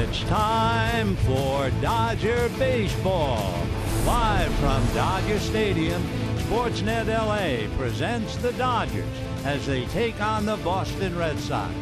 It's time for Dodger Baseball. Live from Dodger Stadium, Sportsnet LA presents the Dodgers as they take on the Boston Red Sox.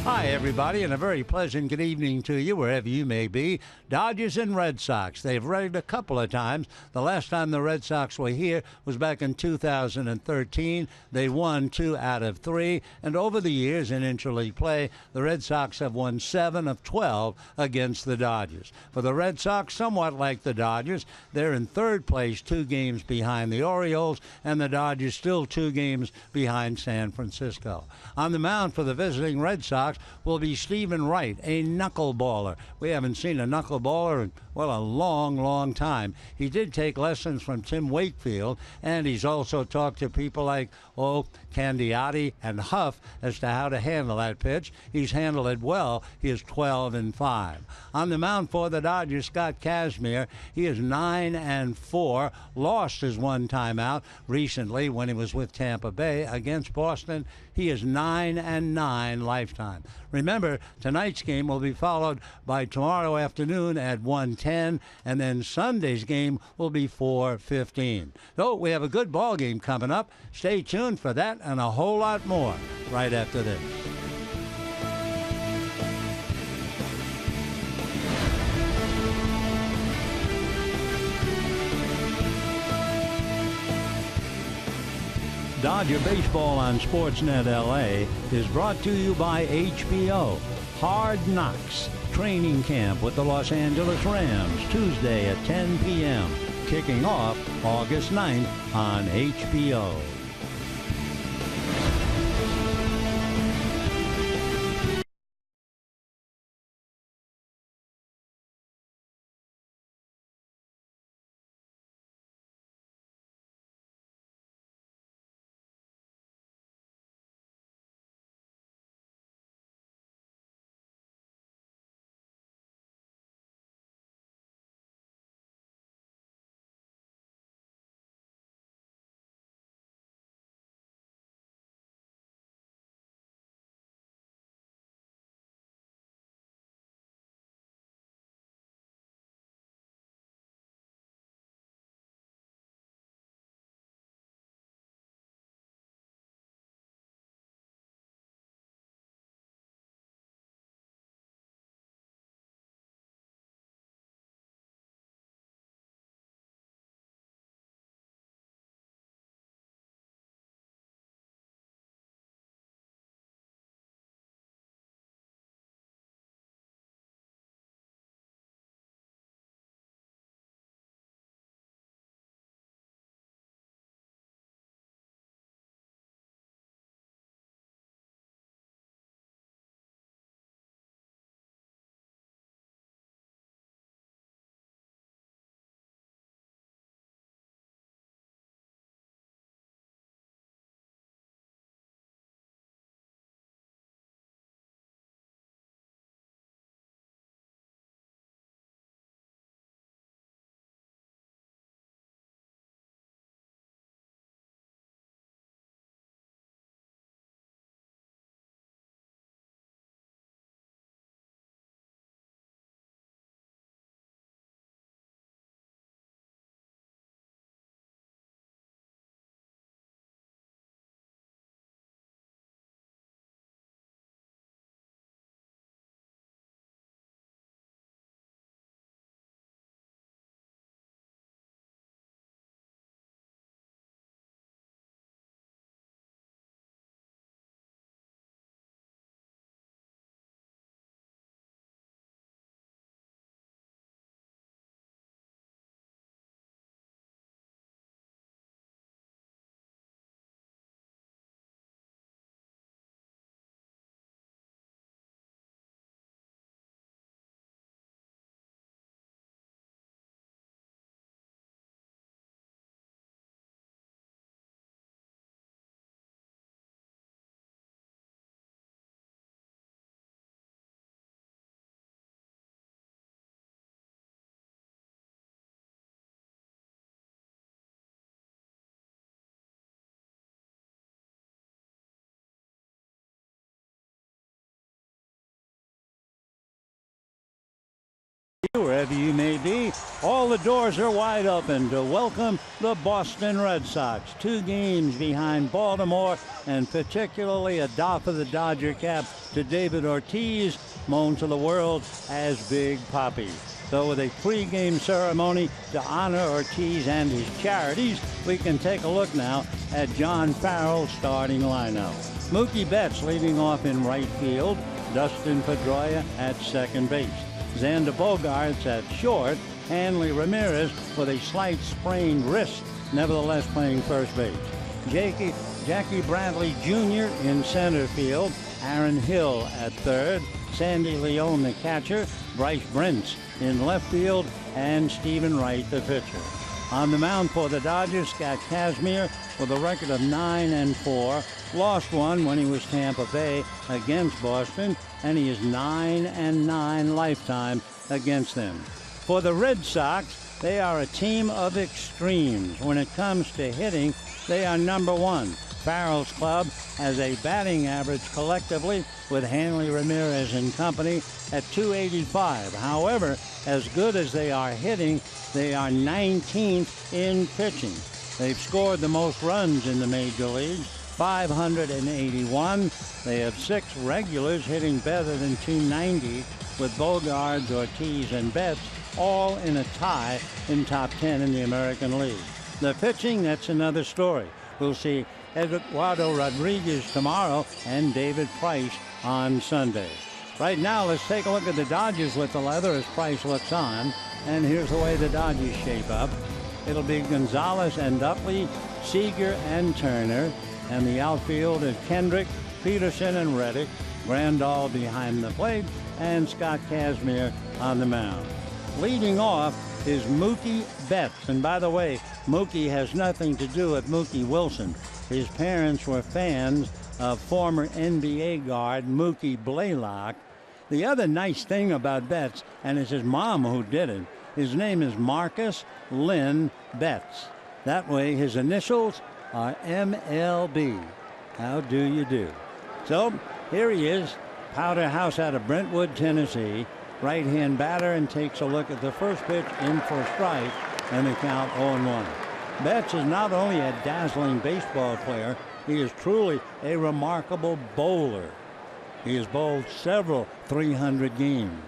Hi, everybody, and a very pleasant good evening to you, wherever you may be. Dodgers and Red Sox. They've read a couple of times. The last time the Red Sox were here was back in 2013. They won 2 out of 3. And over the years in interleague play, the Red Sox have won 7 of 12 against the Dodgers. For the Red Sox, somewhat like the Dodgers, they're in third place, 2 games behind the Orioles, and the Dodgers still 2 games behind San Francisco. On the mound for the visiting Red Sox will be Stephen Wright, a knuckleballer. We haven't seen a knuckleballer in, well, a long, long time. He did take lessons from Tim Wakefield, and he's also talked to people like, Candiotti and Huff as to how to handle that pitch. He's handled it well. He is 12-5. On the mound for the Dodgers, Scott Kazmir, he is 9-4. Lost his one timeout recently when he was with Tampa Bay against Boston. He is 9-9 lifetime. Remember, tonight's game will be followed by tomorrow afternoon at 1:10, and then Sunday's game will be 4:15. So we have a good ball game coming up. Stay tuned for that and a whole lot more right after this. Dodger Baseball on Sportsnet LA is brought to you by HBO. Hard Knocks training camp with the Los Angeles Rams Tuesday at 10 p.m. Kicking off August 9th on HBO. wherever you may be, all the doors are wide open to welcome the Boston Red Sox. 2 games behind Baltimore, and particularly a doff of the Dodger cap to David Ortiz, known to the world as Big Papi. So with a pre-game ceremony to honor Ortiz and his charities, we can take a look now at John Farrell's starting lineup. Mookie Betts leading off in right field, Dustin Pedroia at second base, Xander Bogaerts at short, Hanley Ramirez with a slight sprained wrist, nevertheless playing first base, Jackie Bradley Jr. in center field, Aaron Hill at third, Sandy Leone the catcher, Bryce Brentz in left field, and Stephen Wright the pitcher. On the mound for the Dodgers, Scott Kazmir with a record of 9-4, lost one when he was Tampa Bay against Boston, and he is 9-9 lifetime against them. For the Red Sox, they are a team of extremes. When it comes to hitting, they are number 1. Farrell's club has a batting average collectively with Hanley Ramirez and company at .285. However, as good as they are hitting, they are 19th in pitching. They've scored the most runs in the major leagues, 581. They have 6 regulars hitting better than .290, with Bogaerts, Ortiz, and Betts all in a tie in top 10 in the American League. The pitching, that's another story. We'll see Eduardo Rodriguez tomorrow and David Price on Sunday. Right now, let's take a look at the Dodgers with the leather as Price looks on. And here's the way the Dodgers shape up. It'll be Gonzalez and Utley, Seager and Turner. And the outfield is Kendrick, Peterson and Reddick, Grandal behind the plate, and Scott Kazmir on the mound. Leading off is Mookie Betts. And by the way, Mookie has nothing to do with Mookie Wilson. His parents were fans of former NBA guard Mookie Blaylock. The other nice thing about Betts, and it's his mom who did it, his name is Marcus Lynn Betts. That way his initials are MLB. How do you do? So here he is, Powder House out of Brentwood, Tennessee. Right-hand batter, and takes a look at the first pitch in for a strike, and the count 0-1. Betts is not only a dazzling baseball player, he is truly a remarkable bowler. He has bowled several 300 games.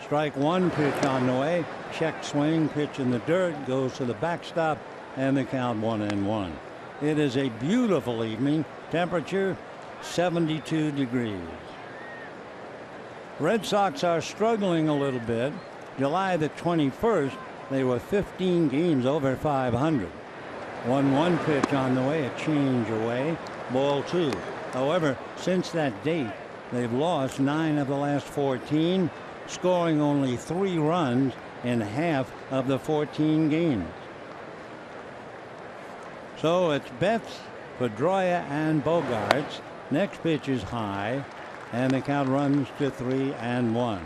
Strike 1, pitch on the way, check swing, pitch in the dirt, goes to the backstop, and the count 1-1. It is a beautiful evening, temperature 72 degrees. Red Sox are struggling a little bit. July the 21st, they were 15 games over 500. 1-1 pitch on the way, a change away, ball 2. However, since that date, they've lost 9 of the last 14, scoring only 3 runs in half of the 14 games. So it's Betts, Pedroia, and Bogaerts. Next pitch is high, and the count runs to 3-1.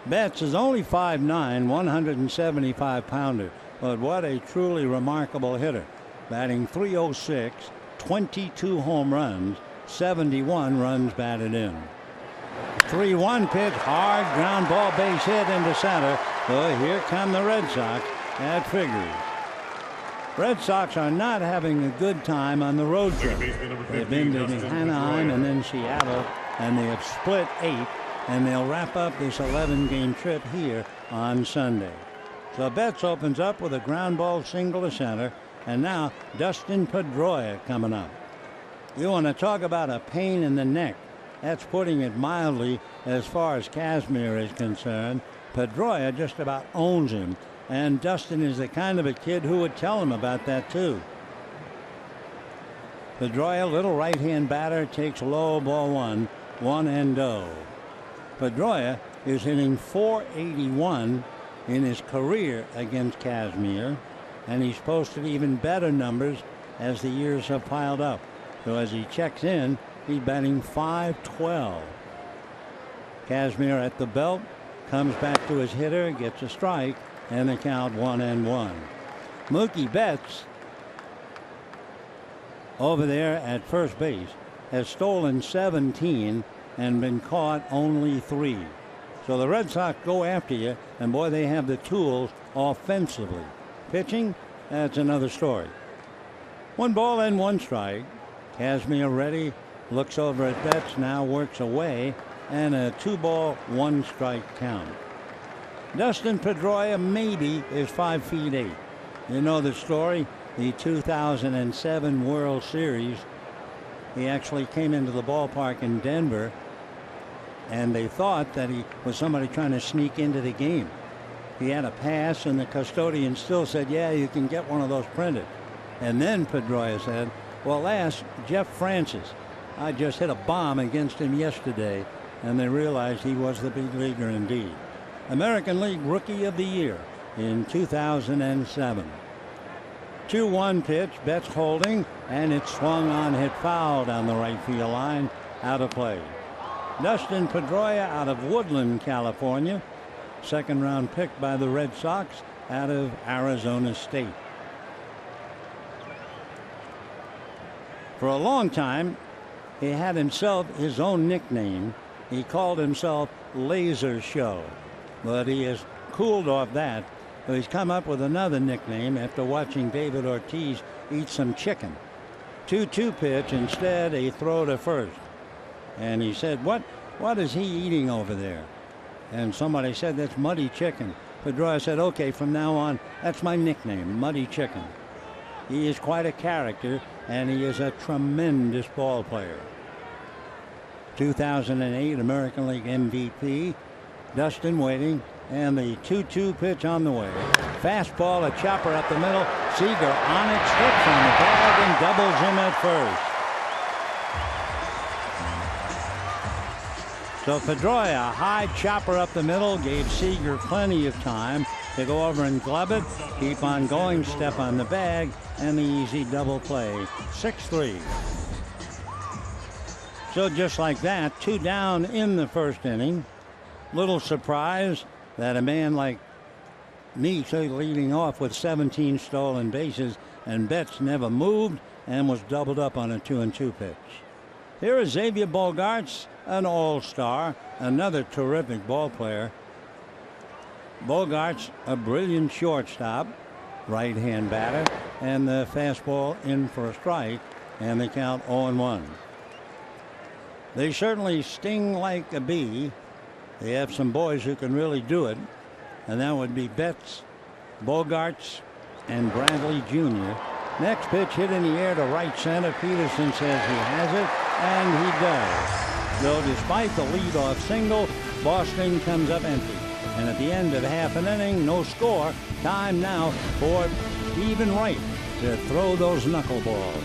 Betts is only 5'9", 175-pounder, but what a truly remarkable hitter. Batting .306, 22 home runs, 71 runs batted in. 3-1 pitch, hard ground ball, base hit into center. So here come the Red Sox. That figures. Red Sox are not having a good time on the road trip. They've been to Anaheim and then Seattle, and they have split 8, and they'll wrap up this 11-game trip here on Sunday. So Betts opens up with a ground ball single to center, and now Dustin Pedroia coming up. You want to talk about a pain in the neck. That's putting it mildly as far as Kazmir is concerned. Pedroia just about owns him. And Dustin is the kind of a kid who would tell him about that too. Pedroia, little right-hand batter, takes low, ball 1, 1-0. Pedroia is hitting .481 in his career against Kazmir, and he's posted even better numbers as the years have piled up. So as he checks in, he's batting .512. Kazmir at the belt, comes back to his hitter, gets a strike, and the count 1-1. Mookie Betts over there at first base has stolen 17 and been caught only 3. So the Red Sox go after you, and boy, they have the tools offensively. Pitching, that's another story. 1 ball and 1 strike. Casimir ready, looks over at Betts, now works away, and a 2-ball, 1 strike count. Dustin Pedroia maybe is 5 feet 8. You know the story, the 2007 World Series. He actually came into the ballpark in Denver, and they thought that he was somebody trying to sneak into the game. He had a pass, and the custodian still said, yeah, you can get one of those printed. And then Pedroia said, well, ask Jeff Francis. I just hit a bomb against him yesterday, and they realized he was the big leaguer indeed. American League Rookie of the Year in 2007. 2-1 pitch, Betts holding, and it's swung on, hit foul down the right field line, out of play. Dustin Pedroia out of Woodland, California. 2nd round pick by the Red Sox out of Arizona State. For a long time, he had himself his own nickname. He called himself Laser Show, but he has cooled off that. So he's come up with another nickname after watching David Ortiz eat some chicken. 2-2 pitch, instead a throw to first. And he said, what is he eating over there? And somebody said, that's Muddy Chicken. Pedroia said, okay, from now on, that's my nickname, Muddy Chicken. He is quite a character, and he is a tremendous ball player. 2008 American League MVP. Dustin waiting, and the 2-2 pitch on the way. Fastball, a chopper up the middle. Seager on it, slips on the bag, and doubles him at first. So Pedroia, a high chopper up the middle, gave Seager plenty of time to go over and glove it, keep on going, step on the bag, and the easy double play. 6-3. So just like that, 2 down in the first inning. Little surprise that a man like me leading off with 17 stolen bases, and Betts never moved and was doubled up on a 2-2 pitch. Here is Xavier Bogaerts, an all-star, another terrific ball player. Bogaerts, a brilliant shortstop, right-hand batter, and the fastball in for a strike, and they count 0-1. They certainly sting like a bee. They have some boys who can really do it, and that would be Betts, Bogaerts, and Bradley Jr. Next pitch hit in the air to right center. Peterson says he has it, and he does. Though despite the leadoff single, Boston comes up empty. And at the end of half an inning, no score. Time now for Stephen Wright to throw those knuckleballs.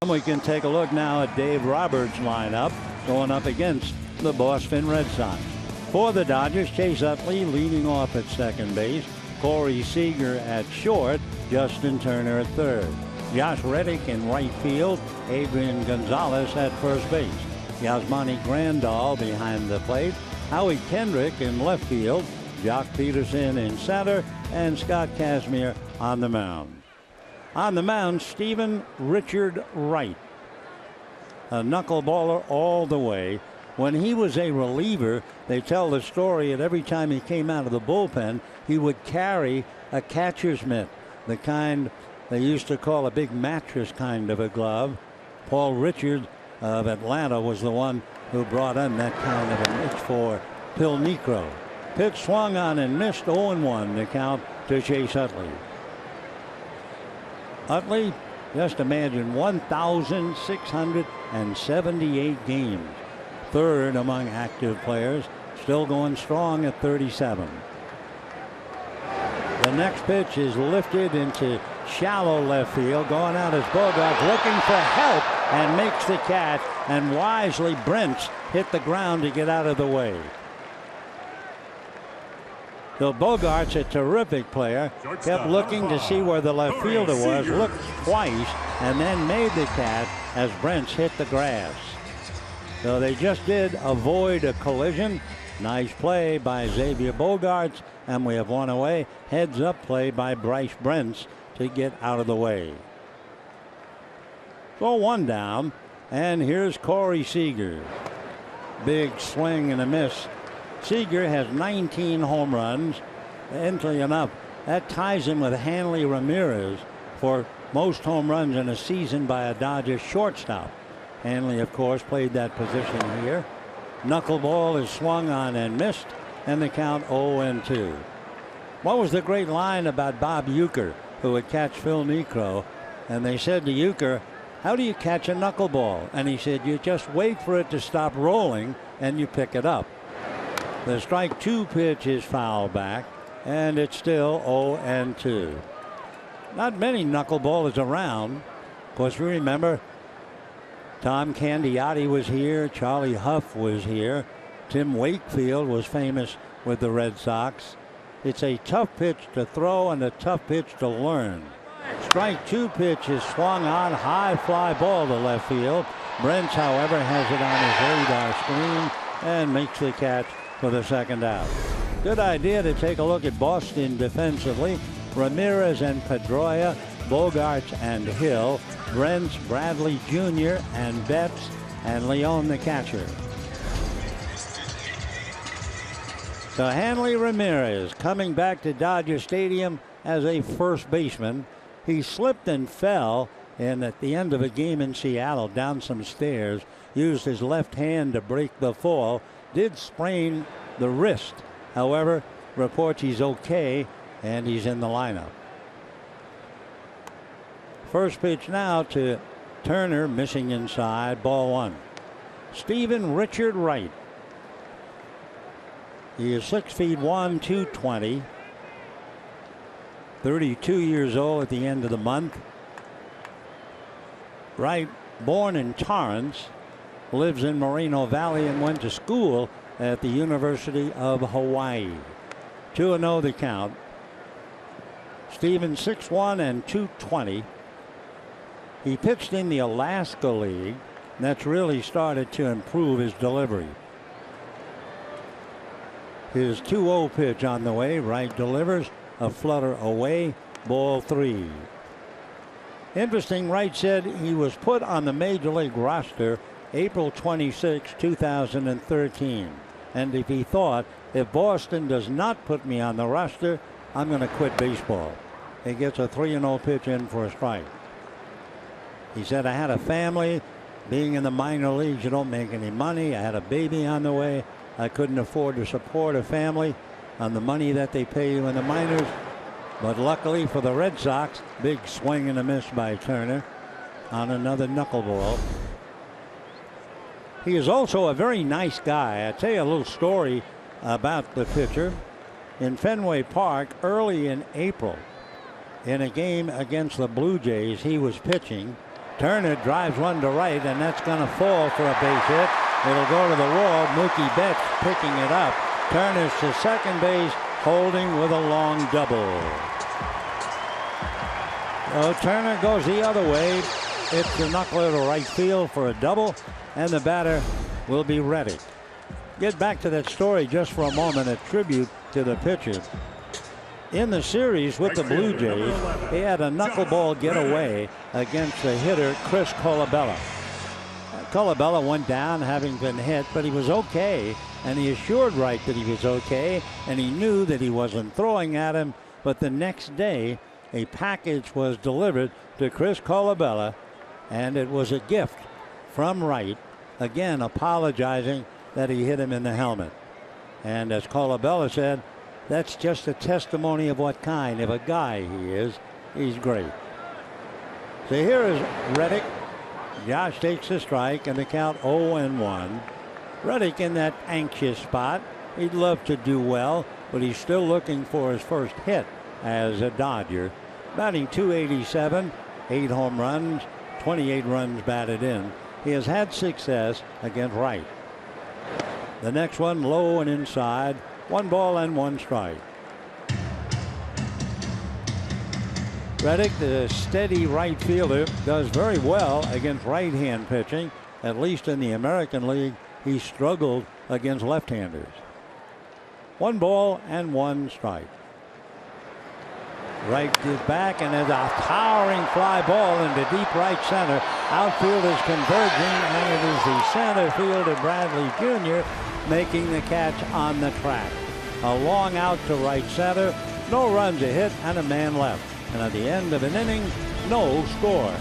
We can take a look now at Dave Roberts' lineup going up against the Boston Red Sox. For the Dodgers, Chase Utley leading off at second base, Corey Seager at short, Justin Turner at third. Josh Reddick in right field. Adrian Gonzalez at first base. Yasmani Grandal behind the plate. Howie Kendrick in left field. Jock Peterson in center. And Scott Kazmir on the mound. On the mound, Stephen Richard Wright. A knuckleballer all the way. When he was a reliever, they tell the story that every time he came out of the bullpen, he would carry a catcher's mitt, the kind they used to call a big mattress kind of a glove. Paul Richard of Atlanta was the one who brought in that kind of a mitt for Phil Niekro. Pitch swung on and missed. 0-1 the count to Chase Utley. Utley, just imagine, 1,678 games. Third among active players, still going strong at 37. The next pitch is lifted into shallow left field. Going out is Bogart, looking for help, and makes the catch. And wisely, Brents hit the ground to get out of the way. So Bogart's a terrific player. Kept looking to see where the left fielder was. Looked twice and then made the catch as Brents hit the grass. So they just did avoid a collision. Nice play by Xavier Bogaerts, and we have one away. Heads up play by Bryce Brents to get out of the way. So one down, and here's Corey Seager. Big swing and a miss. Seager has 19 home runs. Interestingly enough, that ties him with Hanley Ramirez for most home runs in a season by a Dodgers shortstop. Hanley, of course, played that position here. Knuckleball is swung on and missed, and the count 0-2. What was the great line about Bob Uecker, who would catch Phil Niekro? And they said to Uecker, how do you catch a knuckleball? And he said, you just wait for it to stop rolling, and you pick it up. The strike 2 pitch is foul back, and it's still 0-2. Not many knuckleballers around. Of course, we remember Tom Candiotti was here. Charlie Huff was here. Tim Wakefield was famous with the Red Sox. It's a tough pitch to throw and a tough pitch to learn. Strike 2 pitch is swung on. High fly ball to left field. Brents, however, has it on his radar screen and makes the catch for the second out. Good idea to take a look at Boston defensively. Ramirez and Pedroia, Bogaerts and Hill, Brents, Bradley Jr. and Betts, and Leon the catcher. So Hanley Ramirez coming back to Dodger Stadium as a first baseman. He slipped and fell at the end of a game in Seattle down some stairs, used his left hand to break the fall, did sprain the wrist. However, reports he's okay and he's in the lineup. First pitch now to Turner, missing inside, ball 1. Stephen Richard Wright. He is 6'1", 220. 32 years old at the end of the month. Wright, born in Torrance, lives in Moreno Valley and went to school at the University of Hawaii. 2-0 the count. Stephen 6'1" and 220. He pitched in the Alaska League. That's really started to improve his delivery. His 2-0 pitch on the way. Wright delivers a flutter away. Ball 3. Interesting, Wright said he was put on the Major League roster April 26, 2013. And if he thought, if Boston does not put me on the roster, I'm going to quit baseball. He gets a 3-0 pitch in for a strike. He said, I had a family. Being in the minor leagues, you don't make any money. I had a baby on the way. I couldn't afford to support a family on the money that they pay you in the minors. But luckily for the Red Sox, big swing and a miss by Turner on another knuckleball. He is also a very nice guy. I'll tell you a little story about the pitcher. In Fenway Park early in April, in a game against the Blue Jays, he was pitching. Turner drives one to right, and that's going to fall for a base hit. It'll go to the wall. Mookie Betts picking it up. Turner's to second base, holding with a long double. Turner goes the other way. It's the knuckler to right field for a double, and the batter will be Reddick. Get back to that story just for a moment, a tribute to the pitcher. In the series with the Blue Jays, he had a knuckleball getaway against the hitter Chris Colabella. Colabella went down having been hit, but he was okay, and he assured Wright that he was okay, and he knew that he wasn't throwing at him. But the next day, a package was delivered to Chris Colabella, and it was a gift from Wright, again apologizing that he hit him in the helmet. And as Colabella said, that's just a testimony of what kind of a guy he is. He's great. So here is Reddick. Josh takes a strike and the count 0-1. Reddick in that anxious spot. He'd love to do well, but he's still looking for his first hit as a Dodger. Batting .287, 8 home runs, 28 runs batted in. He has had success against Wright. The next one low and inside. 1 ball and 1 strike. Reddick, the steady right fielder, does very well against right-hand pitching. At least in the American League, he struggled against left-handers. 1 ball and 1 strike. Wright is back and has a towering fly ball into deep right center. Outfield is converging, and it is the center fielder Bradley Jr. making the catch on the track. A long out to right center, no runs, a hit, and a man left. And at the end of an inning, no score.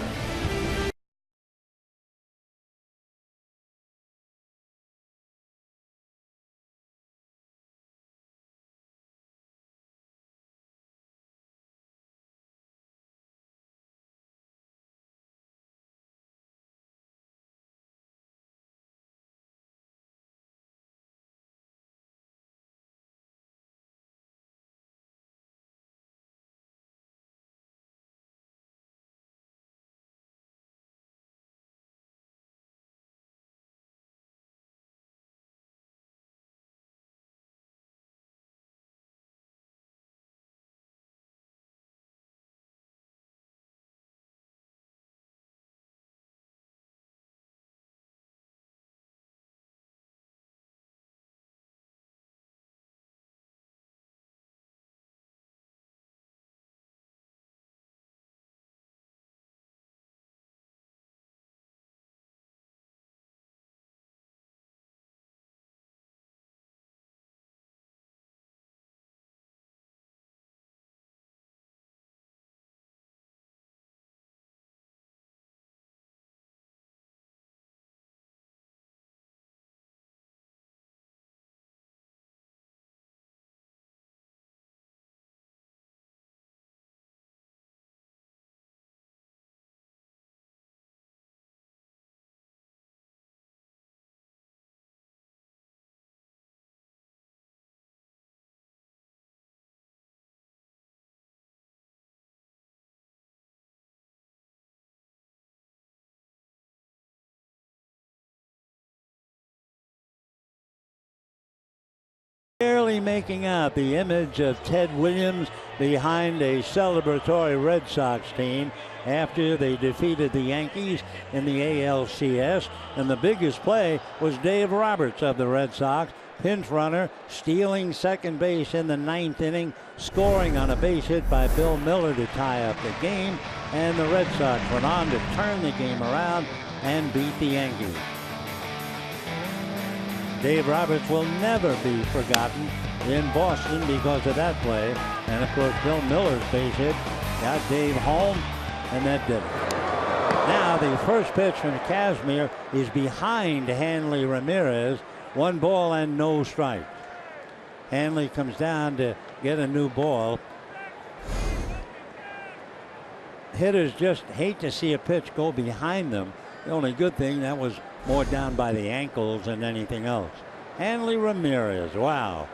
Barely making out the image of Ted Williams behind a celebratory Red Sox team after they defeated the Yankees in the ALCS. And the biggest play was Dave Roberts of the Red Sox, pinch runner, stealing second base in the 9th inning, scoring on a base hit by Bill Miller to tie up the game. And the Red Sox went on to turn the game around and beat the Yankees. Dave Roberts will never be forgotten in Boston because of that play. And of course, Bill Miller's base hit got Dave home, and that did it. Now the first pitch from Kazmir is behind Hanley Ramirez. 1 ball and no strikes. Hanley comes down to get a new ball. Hitters just hate to see a pitch go behind them. The only good thing, that was more down by the ankles than anything else. Hanley Ramirez, wow.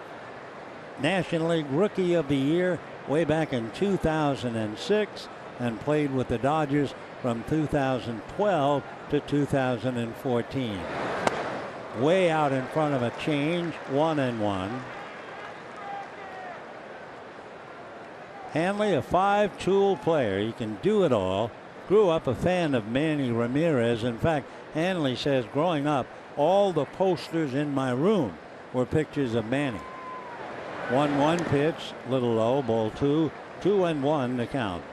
National League Rookie of the Year way back in 2006 and played with the Dodgers from 2012 to 2014. Way out in front of a change, 1-1. Hanley, a 5-tool player. He can do it all. Grew up a fan of Manny Ramirez. In fact, Hanley says growing up, all the posters in my room were pictures of Manny. 1-1 pitch, little low, ball 2, 2-1 the count.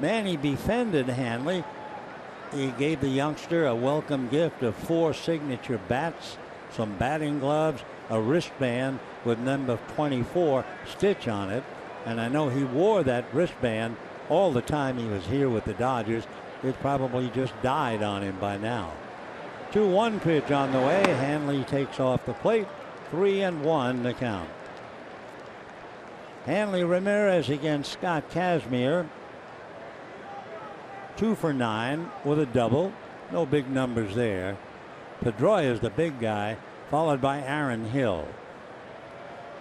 Manny befriended Hanley. He gave the youngster a welcome gift of 4 signature bats, some batting gloves, a wristband with number 24 stitch on it. And I know he wore that wristband all the time he was here with the Dodgers. It probably just died on him by now. 2-1 pitch on the way. Hanley takes off the plate. 3-1 the count. Hanley Ramirez against Scott Kazmir. 2 for 9 with a double. No big numbers there. Pedroia is the big guy, followed by Aaron Hill.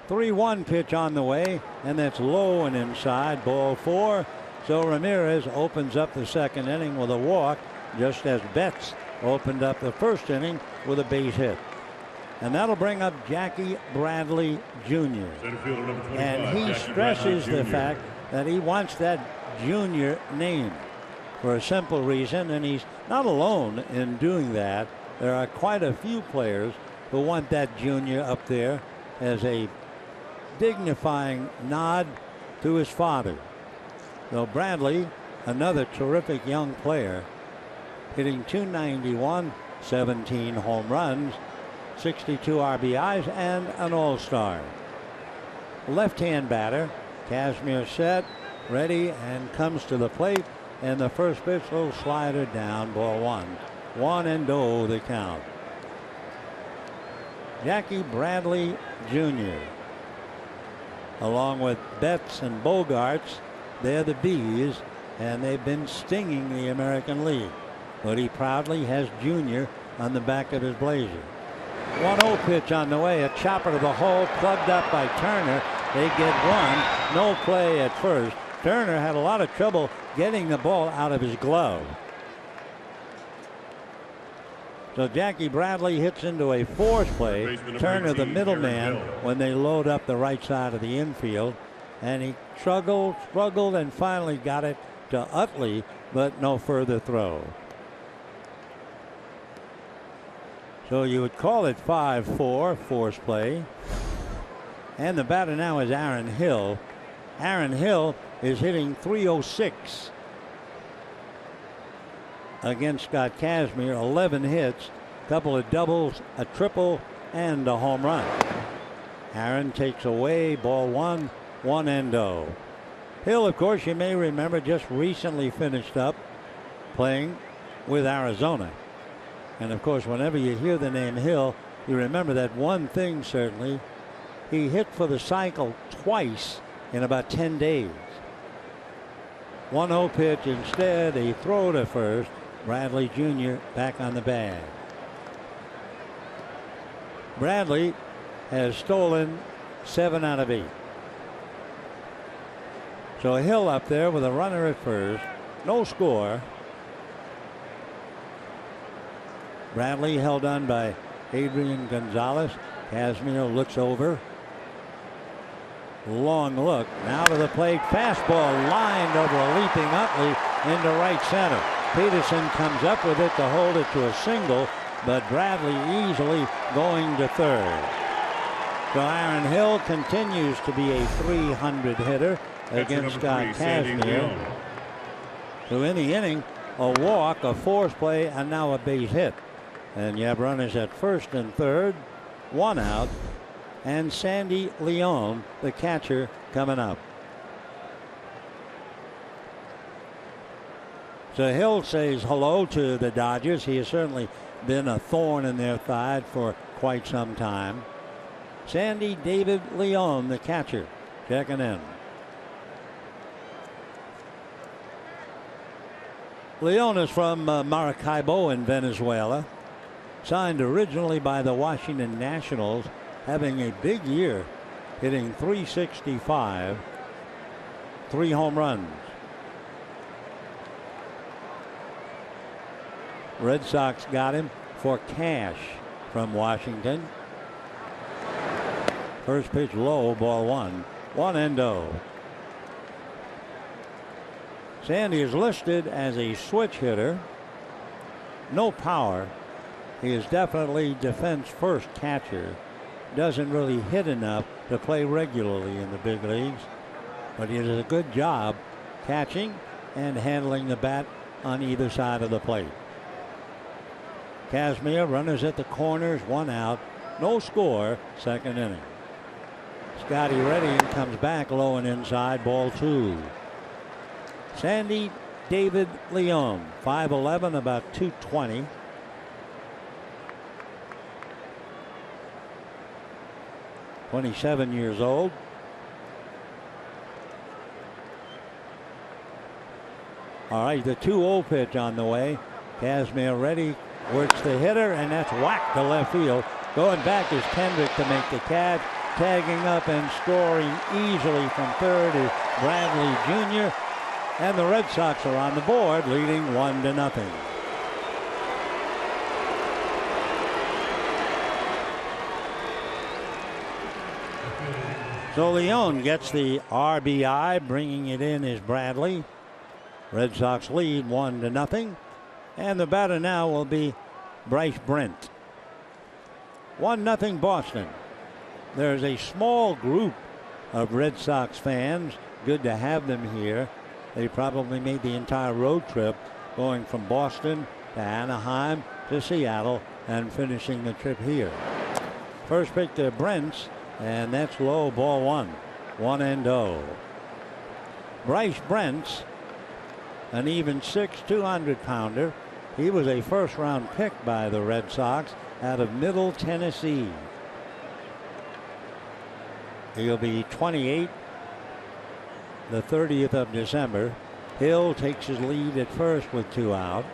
3-1 pitch on the way, and that's low and inside, ball 4. So Ramirez opens up the second inning with a walk, just as Betts opened up the first inning with a base hit. And that'll bring up Jackie Bradley Jr. And he stresses the fact that he wants that junior name for a simple reason, and he's not alone in doing that. There are quite a few players who want that junior up there as a dignifying nod to his father. So Bradley, another terrific young player, hitting .291, 17 home runs, 62 RBIs, and an all-star. Left-hand batter, Kazmir set, ready, and comes to the plate. And the first pitch, little slider down, ball 1. 1-0 the count. Jackie Bradley Jr. along with Betts and Bogarts, they're the Bees, and they've been stinging the American League. But he proudly has Junior on the back of his blazer. 1-0 pitch on the way, a chopper to the hole, plugged up by Turner. They get one, no play at first. Turner had a lot of trouble getting the ball out of his glove. So Jackie Bradley hits into a force play. Turner, the middleman, when they load up the right side of the infield. And he struggled, and finally got it to Utley, but no further throw. So you would call it 5-4, force play. And the batter now is Aaron Hill. Aaron Hill is hitting .306 against Scott Kazmir. 11 hits, couple of doubles, a triple, and a home run. Aaron takes away, ball 1, 1-0. Hill, of course, you may remember, just recently finished up playing with Arizona. And of course, whenever you hear the name Hill, you remember that one thing certainly. He hit for the cycle twice in about 10 days. 1-0 pitch instead, a throw to first. Bradley Jr. back on the bag. Bradley has stolen 7 out of 8. So Hill up there with a runner at first. No score. Bradley held on by Adrian Gonzalez. Kazmir looks over. Long look. Now to the plate. Fastball lined over a leaping Utley into right center. Peterson comes up with it to hold it to a single, but Bradley easily going to third. So Aaron Hill continues to be a .300 hitter against Scott Kazmir. So in the inning, a walk, a force play, and now a base hit. And you have runners at first and third, 1 out, and Sandy Leon, the catcher, coming up. So Hill says hello to the Dodgers. He has certainly been a thorn in their side for quite some time. Sandy David Leon, the catcher, checking in. Leon is from Maracaibo in Venezuela. Signed originally by the Washington Nationals, having a big year, hitting .365, 3 home runs. Red Sox got him for cash from Washington. First pitch low, ball 1, 1-0. Sandy is listed as a switch hitter. No power. He is definitely defense first catcher. Doesn't really hit enough to play regularly in the big leagues, but he does a good job catching and handling the bat on either side of the plate. Kazmir, runners at the corners, 1 out, no score, 2nd inning. Scotty Redding comes back low and inside, ball 2. Sandy David Leon, 5'11", about 220. (27 years old). All right, the 2-0 pitch on the way. Kazmir Reddy works the hitter, and that's whacked to left field. Going back is Kendrick to make the catch. Tagging up and scoring easily from third is Bradley Jr. And the Red Sox are on the board, leading 1-0. So Leon gets the RBI. Bringing it in is Bradley. Red Sox lead 1-0. And the batter now will be Bryce Brent. 1-0 Boston. There's a small group of Red Sox fans. Good to have them here. They probably made the entire road trip going from Boston to Anaheim to Seattle and finishing the trip here. First pitch to Brent's, and that's low, ball 1. 1-0. Bryce Brent's an even 6 200-pounder. He was a first-round pick by the Red Sox out of Middle Tennessee. He'll be 28 the 30th of December. Hill takes his lead at first with 2 out.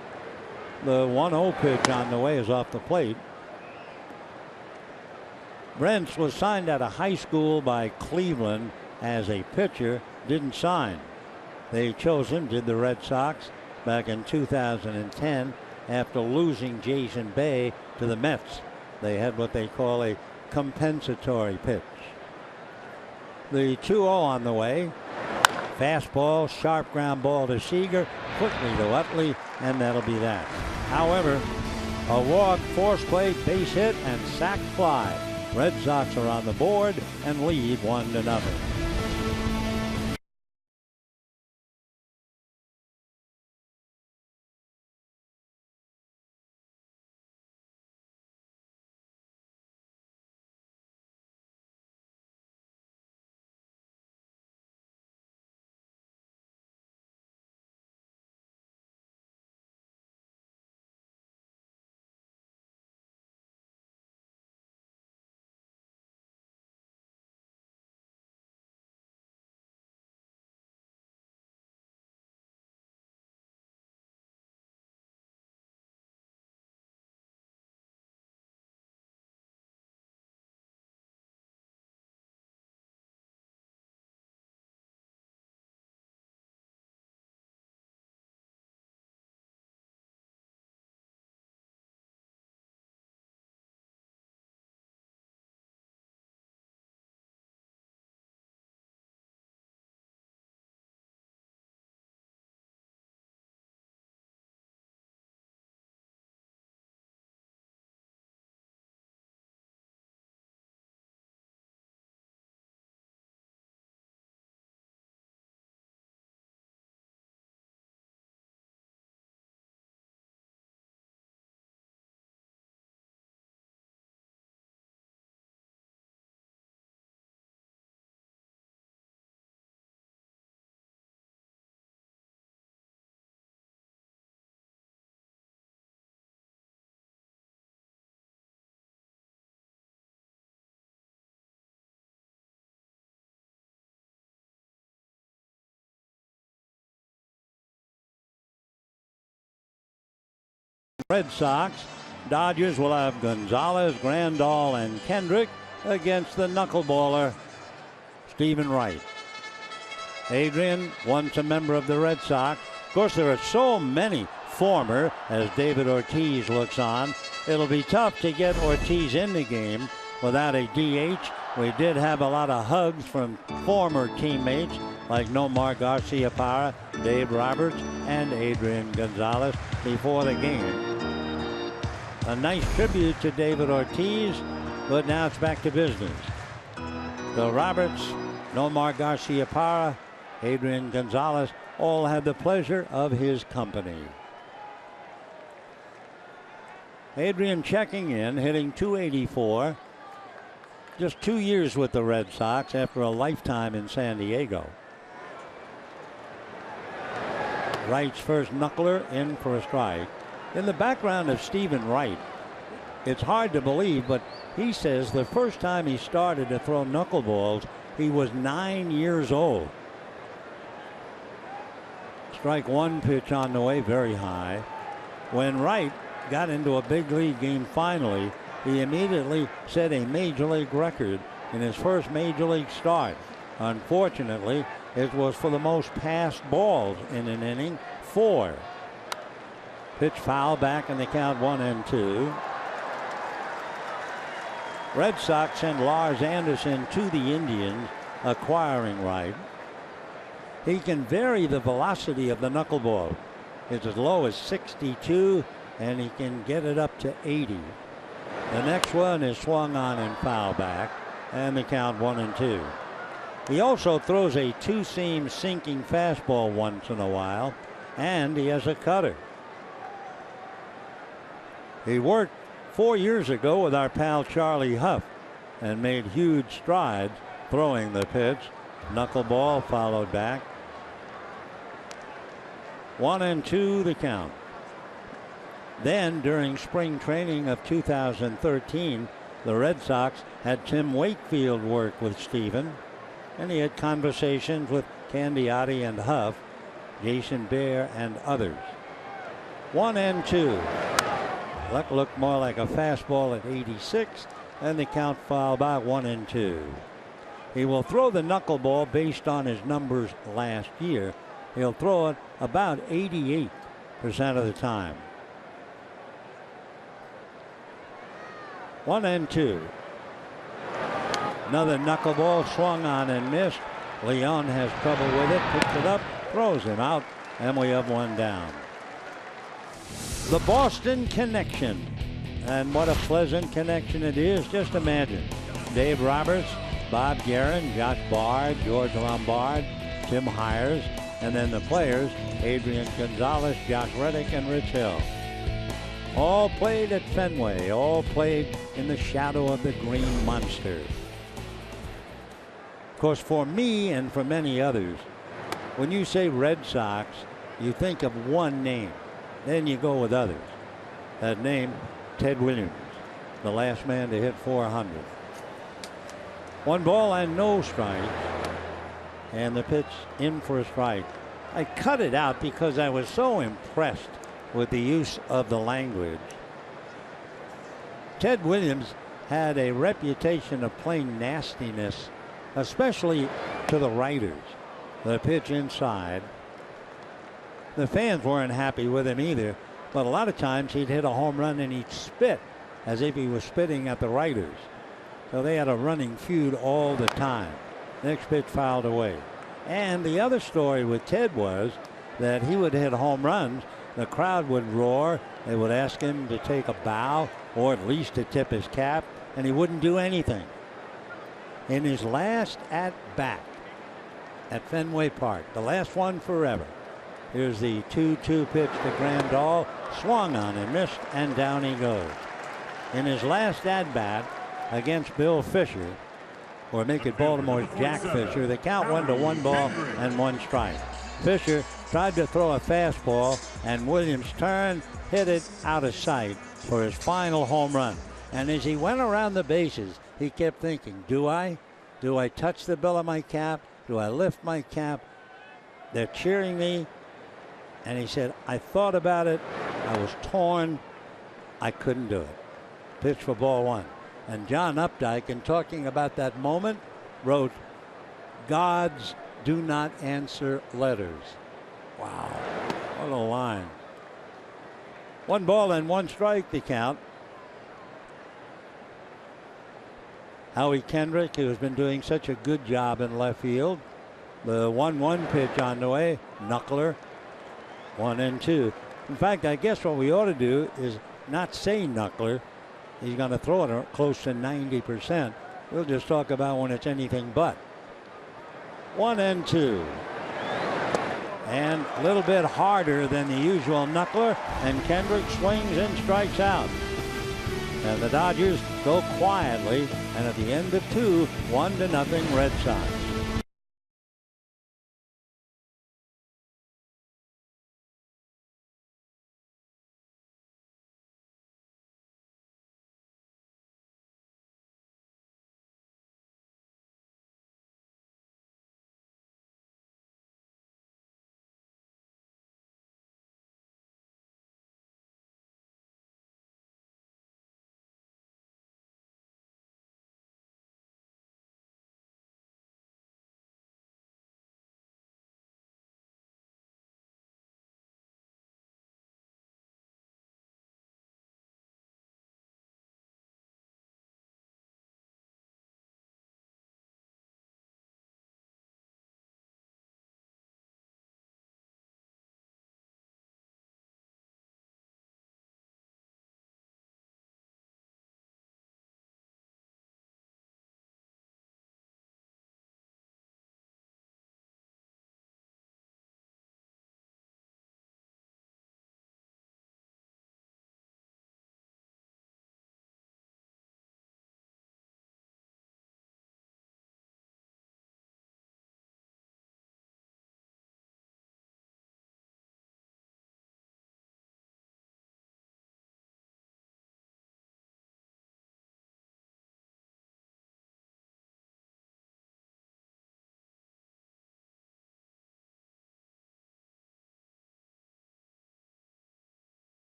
The 1-0 pitch on the way is off the plate. Brents was signed out of high school by Cleveland as a pitcher. Didn't sign. They chose him, did the Red Sox, back in 2010 after losing Jason Bay to the Mets. They had what they call a compensatory pitch. The 2-0 on the way. Fastball, sharp ground ball to Seager, quickly to Utley, and that'll be that. However, a walk, force play, base hit, and sac fly. Red Sox are on the board and lead 1-0. Red Sox. Dodgers will have Gonzalez, Grandal, and Kendrick against the knuckleballer Stephen Wright. Adrian, once a member of the Red Sox. Of course, there are so many former as David Ortiz looks on. It'll be tough to get Ortiz in the game without a DH. We did have a lot of hugs from former teammates like Nomar Garciaparra, Dave Roberts, and Adrian Gonzalez before the game. A nice tribute to David Ortiz, but now it's back to business. The Roberts, Nomar Garciaparra, Adrian Gonzalez all had the pleasure of his company. Adrian checking in, hitting .284. Just 2 years with the Red Sox after a lifetime in San Diego. Wright's first knuckler in for a strike. In the background of Stephen Wright, it's hard to believe, but he says the first time he started to throw knuckleballs, he was 9 years old. Strike one pitch on the way, very high. When Wright got into a big league game finally, he immediately set a major league record in his first major league start. Unfortunately, it was for the most passed balls in an inning, 4. Pitch foul back in the count, 1-2. Red Sox send Lars Anderson to the Indians, acquiring Wright. He can vary the velocity of the knuckleball. It's as low as 62, and he can get it up to 80. The next one is swung on and foul back, and the count 1-2. He also throws a two-seam sinking fastball once in a while, and he has a cutter. He worked 4 years ago with our pal Charlie Huff and made huge strides throwing the pitch. Knuckleball followed back. 1-2 the count. Then during spring training of 2013, the Red Sox had Tim Wakefield work with Stephen, and he had conversations with Candiotti and Huff, Jason Bear and others. 1-2. Luck looked more like a fastball at 86, and the count foul by 1-2. He will throw the knuckleball based on his numbers last year. He'll throw it about 88% of the time. 1-2. Another knuckleball swung on and missed. Leon has trouble with it, picks it up, throws him out, and we have one down. The Boston Connection. And what a pleasant connection it is. Just imagine Dave Roberts, Bob Guerin, Josh Bard, George Lombard, Tim Hires, and then the players, Adrian Gonzalez, Josh Reddick, and Rich Hill. All played at Fenway, all played in the shadow of the Green Monster. Of course, for me and for many others, when you say Red Sox, you think of one name. Then you go with others. That name, Ted Williams, the last man to hit 400. 1 ball and no strikes. And the pitch in for a strike. I cut it out because I was so impressed with the use of the language. Ted Williams had a reputation of playing nastiness, especially to the writers. The pitch inside. The fans weren't happy with him either, but a lot of times he'd hit a home run and he'd spit as if he was spitting at the writers. So they had a running feud all the time. Next pitch fouled away. And the other story with Ted was that he would hit home runs. The crowd would roar. They would ask him to take a bow or at least to tip his cap, and he wouldn't do anything. In his last at bat at Fenway Park, the last one forever, here's the 2-2 pitch to Grandal, swung on and missed, and down he goes. In his last at bat against Bill Fisher, or make it Baltimore's Jack Fisher, the count went to 1 ball and 1 strike. Fisher tried to throw a fastball, and Williams turned, hit it out of sight for his final home run. And as he went around the bases, he kept thinking, do I touch the bill of my cap? Do I lift my cap? They're cheering me. And he said, I thought about it. I was torn. I couldn't do it. Pitch for ball 1. And John Updike, in talking about that moment, wrote, gods do not answer letters. Wow, what a line. 1 ball and 1 strike the count. Howie Kendrick, who has been doing such a good job in left field, The 1-1 pitch on the way. Knuckler. 1-2. In fact, I guess what we ought to do is not say knuckler. He's going to throw it close to 90%. We'll just talk about when it's anything but. 1-2. And a little bit harder than the usual knuckler. And Kendrick swings and strikes out. And the Dodgers go quietly. And at the end of 2, 1-0 Red Sox.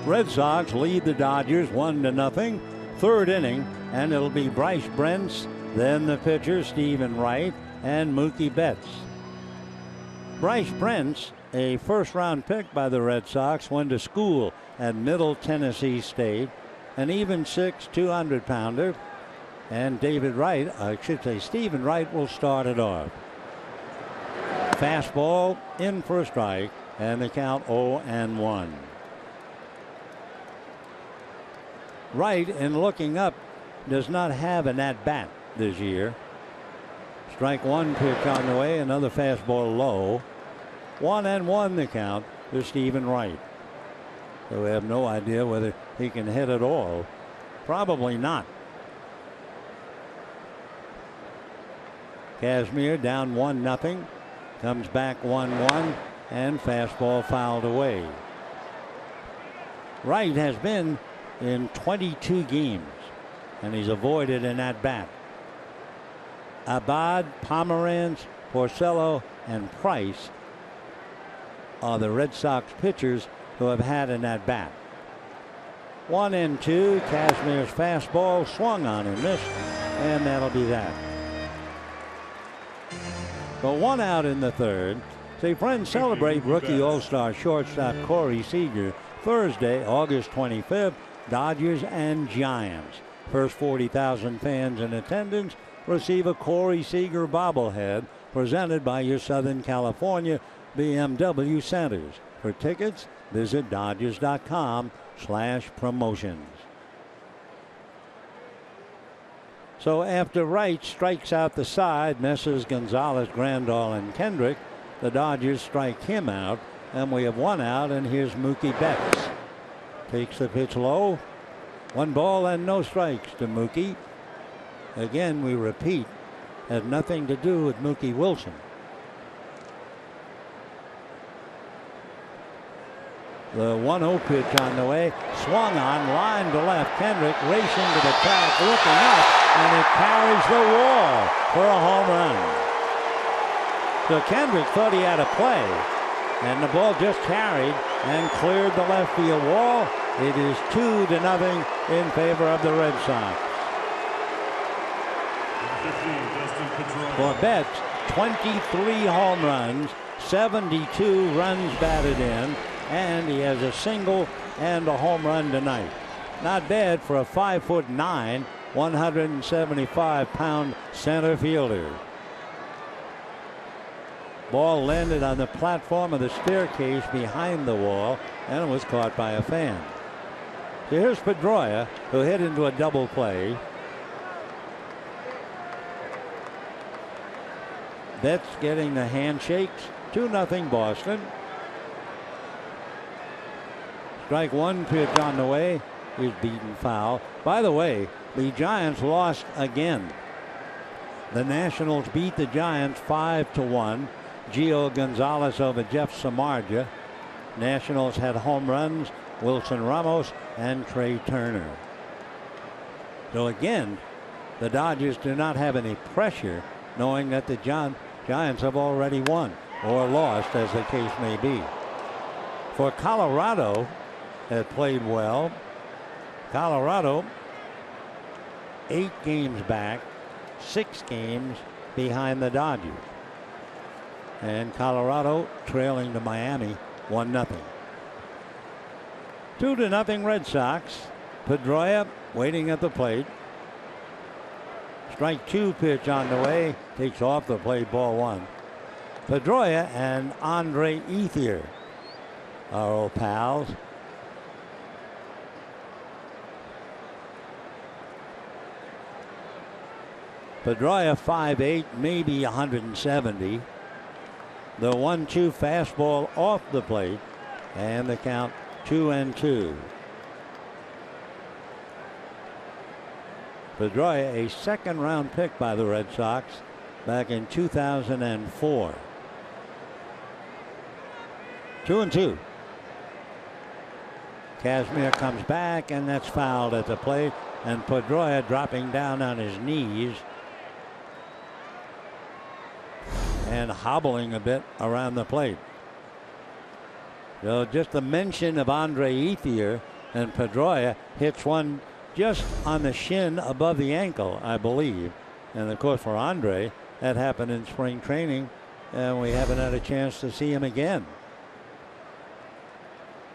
Red Sox lead the Dodgers 1-0. Third inning, and it'll be Bryce Brentz, then the pitcher Stephen Wright, and Mookie Betts. Bryce Brentz, a first-round pick by the Red Sox, went to school at Middle Tennessee State, an even 6 200-pounder. And David Wright, I should say Stephen Wright, will start it off. Fastball in for a strike, and the count 0-1. Wright, in looking up, does not have an at-bat this year. Strike one pitch on the way, another fastball low. 1-1 the count to Stephen Wright. So we have no idea whether he can hit at all. Probably not. Kazmir down 1-0. Comes back 1-1, and fastball fouled away. Wright has been in 22 games, and he's avoided an at-bat. Abad, Pomeranz, Porcello, and Price are the Red Sox pitchers who have had an at-bat. 1-2. Kazmir's fastball swung on and missed, and that'll be that. So 1 out in the third. Say, friends, celebrate rookie all-star shortstop Corey Seager Thursday, August 25th. Dodgers and Giants. First 40,000 fans in attendance receive a Corey Seager bobblehead presented by your Southern California BMW Centers. For tickets, visit Dodgers.com/promotions. So after Wright strikes out the side, messes Gonzalez, Grandal, and Kendrick, the Dodgers strike him out, and we have 1 out, and here's Mookie Betts. Takes the pitch low. 1 ball and no strikes to Mookie. Again, we repeat, has nothing to do with Mookie Wilson. The 1-0 pitch on the way. Swung on, line to left. Kendrick racing to the track, looking up, and it carries the wall for a home run. So Kendrick thought he had a play, and the ball just carried and cleared the left field wall. It is 2-0 in favor of the Red Sox. For Betts, 23 home runs 72 runs batted in, and he has a single and a home run tonight. Not bad for a 5'9", 175-pound center fielder. Ball landed on the platform of the staircase behind the wall, and it was caught by a fan. So here's Pedroia, who hit into a double play. Betts getting the handshakes. 2-0 Boston. Strike one, pitch on the way. Is beaten foul. By the way, the Giants lost again. The Nationals beat the Giants 5-1. Gio Gonzalez over Jeff Samardzija. Nationals had home runs, Wilson Ramos and Trey Turner. So again, the Dodgers do not have any pressure, knowing that the Giants have already won or lost, as the case may be. For Colorado, that played well. Colorado 8 games back, 6 games behind the Dodgers. And Colorado trailing to Miami 1-0. 2-0 Red Sox. Pedroia waiting at the plate. Strike two, pitch on the way. Takes off the plate, ball one. Pedroia and Andre Ethier are old pals. Pedroia 5'8", maybe 170. The 1-2 fastball off the plate, and the count 2-2. Pedroia, a second-round pick by the Red Sox back in 2004. 2-2. Kazmir comes back, and that's fouled at the plate, and Pedroia dropping down on his knees and hobbling a bit around the plate. So just the mention of Andre Ethier, and Pedroia hits one just on the shin above the ankle, I believe. And of course, for Andre, that happened in spring training, and we haven't had a chance to see him again.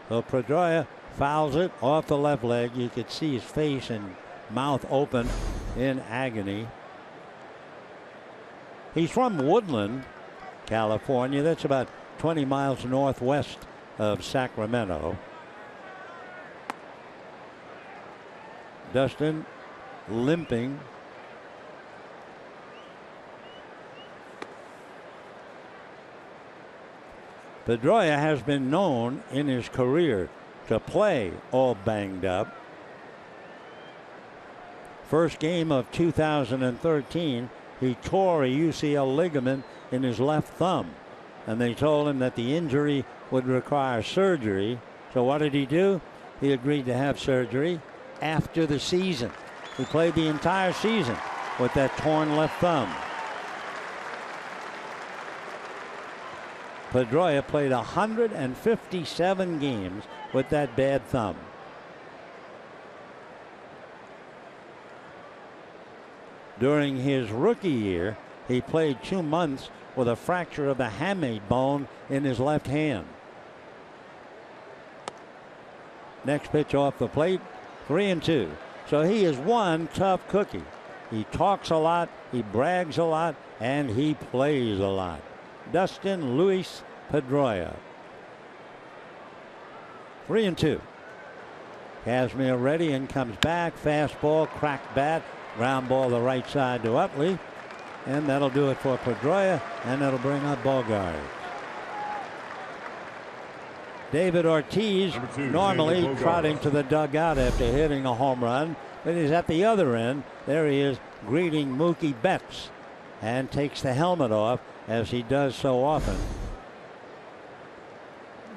So Pedroia fouls it off the left leg. You could see his face and mouth open in agony. He's from Woodland, California. That's about 20 miles northwest of Sacramento. Dustin limping. Pedroia has been known in his career to play all banged up. First game of 2013, he tore a UCL ligament in his left thumb, and they told him that the injury would require surgery. So what did he do? He agreed to have surgery after the season. He played the entire season with that torn left thumb. Pedroia played 157 games with that bad thumb. During his rookie year, he played 2 months with a fracture of the hamate bone in his left hand. Next pitch off the plate, 3-2. So he is one tough cookie. He talks a lot, he brags a lot, and he plays a lot. Dustin Luis Pedroia. 3-2. Kazmir ready and comes back. Fastball, cracked bat. Ground ball the right side to Utley. And that'll do it for Pedroia, and that'll bring up Bogaerts. David Ortiz normally trotting to the dugout after hitting a home run, but he's at the other end. There he is greeting Mookie Betts and takes the helmet off, as he does so often.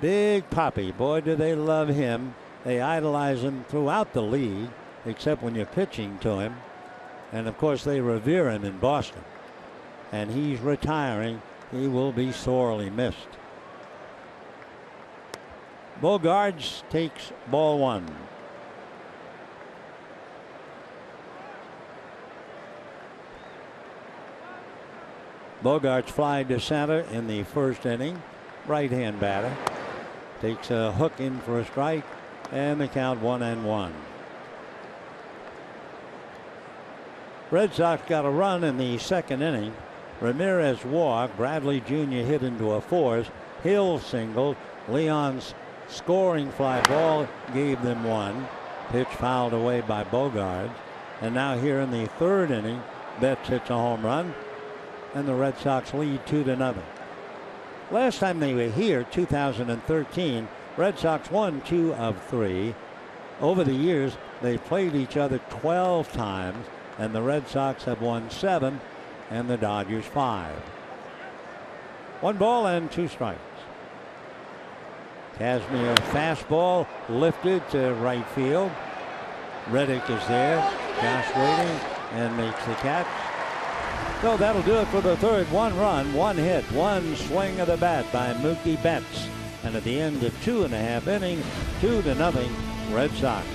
Big Papi, boy, do they love him. They idolize him throughout the league, except when you're pitching to him. And of course, they revere him in Boston. And he's retiring. He will be sorely missed. Bogaerts takes ball one. Bogarts fly to center in the first inning. Right-hand batter takes a hook in for a strike, and the count 1-1. Red Sox got a run in the second inning. Ramirez walked. Bradley Jr. hit into a fourth. Hill singled. Leon's scoring fly ball gave them one. Pitch fouled away by Bogarts. And now here in the third inning, Betts hits a home run, and the Red Sox lead 2-0. Last time they were here, 2013, Red Sox won 2 of 3. Over the years, they've played each other 12 times, and the Red Sox have won 7, and the Dodgers 5. 1 ball and 2 strikes. Kazmir fastball lifted to right field. Reddick is there. Josh waiting and makes the catch. So that'll do it for the third. 1 run, 1 hit, 1 swing of the bat by Mookie Betts. And at the end of 2.5 innings, 2-0 Red Sox.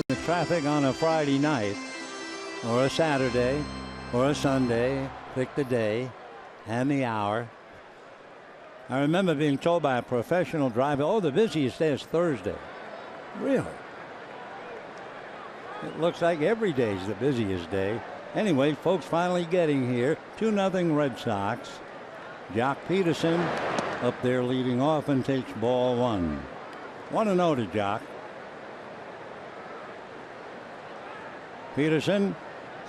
The traffic on a Friday night or a Saturday or a Sunday, pick the day and the hour. I remember being told by a professional driver, oh, the busiest day is Thursday. Really? It looks like every day is the busiest day. Anyway, folks finally getting here. 2-0 Red Sox. Jock Peterson up there leading off and takes ball 1. 1-0 to Jock. Peterson,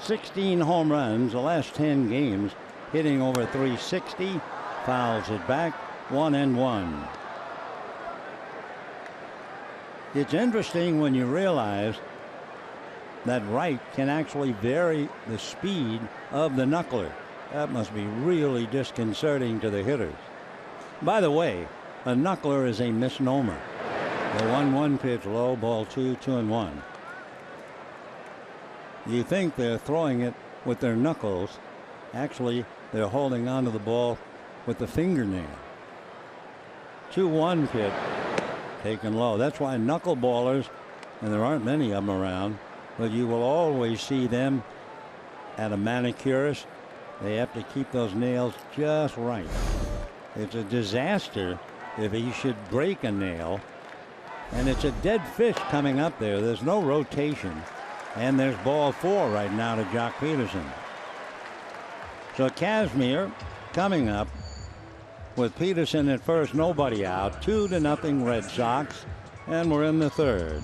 16 home runs the last 10 games, hitting over 360, fouls it back, 1-1. It's interesting when you realize that right can actually vary the speed of the knuckler. That must be really disconcerting to the hitters. By the way, a knuckler is a misnomer. The 1-1 pitch, low, ball 2, 2-1. You think they're throwing it with their knuckles. Actually, they're holding onto the ball with the fingernail. 2-1 pitch taken low. That's why knuckleballers, and there aren't many of them around, but you will always see them at a manicurist. They have to keep those nails just right. It's a disaster if he should break a nail. And it's a dead fish coming up there. There's no rotation. And there's ball 4 right now to Jock Peterson. So Kazmir coming up with Peterson at first, nobody out. 2-0 Red Sox. And we're in the third.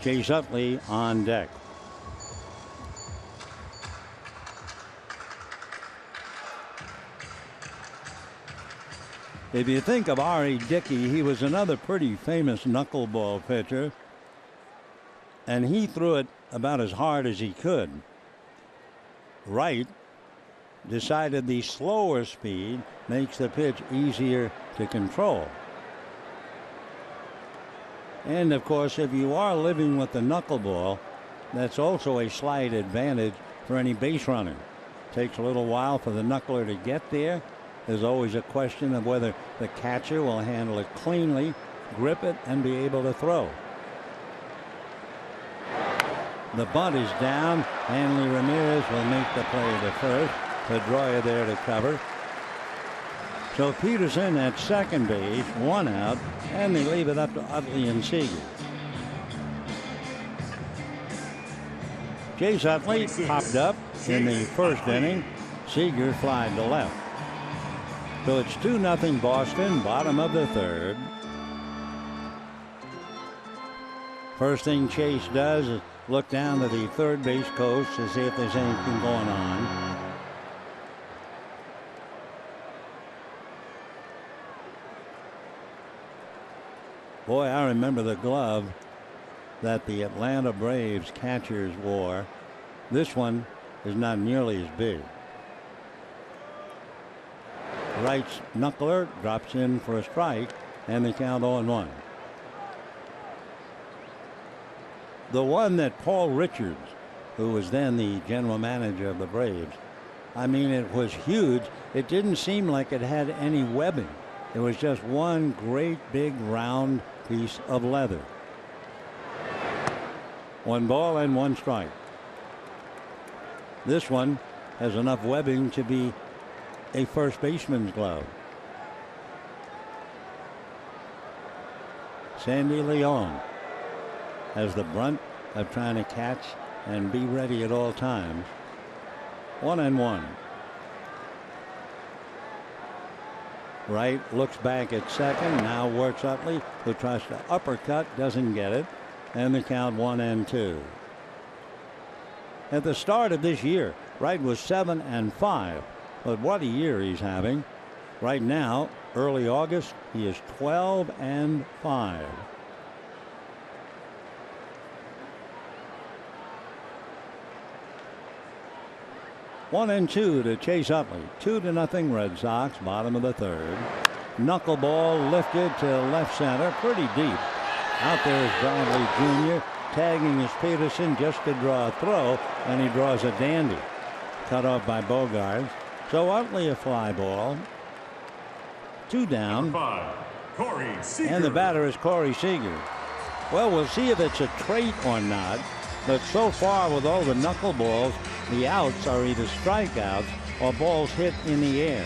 Chase Utley on deck. If you think of R.E. Dickey, he was another pretty famous knuckleball pitcher, and he threw it about as hard as he could. Wright decided the slower speed makes the pitch easier to control. And of course, if you are living with the knuckleball, that's also a slight advantage for any base runner. Takes a little while for the knuckler to get there. There's always a question of whether the catcher will handle it cleanly, grip it, and be able to throw. The bunt is down. Hanley Ramirez will make the play to first. Pedroia there to cover. So Peterson at second base, one out, and they leave it up to Utley and Seager. Chase Utley popped up in the first inning. Seager flied to left. So it's 2-0 Boston, bottom of the third. First thing Chase does is look down to the third base coach to see if there's anything going on. Boy, I remember the glove that the Atlanta Braves catchers wore. This one is not nearly as big. Wright's knuckler drops in for a strike, and they count 0-1. The one that Paul Richards, who was then the general manager of the Braves, I mean, it was huge. It didn't seem like it had any webbing. It was just one great big round piece of leather. 1 ball and 1 strike. This one has enough webbing to be a first baseman's glove. Sandy Leon has the brunt of trying to catch and be ready at all times. 1-1. Wright looks back at second, now works Utley, who tries to uppercut, doesn't get it, and the count 1-2. At the start of this year, Wright was 7-5, but what a year he's having. Right now, early August, he is 12-5. One and two to Chase Utley. 2-0 Red Sox, bottom of the third. Knuckleball lifted to left center, pretty deep. Out there is Bradley Jr. tagging his Peterson just to draw a throw, and he draws a dandy. Cut off by Bogaerts. So Utley a fly ball. 2 down. And the batter is Corey Seager. Well, we'll see if it's a trait or not. But so far, with all the knuckleballs, the outs are either strikeouts or balls hit in the air.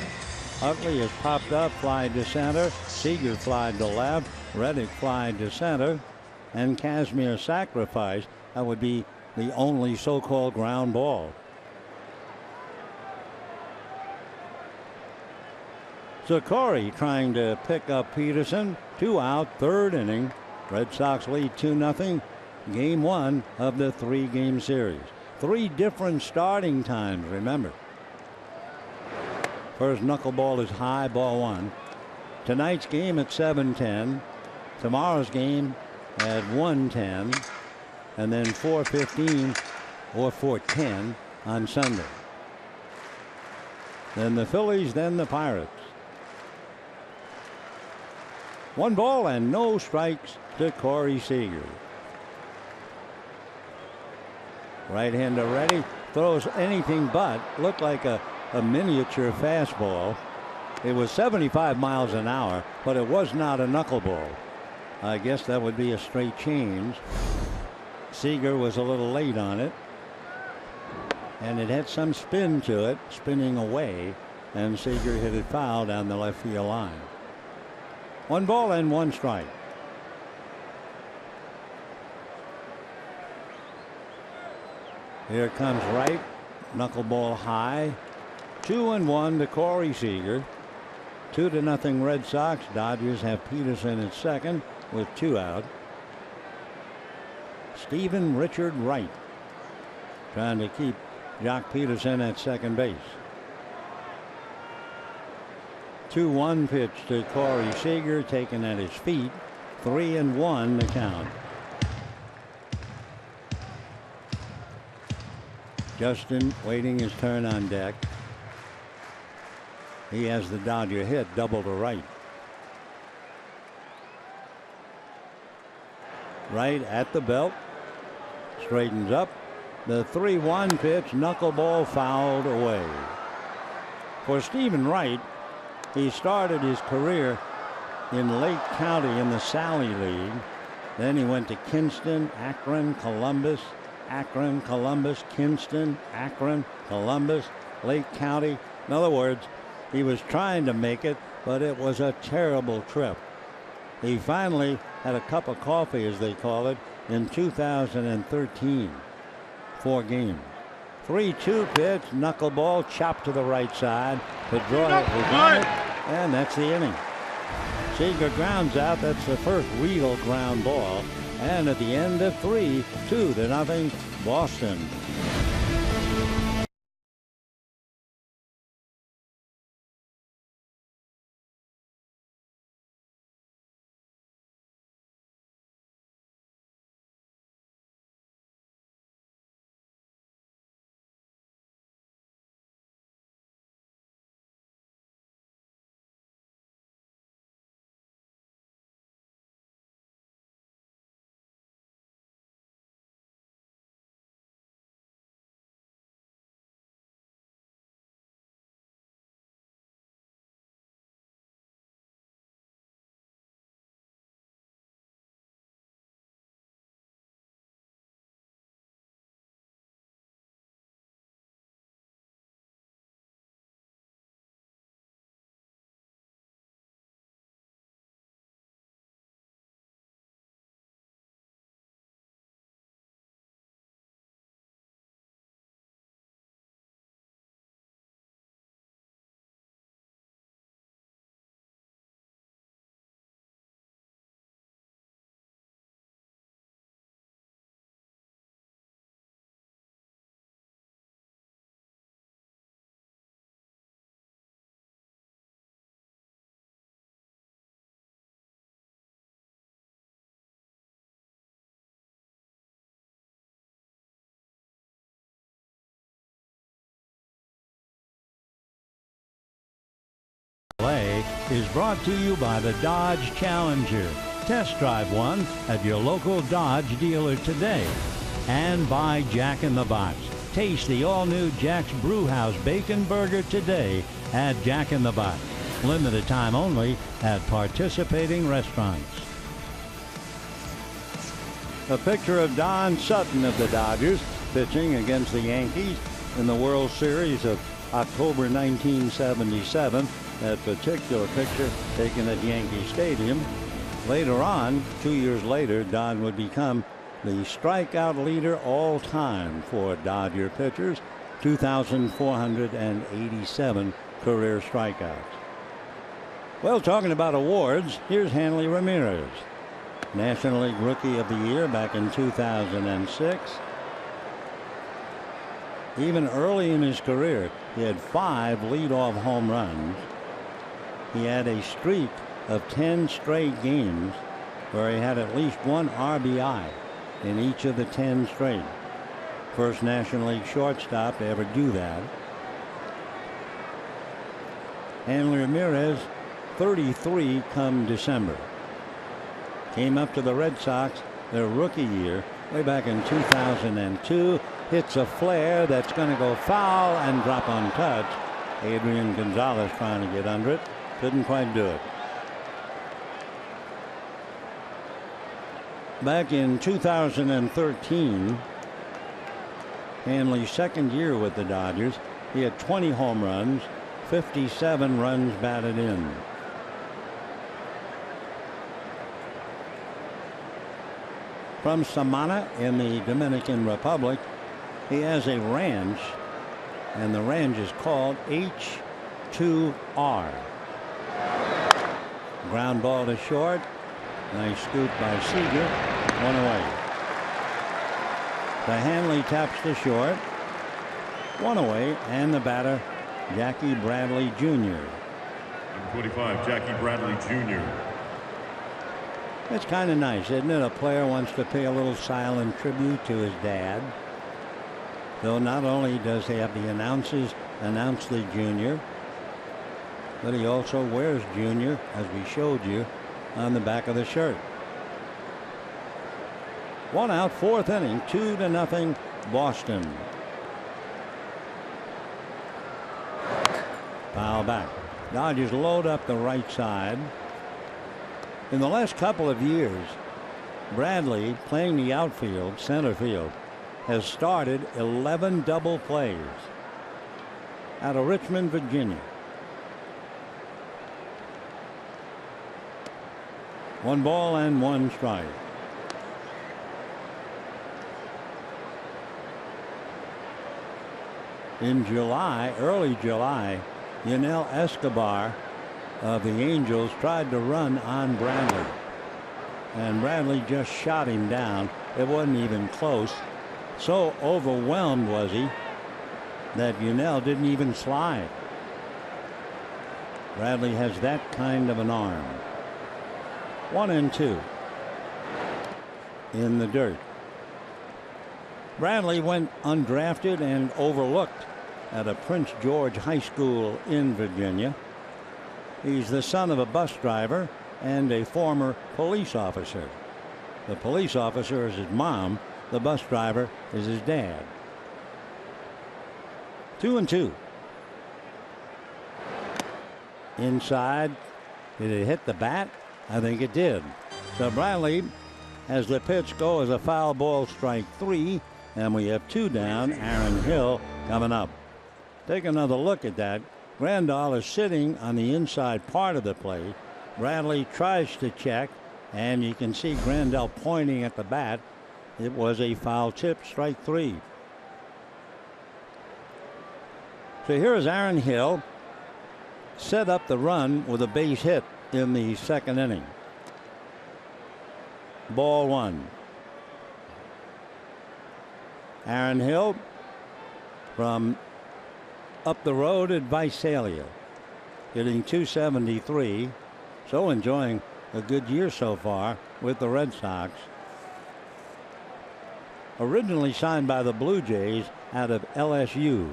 Utley has popped up, fly to center. Seager fly to left. Reddick fly to center. And Kazmir sacrifice. That would be the only so-called ground ball. So Corey trying to pick up Peterson. 2 out, third inning. Red Sox lead 2-0. Game 1 of the 3-game series. 3 different starting times, remember. First knuckleball is high, ball 1. Tonight's game at 7:10. Tomorrow's game at 1:10. And then 4:15 or 4:10 on Sunday. Then the Phillies, then the Pirates. 1 ball and no strikes to Corey Seager. Right-hander ready, throws anything but, looked like a miniature fastball. It was 75 miles an hour, but it was not a knuckleball. I guess that would be a straight change. Seager was a little late on it, and it had some spin to it, spinning away, and Seager hit it foul down the left field line. 1 ball and 1 strike. Here comes Wright. Knuckleball high. 2-1 to Corey Seager. 2-0 Red Sox. Dodgers have Peterson at second with 2 out. Stephen Richard Wright trying to keep Jock Peterson at second base. 2-1 pitch to Corey Seager, taken at his feet. 3-1 the count. Justin waiting his turn on deck. He has the Dodger hit double to right. Right at the belt. Straightens up. The 3-1 pitch, knuckleball fouled away. For Stephen Wright, he started his career in Lake County in the Sally League. Then he went to Kinston, Akron, Columbus, Kinston, Akron, Columbus, Lake County. In other words, he was trying to make it, but it was a terrible trip. He finally had a cup of coffee, as they call it, in 2013. 4 games. 3-2 pitch, knuckleball, chopped to the right side. Pedroia is on it, and that's the inning. Seager grounds out. That's the first real ground ball. And at the end of 3, 2-0 Boston. Play is brought to you by the Dodge Challenger. Test drive one at your local Dodge dealer today. And by Jack in the Box. Taste the all-new Jack's Brewhouse Bacon Burger today at Jack in the Box. Limited time only at participating restaurants. A picture of Don Sutton of the Dodgers pitching against the Yankees in the World Series of October 1977. That particular picture taken at Yankee Stadium. Later on, 2 years later, Don would become the strikeout leader all time for Dodger pitchers. 2,487 career strikeouts. Well, talking about awards, here's Hanley Ramirez. National League Rookie of the Year back in 2006. Even early in his career, he had 5 leadoff home runs. He had a streak of 10 straight games where he had at least 1 RBI in each of the 10 straight. First National League shortstop to ever do that. Hanley Ramirez, 33 come December. Came up to the Red Sox their rookie year way back in 2002. Hits a flare that's going to go foul and drop untouched. Adrian Gonzalez trying to get under it. Couldn't quite do it. Back in 2013, Hanley's second year with the Dodgers, he had 20 home runs, 57 runs batted in. From Samana in the Dominican Republic, he has a ranch, and the ranch is called H2R. Ground ball to short. Nice scoop by Seager. 1 away. The Hanley taps to short. 1 away, and the batter, Jackie Bradley Jr. Number 25, Jackie Bradley Jr. It's kind of nice, isn't it? A player wants to pay a little silent tribute to his dad. Though not only does he have the announcers announce the junior, but he also wears junior, as we showed you, on the back of the shirt. 1 out, 4th inning, 2-0 Boston. Foul back. Dodgers load up the right side. In the last couple of years, Bradley, playing the outfield, center field, has started 11 double plays out of Richmond, Virginia. 1 ball and 1 strike. In July, early July, Yunel Escobar of the Angels tried to run on Bradley, and Bradley just shot him down. It wasn't even close. So overwhelmed was he that Yunel didn't even slide. Bradley has that kind of an arm. 1-2 in the dirt. Bradley went undrafted and overlooked at a Prince George High School in Virginia. He's the son of a bus driver and a former police officer. The police officer is his mom. The bus driver is his dad. 2-2. Inside. Did it hit the bat? I think it did. So Bradley has the pitch go as a foul ball, strike 3, and we have 2 down. Aaron Hill coming up. Take another look at that. Grandal is sitting on the inside part of the plate. Bradley tries to check, and you can see Grandal pointing at the bat. It was a foul tip, strike 3. So here is Aaron Hill, set up the run with a base hit in the 2nd inning. Ball 1. Aaron Hill from up the road at Visalia, hitting .273, so enjoying a good year so far with the Red Sox. Originally signed by the Blue Jays out of LSU.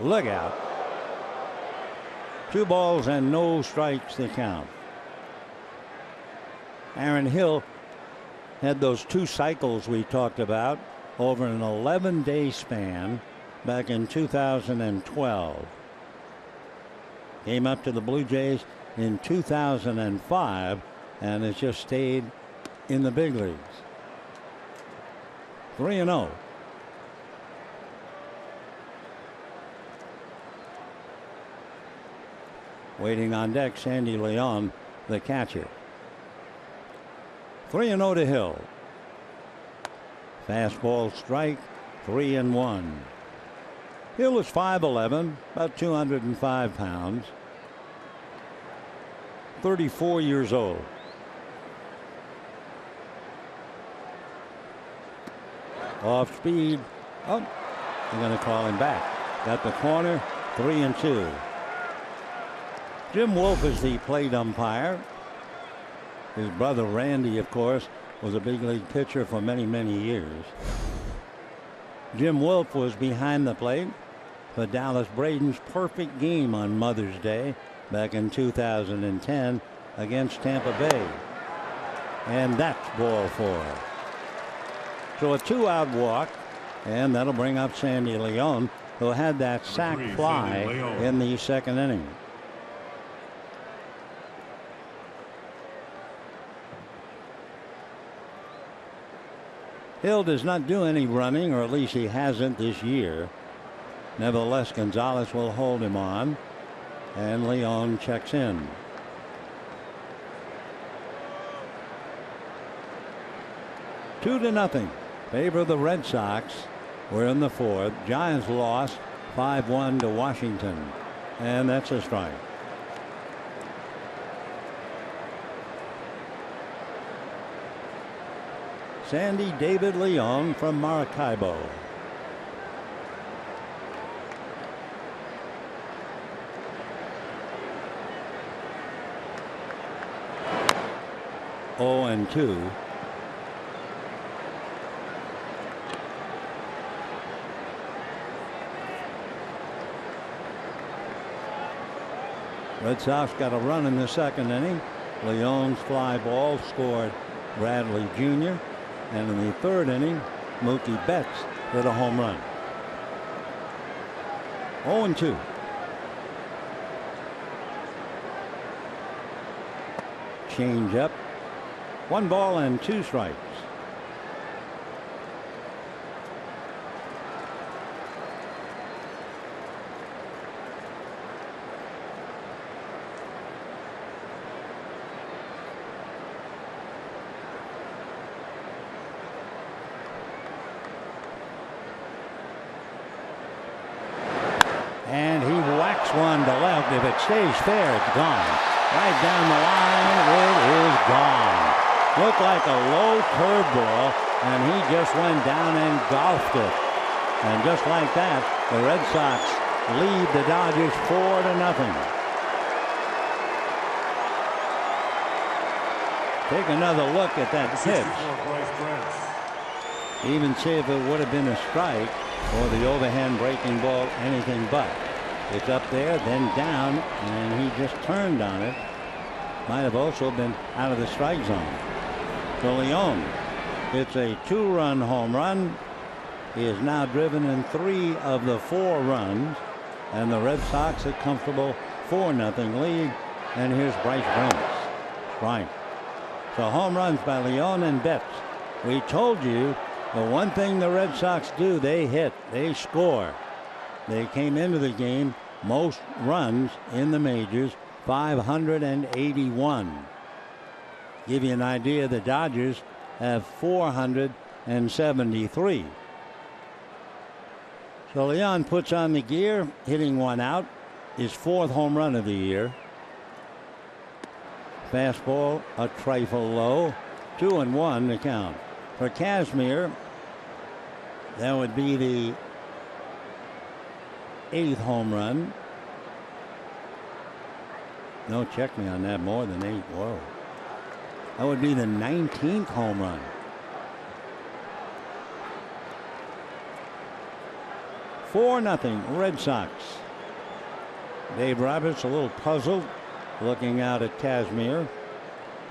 Look out. 2 balls and no strikes to count. Aaron Hill had those 2 cycles we talked about over an 11-day span back in 2012. Came up to the Blue Jays in 2005 and has just stayed in the big leagues. 3-0. Waiting on deck, Sandy Leon, the catcher. 3-0 to Hill. Fastball strike, 3-1. Hill is 5'11", about 205 pounds. 34 years old. Off speed. Oh, they're going to call him back. Got the corner, 3-2. Jim Wolf is the plate umpire. His brother Randy, of course, was a big league pitcher for many, many years. Jim Wolf was behind the plate for Dallas Braden's perfect game on Mother's Day back in 2010 against Tampa Bay. And that's ball 4. So a 2-out walk, and that'll bring up Sandy Leon, who had that sac fly in the 2nd inning. Hill does not do any running, or at least he hasn't this year. Nevertheless, Gonzalez will hold him on, and Leon checks in. Two to nothing. Favor of the Red Sox. We're in the 4th. Giants lost 5-1 to Washington, and that's a strike. Sandy David Leon from Maracaibo. 0-2. Red Sox got a run in the second inning. Leon's fly ball scored Bradley Jr. And in the third inning, Mookie Betts hit a home run. 0-2. Change up. 1 ball and 2 strikes. And he whacks one to left. If it stays fair, it's gone. Right down the line, it is gone. Looked like a low curveball, and he just went down and golfed it. And just like that, the Red Sox lead the Dodgers 4-0. Take another look at that pitch. Even see if it would have been a strike or the overhand breaking ball, anything but. It's up there, then down, and he just turned on it. Might have also been out of the strike zone. So Leon, it's a 2-run home run. He is now driven in 3 of the 4 runs, and the Red Sox a comfortable 4-0 lead. And here's Bryce Brooks. Right. So home runs by Leon and Betts. We told you the one thing the Red Sox do, they hit, they score. They came into the game most runs in the majors, 581. Give you an idea, the Dodgers have 473. So Leon puts on the gear, hitting one out, his 4th home run of the year. Fastball a trifle low, 2-1 the count. For Kazmir, that would be the 8th home run. No, check me on that, more than 8. Whoa. That would be the 19th home run. Four nothing Red Sox. Dave Roberts a little puzzled, looking out at Kazmir,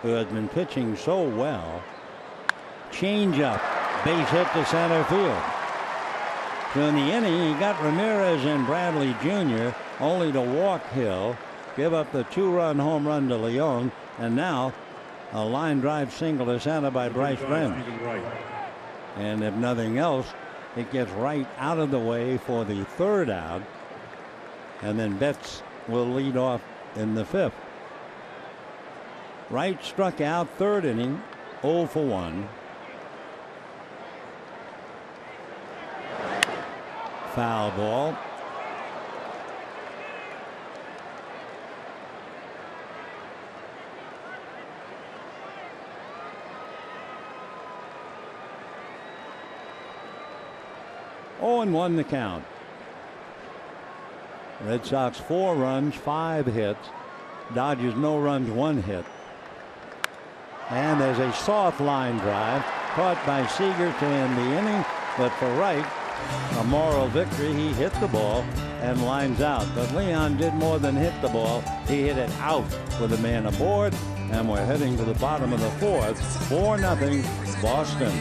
who has been pitching so well. Change up, base hit to center field. So in the inning, he got Ramirez and Bradley Jr. only to walk Hill, give up the 2-run home run to Leon, and now a line drive single to center by Bryce Brent. And if nothing else, it gets right out of the way for the 3rd out, and then Betts will lead off in the 5th. Wright struck out 3rd inning, 0 for 1. Foul ball. Oh, and 1 the count. Red Sox 4 runs, 5 hits. Dodgers no runs, 1 hit. And there's a soft line drive caught by Seager to end the inning, but for Wright, a moral victory. He hit the ball and lines out, but Leon did more than hit the ball. He hit it out with a man aboard, and we're heading to the bottom of the 4th. 4-0 Boston.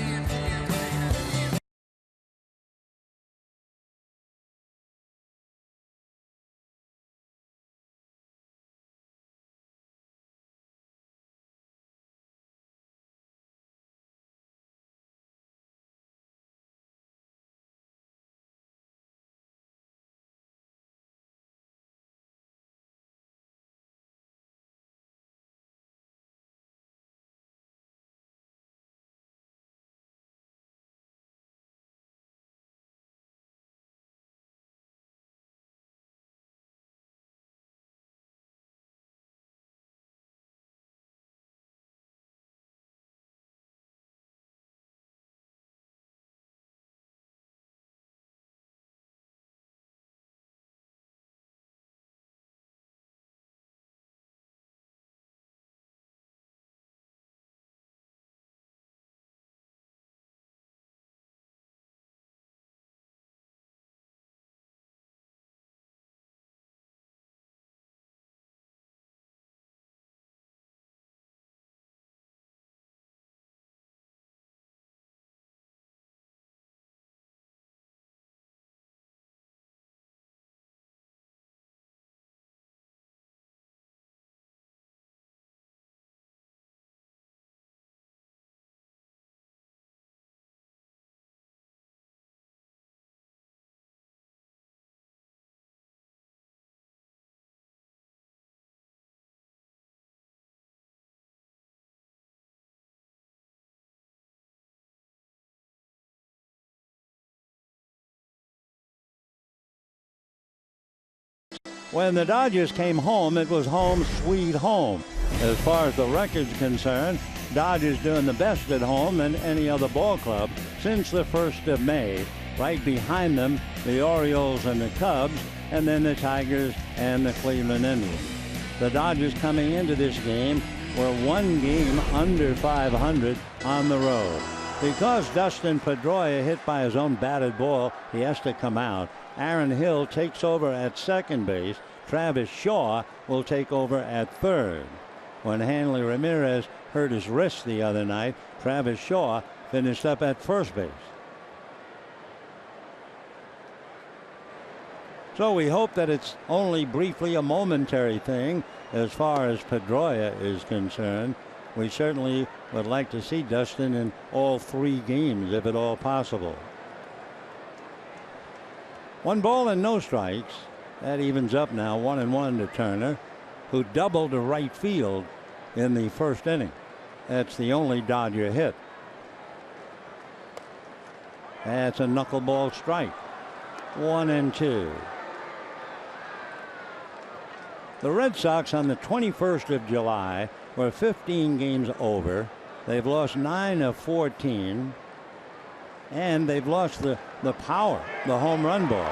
when the Dodgers came home, it was home sweet home. As far as the record's concerned, Dodgers doing the best at home than any other ball club since the 1st of May. Right behind them, the Orioles and the Cubs, and then the Tigers and the Cleveland Indians. The Dodgers coming into this game were 1 game under 500 on the road. Because Dustin Pedroia hit by his own batted ball, he has to come out. Aaron Hill takes over at second base. Travis Shaw will take over at third. When Hanley Ramirez hurt his wrist the other night, Travis Shaw finished up at first base. So we hope that it's only briefly a momentary thing as far as Pedroia is concerned. We certainly would like to see Dustin in all 3 games, if at all possible. 1 ball and no strikes. That evens up now, 1-1 to Turner, who doubled to right field in the 1st inning. That's the only Dodger hit. That's a knuckleball strike. 1-2. The Red Sox on the 21st of July were 15 games over. They've lost 9 of 14. And they've lost the power, the home run ball.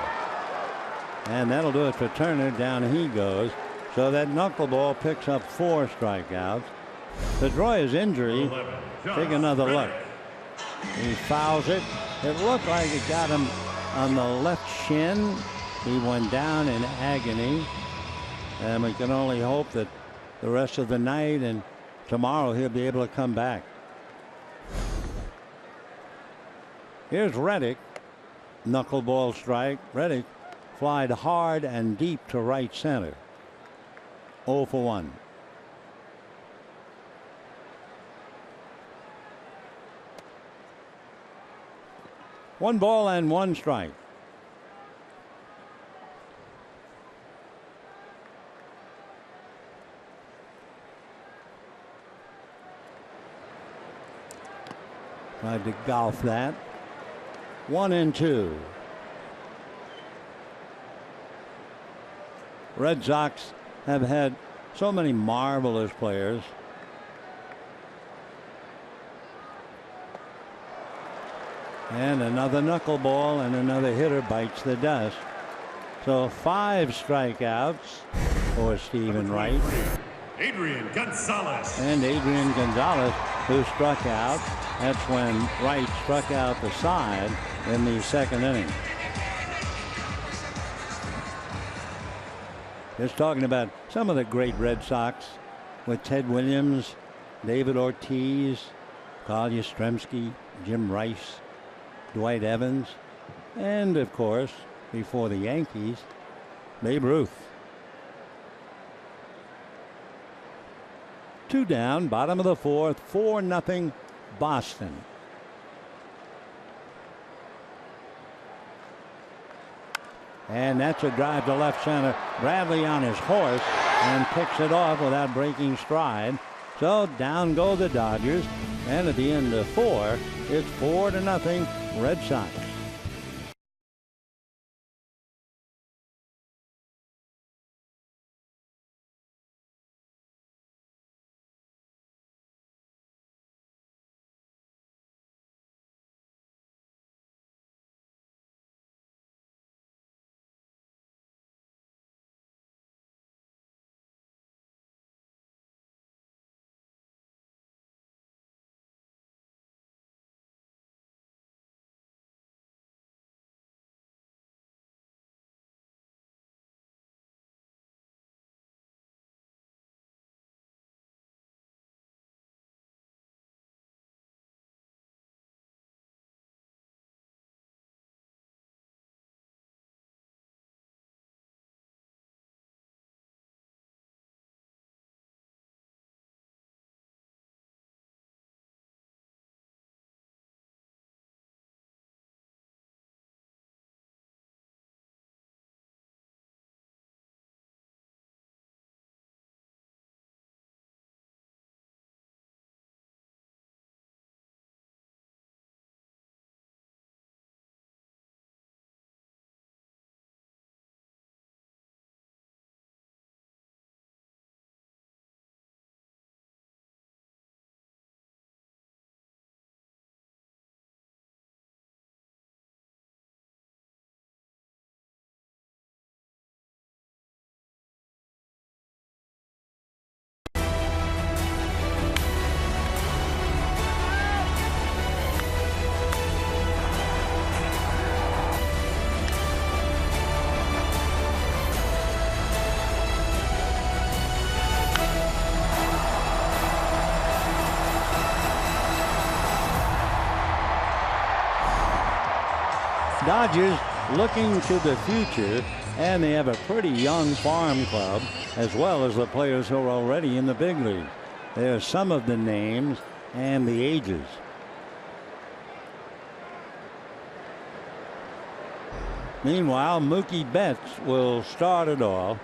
And that'll do it for Turner. Down he goes. So that knuckleball picks up 4 strikeouts. Pedroia's injury, take another look. He fouls it. It looked like it got him on the left shin. He went down in agony. And we can only hope that the rest of the night and tomorrow he'll be able to come back. Here's Reddick. Knuckleball strike. Reddick flied hard and deep to right center. 0 for 1. One ball and 1 strike. Tried to golf that. 1-2. Red Sox have had so many marvelous players. And another knuckleball and another hitter bites the dust. So 5 strikeouts for Stephen Wright. Adrian Gonzalez. And Adrian Gonzalez, who struck out. That's when Wright struck out the side in the 2nd inning. Just talking about some of the great Red Sox with Ted Williams, David Ortiz, Carl Yastrzemski, Jim Rice, Dwight Evans, and of course, before the Yankees, Babe Ruth. 2 down, bottom of the 4th, 4-0 Boston. And that's a drive to left center. Bradley on his horse and picks it off without breaking stride. So down go the Dodgers. And at the end of 4, it's 4-0 Red Sox. Dodgers looking to the future, and they have a pretty young farm club as well as the players who are already in the big league. There are some of the names and the ages. Meanwhile, Mookie Betts will start it off.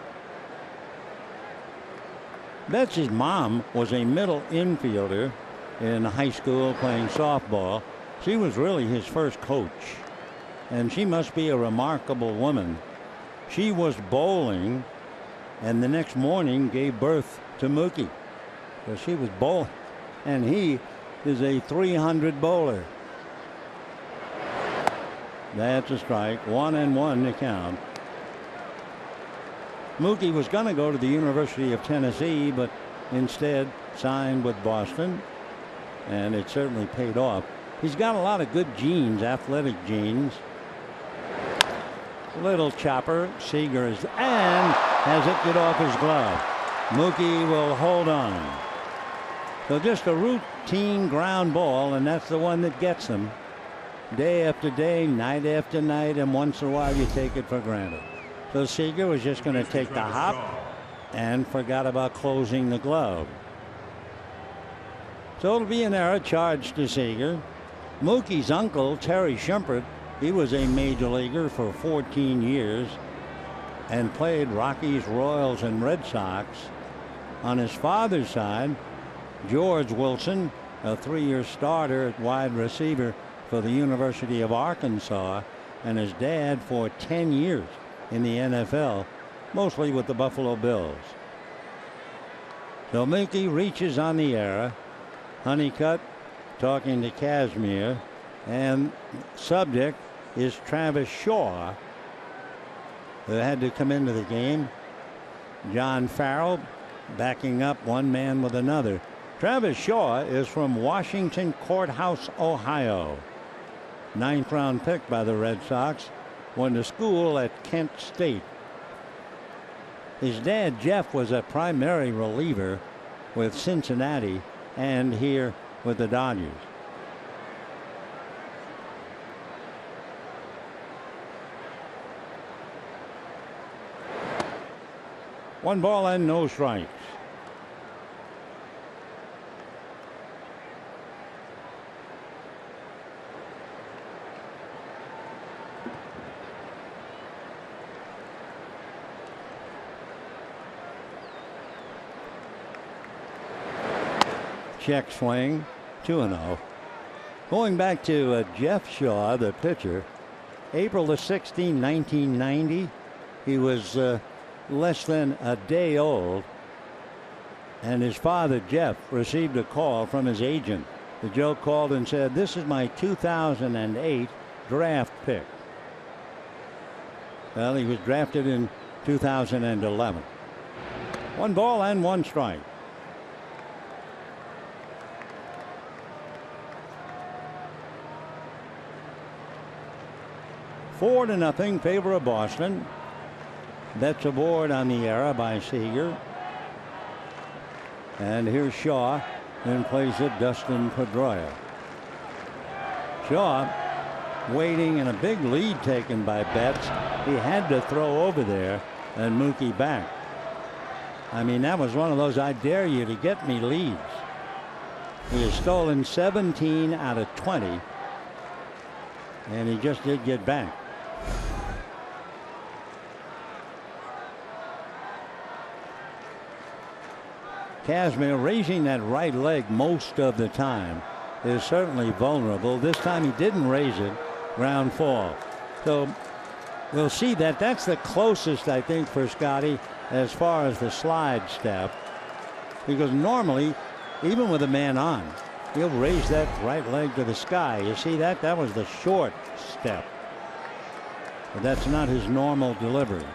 Betts' mom was a middle infielder in high school playing softball. She was really his first coach, and she must be a remarkable woman. She was bowling and the next morning gave birth to Mookie. So she was bowling, and he is a 300 bowler. That's a strike. 1-1 to count. Mookie was going to go to the University of Tennessee, but instead signed with Boston, and it certainly paid off. He's got a lot of good genes, athletic genes. Little chopper. Seager is, and has it get off his glove. Mookie will hold on. So just a routine ground ball, and that's the one that gets them. Day after day, night after night, and once in a while you take it for granted. So Seager was just going to take the hop and forgot about closing the glove. So it'll be an error charged to Seager. Mookie's uncle, Terry Shumpert, he was a major leaguer for 14 years and played Rockies, Royals, and Red Sox. On his father's side, George Wilson, a 3-year starter at wide receiver for the University of Arkansas, and his dad for 10 years in the NFL, mostly with the Buffalo Bills. So Mookie reaches on the error. Honeycutt talking to Kazmir, and subject is Travis Shaw, who had to come into the game. John Farrell backing up one man with another. Travis Shaw is from Washington Courthouse, Ohio. 9th round pick by the Red Sox. Went to school at Kent State. His dad, Jeff, was a primary reliever with Cincinnati and here with the Dodgers. One ball and no strikes. Check swing, 2-0. Going back to Jeff Shaw, the pitcher, April the 16th, 1990. He was less than a day old, and his father, Jeff, received a call from his agent. The Joe called and said, "This is my 2008 draft pick." Well, he was drafted in 2011. One ball and one strike. Four to nothing, favor of Boston. Betts aboard on the error by Seager. And here's Shaw, and plays it Dustin Pedroia. Shaw waiting, and a big lead taken by Betts. He had to throw over there and Mookie back. I mean, that was one of those I dare you to get me leads. He has stolen 17 out of 20, and he just did get back. Kazmir raising that right leg most of the time is certainly vulnerable. This time he didn't raise it. Ground fall. So we'll see that. That's the closest, I think, for Scotty as far as the slide step, because normally, even with a man on, he'll raise that right leg to the sky. You see that? That was the short step. But that's not his normal delivery.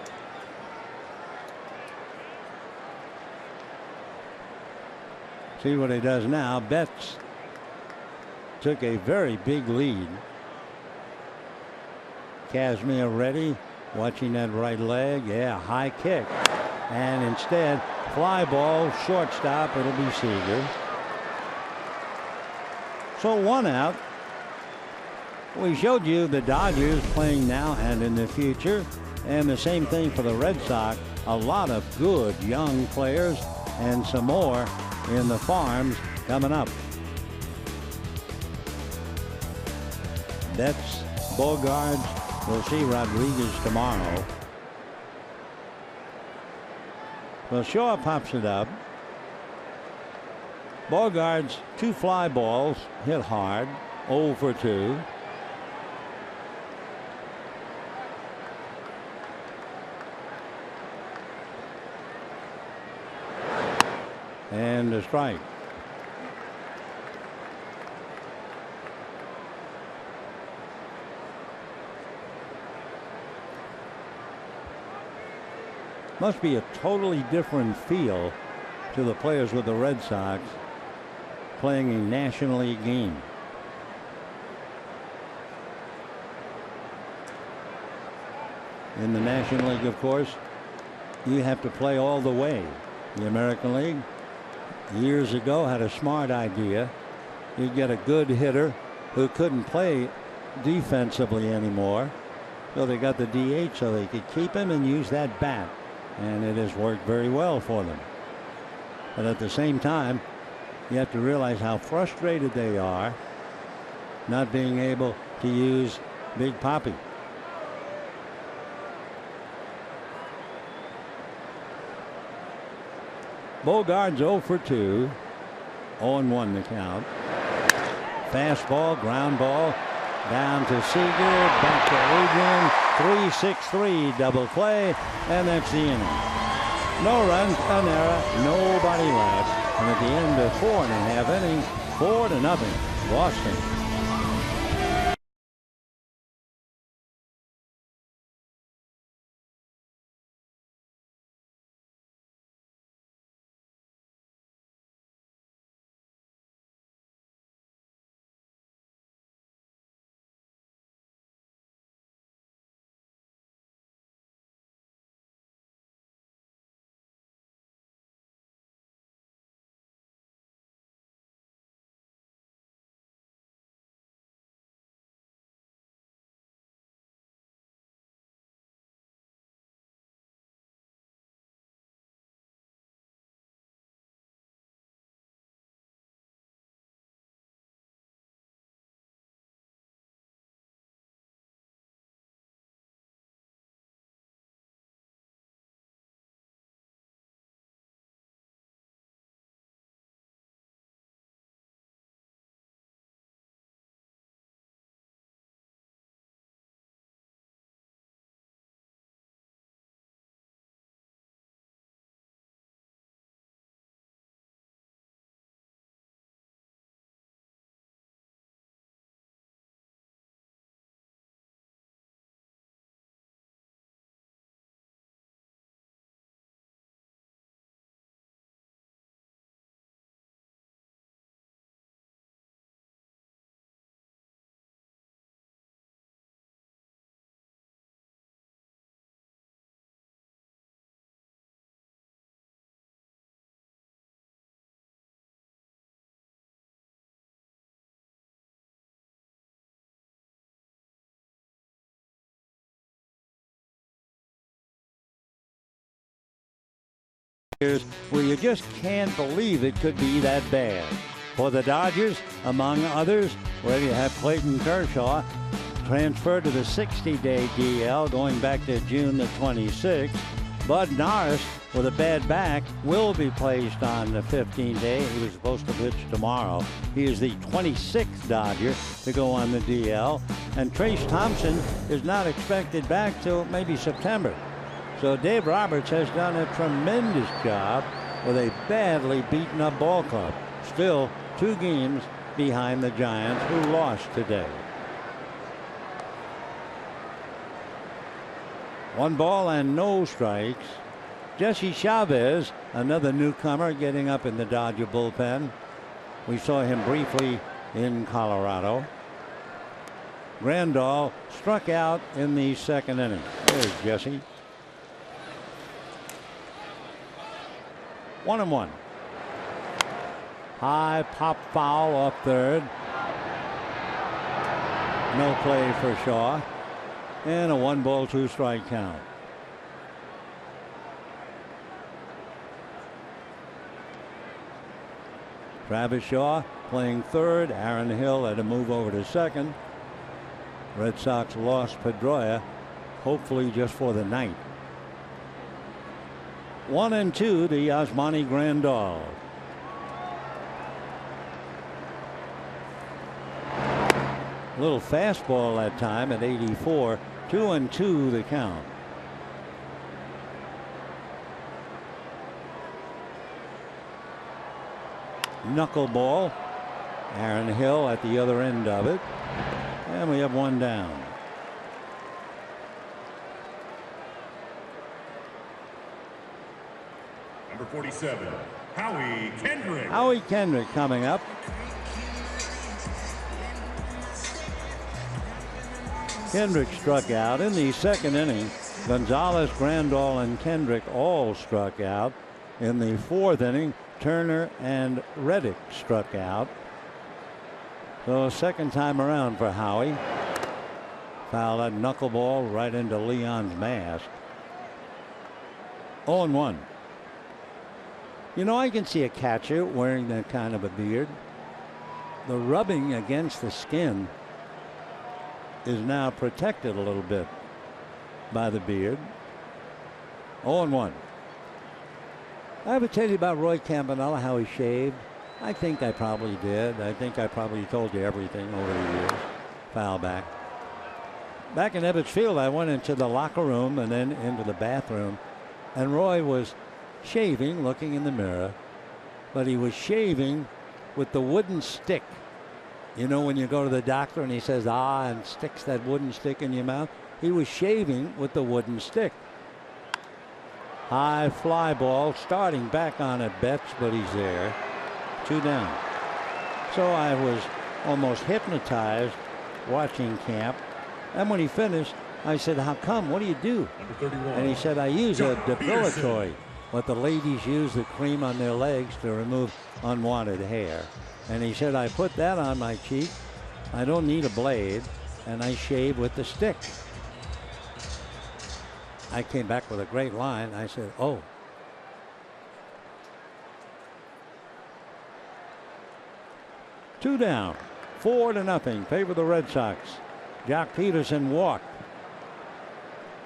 See what he does now. Betts took a very big lead. Kazmir ready, watching that right leg. Yeah, high kick. And instead, fly ball, shortstop. It'll be Seager. So one out. We showed you the Dodgers playing now and in the future, and the same thing for the Red Sox. A lot of good young players and some more in the farms coming up. Betts, Bogarts, we'll see Rodriguez tomorrow. Well, Shaw pops it up. Bogarts, 2 fly balls, hit hard, 0 for 2. And a strike. Must be a totally different feel to the players with the Red Sox playing a National League game. In the National League, of course, you have to play all the way. The American League, years ago, had a smart idea. You'd get a good hitter who couldn't play defensively anymore, so they got the DH so they could keep him and use that bat. And it has worked very well for them. But at the same time, you have to realize how frustrated they are not being able to use Big Papi. Bogarts 0 for 2. 0-1 the count. Fastball, ground ball, down to Seager, back to Adrian. 3-6-3 double play, and that's the inning. No runs, an error, nobody left, and at the end of 4.5 innings, 4-0 Boston. Where you just can't believe it could be that bad. For the Dodgers, among others, well, you have Clayton Kershaw transferred to the 60-day DL going back to June the 26th. Bud Norris, with a bad back, will be placed on the 15-day. He was supposed to pitch tomorrow. He is the 26th Dodger to go on the DL. And Trace Thompson is not expected back till maybe September. So Dave Roberts has done a tremendous job with a badly beaten up ball club. Still 2 games behind the Giants, who lost today. 1 ball and no strikes. Jesse Chavez, another newcomer, getting up in the Dodger bullpen. We saw him briefly in Colorado. Grandal struck out in the 2nd inning. There's Jesse. 1-1. High pop foul off third. No play for Shaw. And a 1-ball, 2-strike count. Travis Shaw playing third. Aaron Hill had to move over to second. Red Sox lost Pedroia, hopefully just for the night. 1-2 to Yasmani Grandal. A little fastball that time at 84. 2-2 the count. Knuckleball. Aaron Hill at the other end of it. And we have one down. Number 47, Howie Kendrick. Howie Kendrick coming up. Kendrick struck out in the second inning. Gonzalez, Grandal, and Kendrick all struck out. In the fourth inning, Turner and Reddick struck out. So second time around for Howie. Foul that knuckleball right into Leon's mask. 0-1. You know, I can see a catcher wearing that kind of a beard. The rubbing against the skin is now protected a little bit by the beard. 0-1. I ever tell you about Roy Campanella, how he shaved? I think I probably did. I think I probably told you everything over the years. Foul back. Back in Ebbets Field, I went into the locker room and then into the bathroom, and Roy was shaving, looking in the mirror, but he was shaving with the wooden stick. You know, when you go to the doctor and he says, and sticks that wooden stick in your mouth? He was shaving with the wooden stick. High fly ball, starting back on it, Betts, but he's there. 2 down. So I was almost hypnotized watching camp. And when he finished, I said, how come? What do you do? Number 31. And he said, I use a depilatory. What the ladies use the cream on their legs to remove unwanted hair. And he said, I put that on my cheek. I don't need a blade. And I shave with the stick. I came back with a great line. I said, oh. Two down. 4-0. Favor the Red Sox. Jock Peterson walked.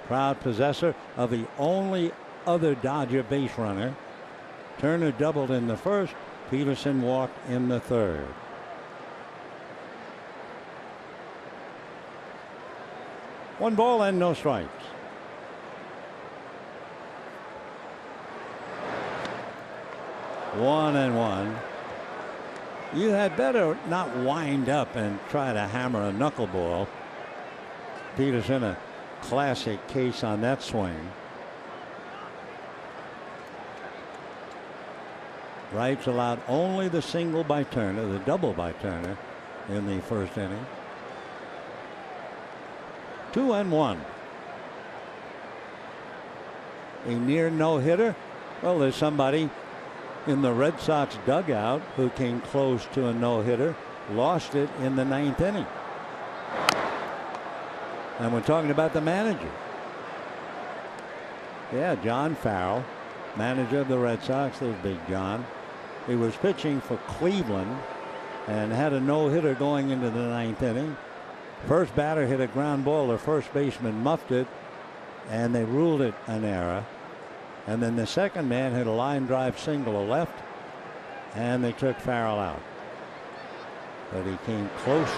Proud possessor of the only other Dodger base runner. Turner doubled in the first. Peterson walked in the third. One ball and no strikes. One and one. You had better not wind up and try to hammer a knuckleball. Peterson, a classic case on that swing. Wrights allowed only the single by Turner, the double by Turner in the first inning. 2-1. A near no-hitter. Well, there's somebody in the Red Sox dugout who came close to a no-hitter, lost it in the 9th inning. And we're talking about the manager. Yeah, John Farrell, manager of the Red Sox. There's Big John. He was pitching for Cleveland and had a no-hitter going into the 9th inning. First batter hit a ground ball. The first baseman muffed it, and they ruled it an error. And then the second man hit a line drive single to left, and they took Farrell out. But he came close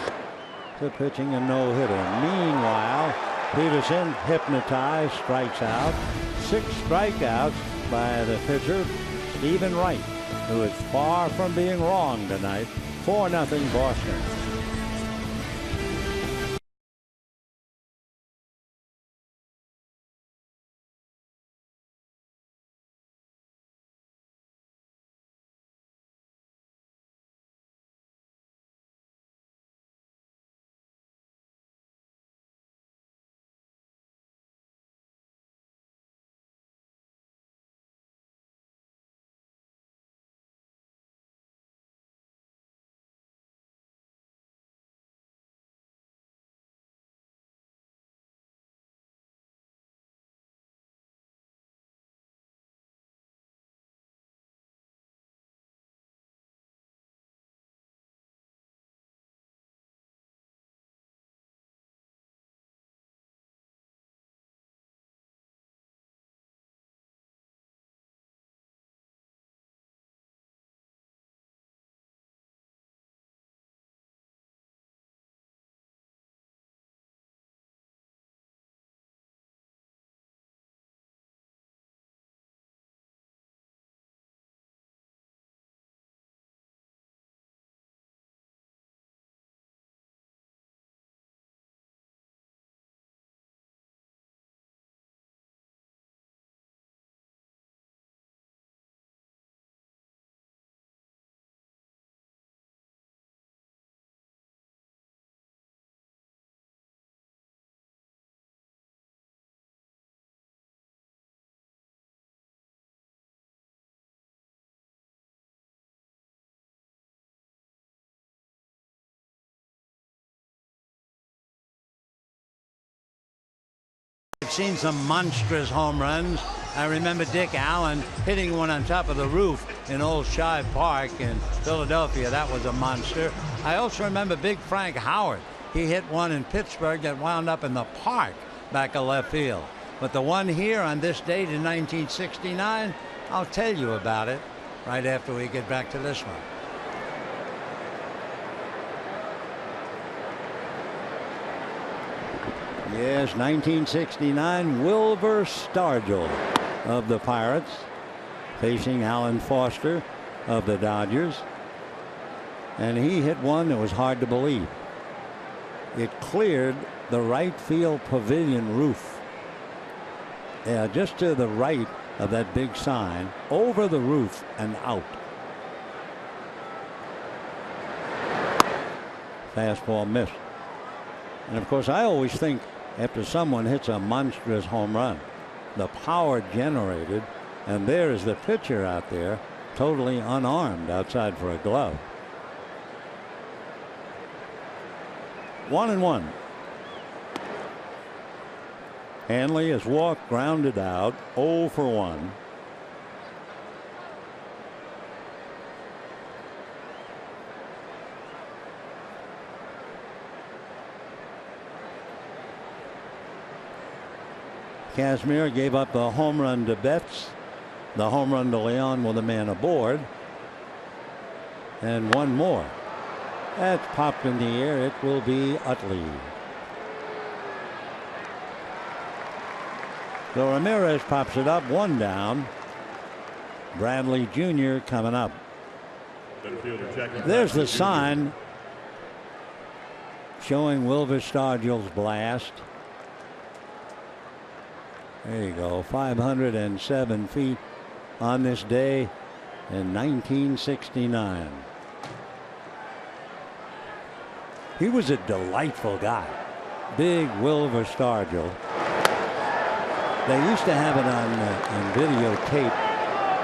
to pitching a no-hitter. Meanwhile, Peterson, hypnotized, strikes out. 6 strikeouts by the pitcher, Stephen Wright, who is far from being wrong tonight. 4-0 Boston. I've seen some monstrous home runs. I remember Dick Allen hitting one on top of the roof in Old Shive Park in Philadelphia. That was a monster. I also remember Big Frank Howard. He hit one in Pittsburgh that wound up in the park back of left field. But the one here on this date in 1969, I'll tell you about it right after we get back to this one. Yes, 1969, Wilbur Stargell of the Pirates facing Alan Foster of the Dodgers. And he hit one that was hard to believe. It cleared the right field pavilion roof. Just to the right of that big sign, over the roof and out. Fastball missed. And of course, I always think after someone hits a monstrous home run, the power generated, and there is the pitcher out there totally unarmed outside for a glove. 1-1. Hanley has walked, grounded out, 0 for 1. Casimir gave up the home run to Betts, the home run to Leon with a man aboard, and one more. That's popped in the air. It will be Utley. So Ramirez pops it up, one down. Bradley Jr. coming up. There's the sign showing Wilbur Stargell's blast. There you go, 507 feet on this day in 1969. He was a delightful guy. Big Wilbur Stargell. They used to have it on videotape.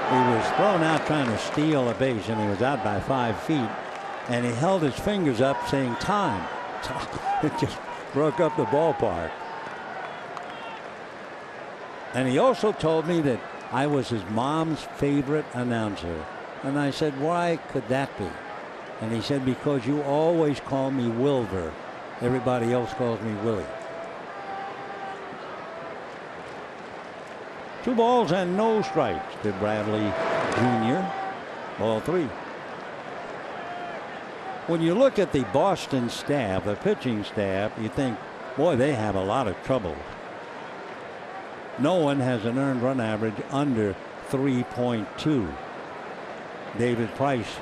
He was thrown out trying to steal a base, and he was out by 5 feet. And he held his fingers up saying time. It just broke up the ballpark. And he also told me that I was his mom's favorite announcer. And I said, why could that be? And he said, because you always call me Wilbur. Everybody else calls me Willie. 2 balls and no strikes to Bradley Jr. Ball 3. When you look at the Boston staff, the pitching staff, you think, boy, they have a lot of trouble. No one has an earned run average under 3.2. David Price,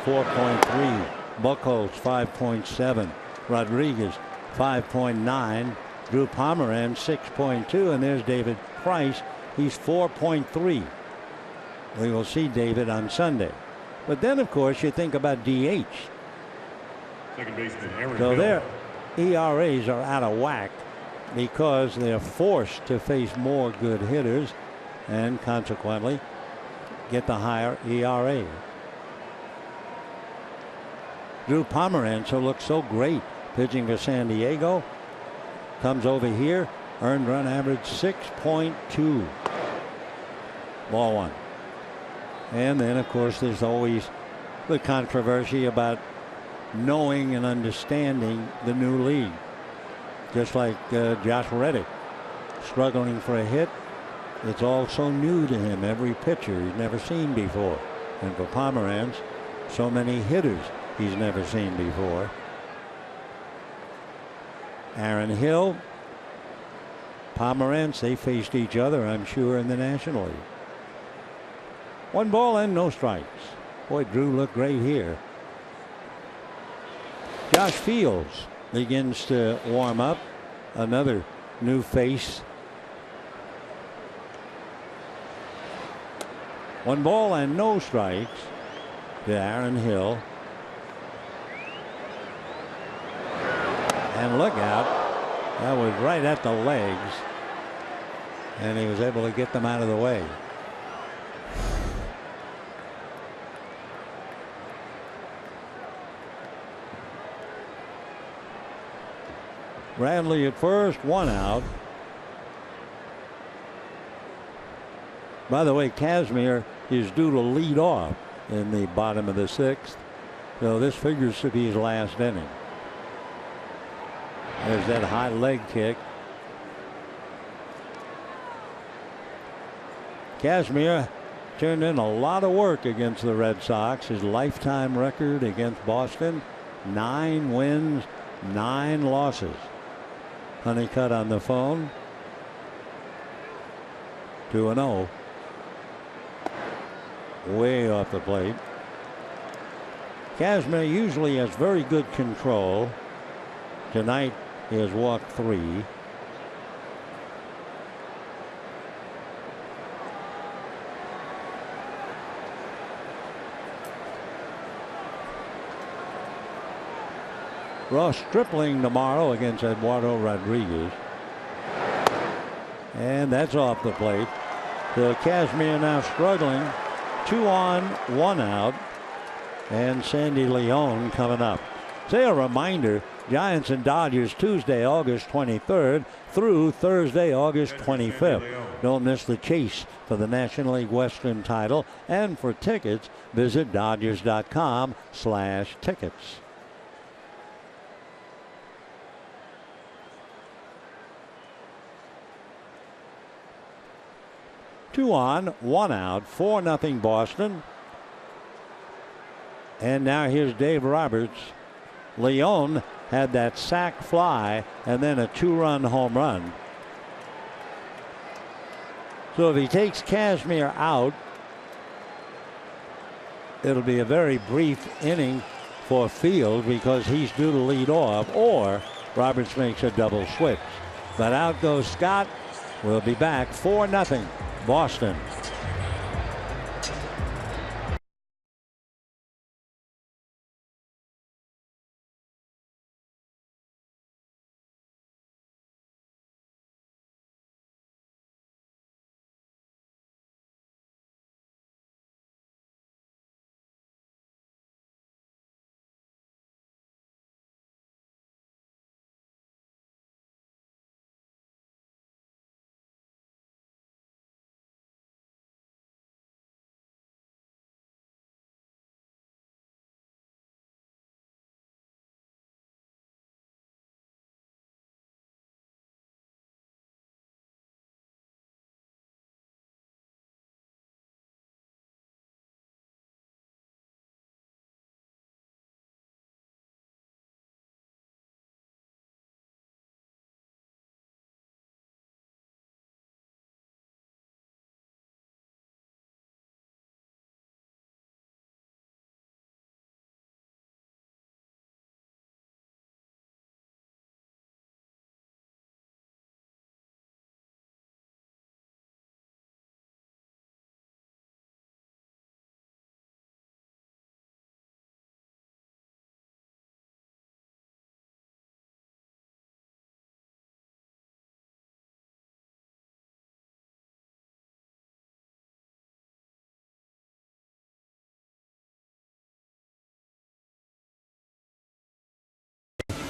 4.3. Buchholz, 5.7. Rodriguez, 5.9. Drew Pomeranz, 6.2. And there's David Price. He's 4.3. We will see David on Sunday. But then, of course, you think about DH. Second baseman Aaron So Hill. their ERAs are out of whack because they're forced to face more good hitters and consequently get the higher ERA. Drew Pomeranz, who looks so great pitching for San Diego, comes over here, earned run average 6.2. Ball 1. And then, of course, there's always the controversy about knowing and understanding the new league. Just like Josh Reddick struggling for a hit. It's all so new to him. Every pitcher he's never seen before. And for Pomeranz, so many hitters he's never seen before. Aaron Hill, Pomeranz, they faced each other, I'm sure, in the National League. 1 ball and no strikes. Boy, Drew looked great here. Josh Fields begins to warm up. Another new face. 1 ball and no strikes to Aaron Hill. And look out. That was right at the legs. And he was able to get them out of the way. Bradley at first, 1 out. By the way, Kazmir is due to lead off in the bottom of the 6th. So this figures to be his last inning. There's that high leg kick. Kazmir turned in a lot of work against the Red Sox. His lifetime record against Boston, 9 wins, 9 losses. Honeycutt on the phone. 2-0. Way off the plate. Kazmir usually has very good control. Tonight he has walked 3. Ross Stripling tomorrow against Eduardo Rodriguez. And that's off the plate. So Kazmir now struggling. 2 on, 1 out. And Sandy Leon coming up. Say a reminder, Giants and Dodgers Tuesday, August 23rd through Thursday, August 25th. Don't miss the chase for the National League Western title. And for tickets, visit Dodgers.com/tickets. Two on, 1 out, 4-0 Boston. And now here's Dave Roberts. Leon had that sac fly and then a 2-run home run. So if he takes Kazmir out, it'll be a very brief inning for Field because he's due to lead off, or Roberts makes a double switch. But out goes Scott. We'll be back. 4-0 Boston.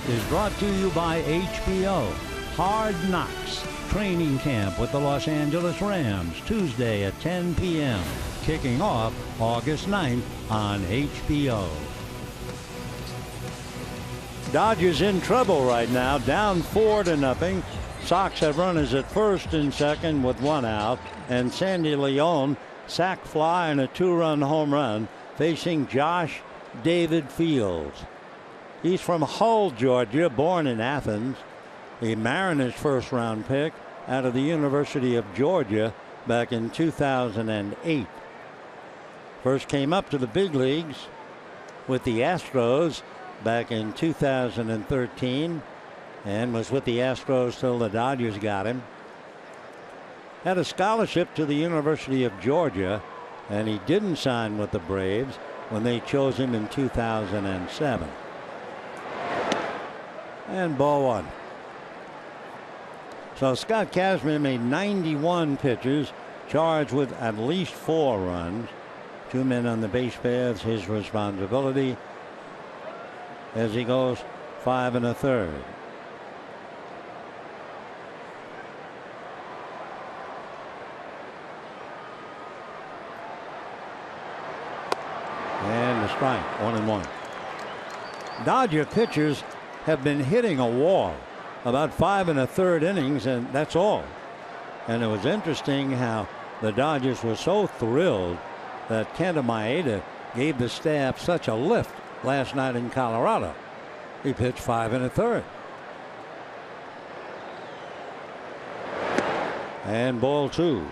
Is brought to you by HBO. Hard Knocks training camp with the Los Angeles Rams Tuesday at 10 p.m. Kicking off August 9th on HBO. Dodgers in trouble right now, down 4-0. Sox have runners at first and second with 1 out, and Sandy Leon sac fly and a 2-run home run facing Josh David Fields. He's from Hull, Georgia, born in Athens. A Mariners first-round pick out of the University of Georgia back in 2008. First came up to the big leagues with the Astros back in 2013 and was with the Astros till the Dodgers got him. Had a scholarship to the University of Georgia, and he didn't sign with the Braves when they chose him in 2007. And ball 1. So Scott Kazmir made 91 pitches, charged with at least 4 runs. 2 men on the base paths, his responsibility as he goes 5 1/3. strike. 1-1. Dodger pitchers have been hitting a wall about 5 1/3 innings, and that's all. And it was interesting how the Dodgers were so thrilled that Kenta Maeda gave the staff such a lift last night in Colorado. He pitched 5 1/3. And ball 2.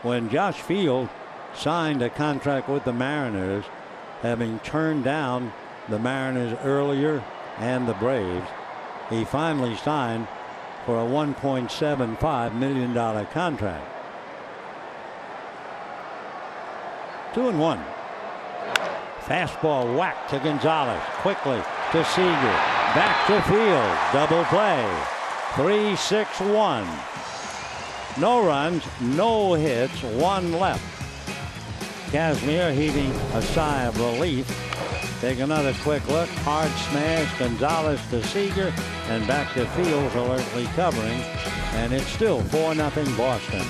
When Josh Field signed a contract with the Mariners, having turned down the Mariners earlier and the Braves, he finally signed for a $1.75 million contract. 2-1. Fastball whack to Gonzalez. Quickly to Seager. Back to Field. Double play. 3-6-1. No runs, no hits, 1 left. Kazmir heaving a sigh of relief. Take another quick look. Hard smash. Gonzalez to Seager. And back to Fields, alertly covering. And it's still 4-0 Boston.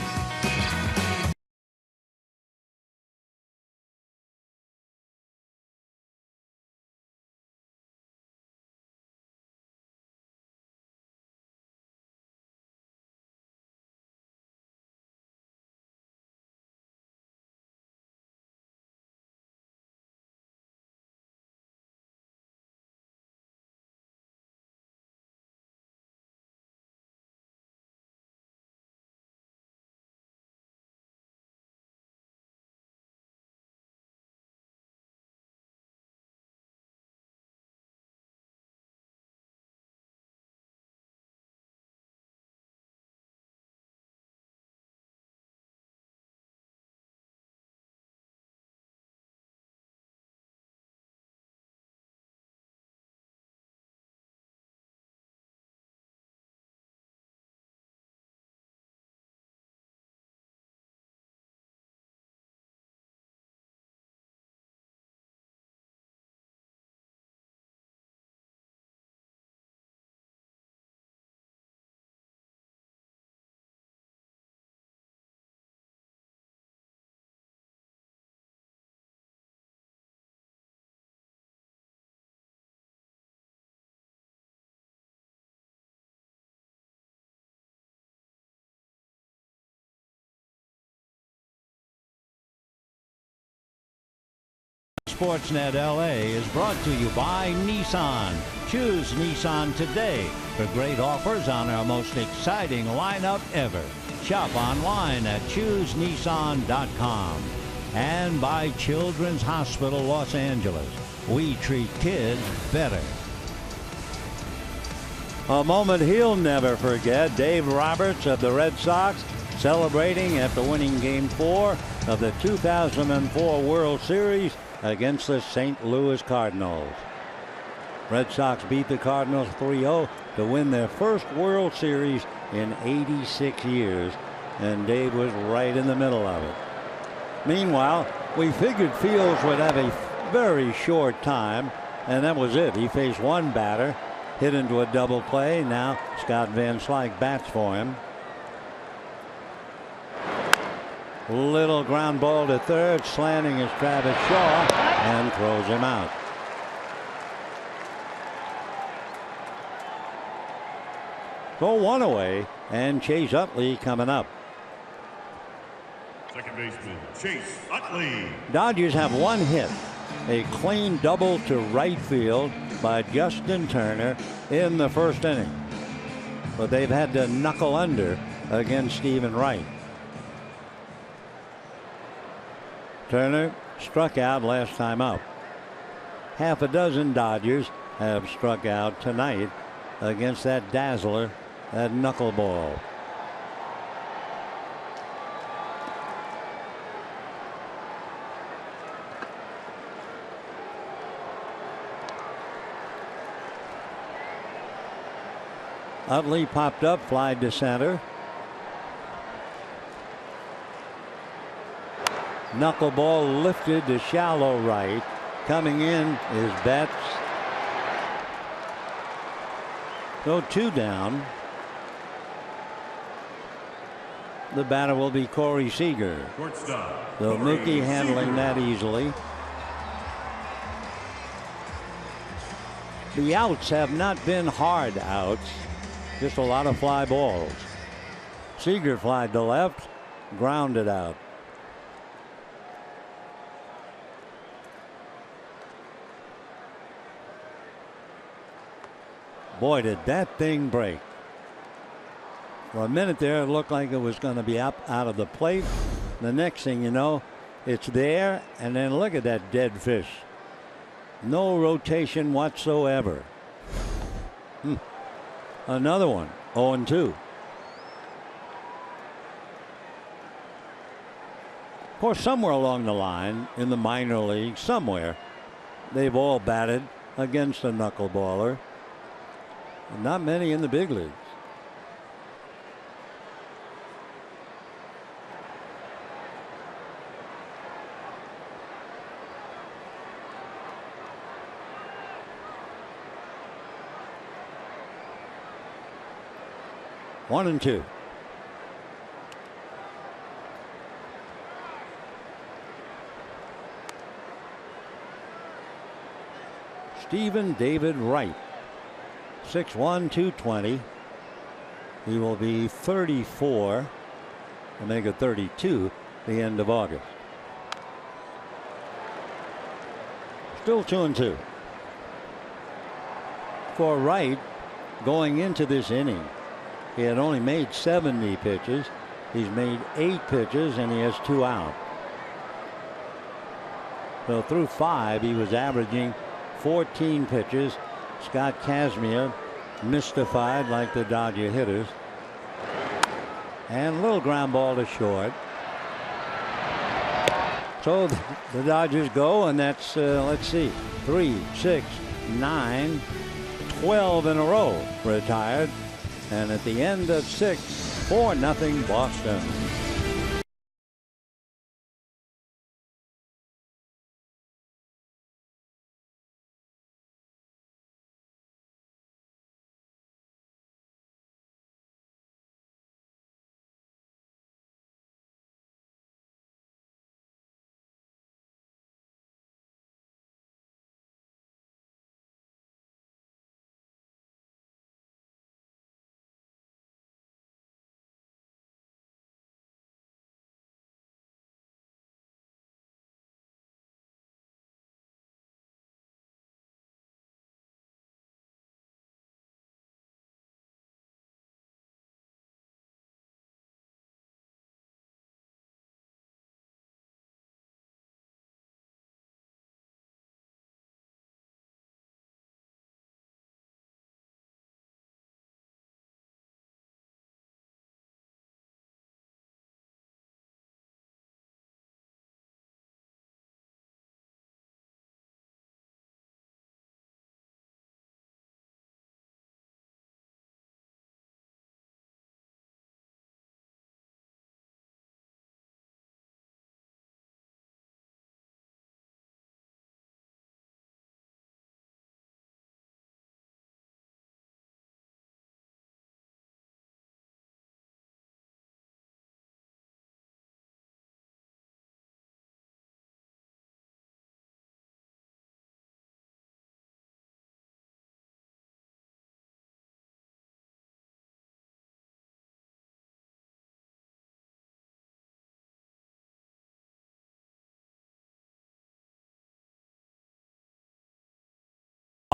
Sportsnet LA is brought to you by Nissan. Choose Nissan today for great offers on our most exciting lineup ever. Shop online at choosenissan.com. And by Children's Hospital Los Angeles. We treat kids better. A moment he'll never forget. Dave Roberts of the Red Sox celebrating after winning Game 4 of the 2004 World Series against the St. Louis Cardinals. Red Sox beat the Cardinals 3-0 to win their first World Series in 86 years, and Dave was right in the middle of it. Meanwhile, we figured Fields would have a very short time, and that was it. He faced one batter, hit into a double play. Now Scott Van Slyke bats for him. Little ground ball to third. Slanting is Travis Shaw and throws him out. So 1 away, and Chase Utley coming up. Second baseman Chase Utley. Dodgers have 1 hit. A clean double to right field by Justin Turner in the first inning. But they've had to knuckle under against Stephen Wright. Turner struck out last time up. Half a dozen Dodgers have struck out tonight against that dazzler, that knuckleball. Utley popped up, fly to center. Knuckleball lifted to shallow right. Coming in is Betts. So 2 down. the batter will be Corey Seager. Shortstop. So Corey Mookie handling Seager. that easily. The outs have not been hard outs, just a lot of fly balls. Seager flied to left, grounded out. Boy, did that thing break. For a minute there, it looked like it was going to be up out of the plate. The next thing you know, it's there, and then look at that dead fish. No rotation whatsoever. Another one, 0-2. Of course, somewhere along the line in the minor leagues, somewhere, they've all batted against a knuckleballer. Not many in the big leagues. One and two. Stephen David Wright, 6'1", 220. He will be 34. Will make it 32 the end of August. Still 2-2. For Wright, going into this inning, he had only made 70 pitches. He's made 8 pitches and he has 2 out. So through 5, he was averaging 14 pitches. Scott Kazmir mystified like the Dodger hitters. And a little ground ball to short. So the Dodgers go, and that's, let's see, 3, 6, 9, 12 in a row retired. And at the end of 6, 4-0 Boston.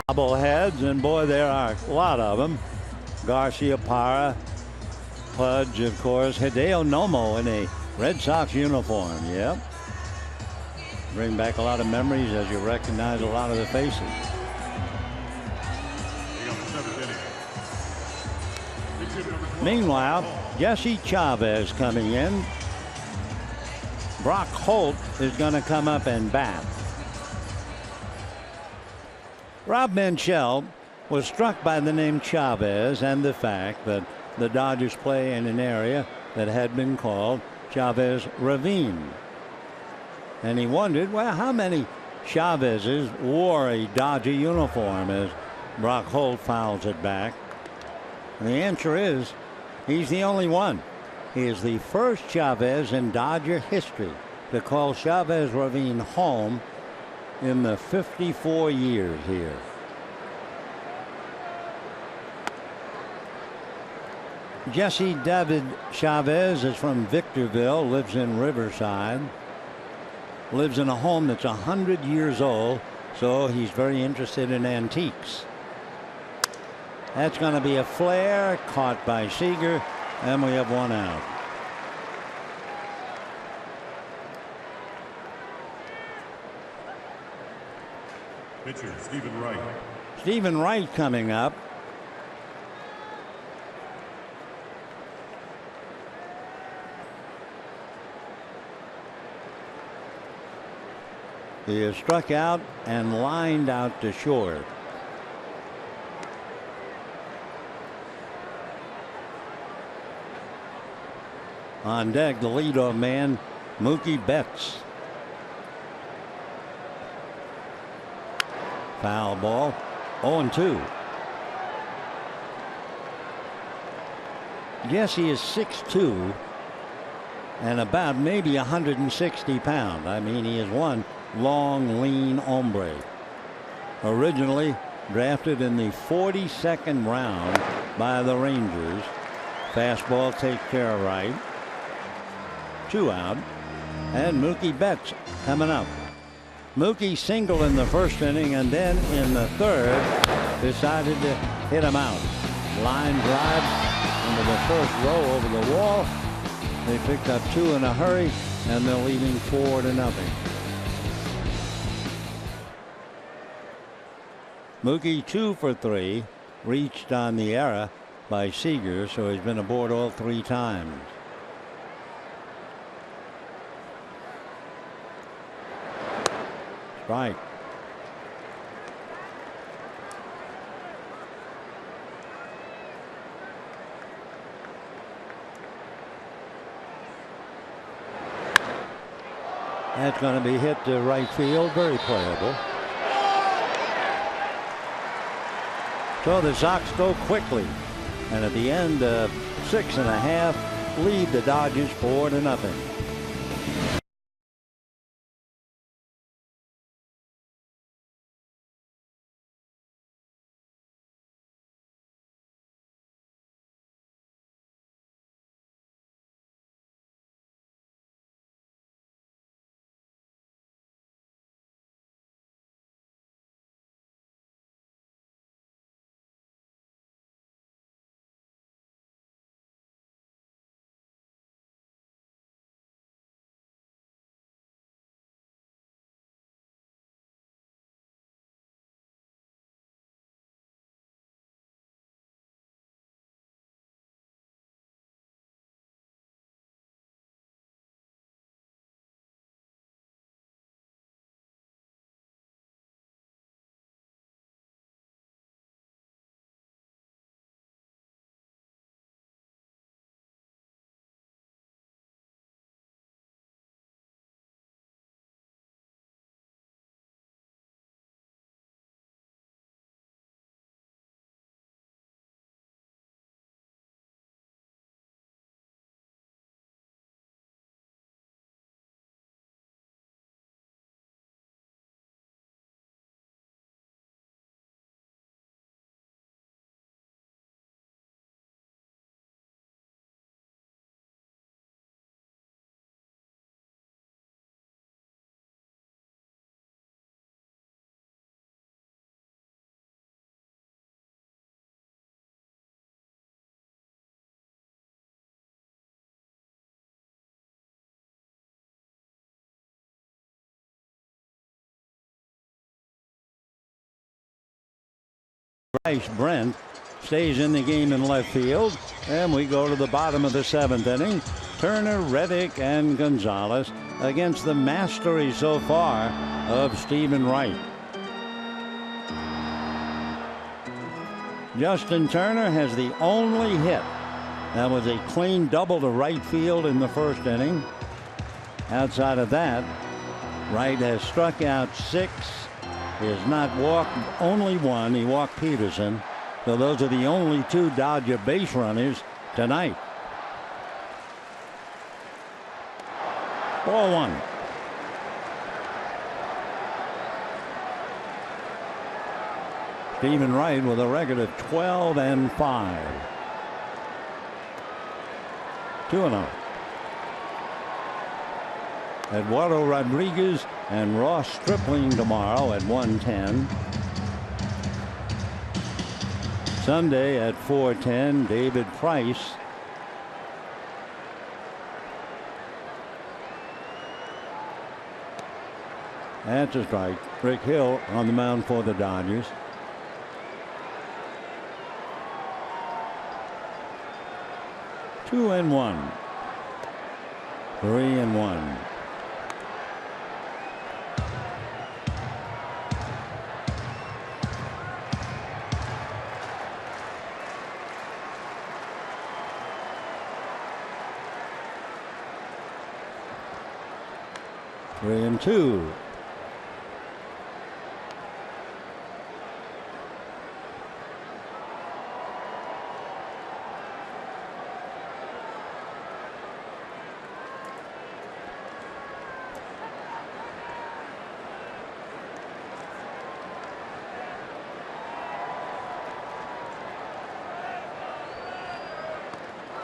Bobbleheads, and boy, there are a lot of them. Garcia Parra, Pudge, of course, Hideo Nomo in a Red Sox uniform. Yep. Bring back a lot of memories as you recognize a lot of the faces. Meanwhile, Jesse Chavez coming in. Brock Holt is going to come up and bat. Rob Manchel was struck by the name Chavez and the fact that the Dodgers play in an area that had been called Chavez Ravine. And he wondered, well, how many Chavezes wore a Dodger uniform as Brock Holt fouls it back. And the answer is he's the only one. He is the first Chavez in Dodger history to call Chavez Ravine home in the 54 years here. Jesse David Chavez is from Victorville, lives in Riverside, lives in a home that's 100 years old, so he's very interested in antiques. That's going to be a flare, caught by Seager, and we have one out. Pitcher Stephen Wright. Stephen Wright coming up. He is struck out and lined out to short. On deck, the leadoff man, Mookie Betts. Foul ball, 0-2. Jesse is 6'2" and about maybe 160 pounds. I mean, he is one long, lean hombre. Originally drafted in the 42nd round by the Rangers. Fastball takes care of right. 2 out. And Mookie Betts coming up. Mookie singled in the first inning, and then in the third decided to hit him out. Line drive into the first row over the wall. They picked up 2 in a hurry, and they're leading 4-0. Mookie 2 for 3, reached on the error by Seager, so he's been aboard all 3 times. Strike. That's going to be hit to right field, very playable. So the Sox go quickly, and at the end of 6.5, lead the Dodgers 4-0. Bryce Brent stays in the game in left field, and we go to the bottom of the 7th inning. Turner, Reddick, and Gonzalez against the mastery so far of Stephen Wright. Justin Turner has the only hit. That was a clean double to right field in the first inning. Outside of that, Wright has struck out 6. He has not walked, only 1. He walked Peterson. So those are the only 2 Dodger base runners tonight. Ball one. Stephen Wright with a record of 12-5. 2-0. Eduardo Rodriguez and Ross Stripling tomorrow at 1:10. Sunday at 4:10, David Price. That's a strike. Rick Hill on the mound for the Dodgers. Two and one. 3-1. Three and two.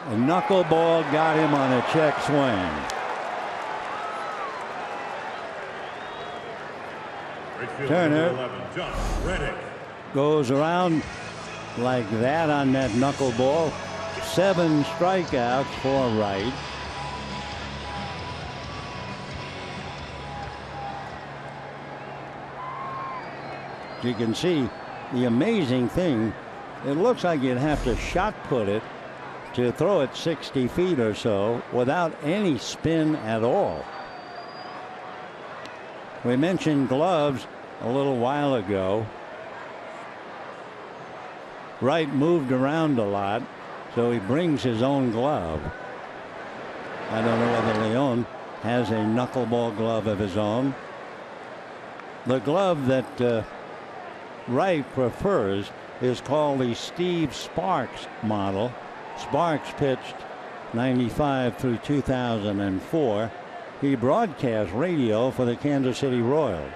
A knuckleball got him on a check swing. Turner goes around like that on that knuckleball. 7 strikeouts for Wright. You can see the amazing thing. It looks like you'd have to shot put it to throw it 60 feet or so without any spin at all. We mentioned gloves a little while ago. Wright moved around a lot, so he brings his own glove. I don't know whether Leon has a knuckleball glove of his own. The glove that Wright prefers is called the Steve Sparks model. Sparks pitched 95 through 2004. He broadcast radio for the Kansas City Royals.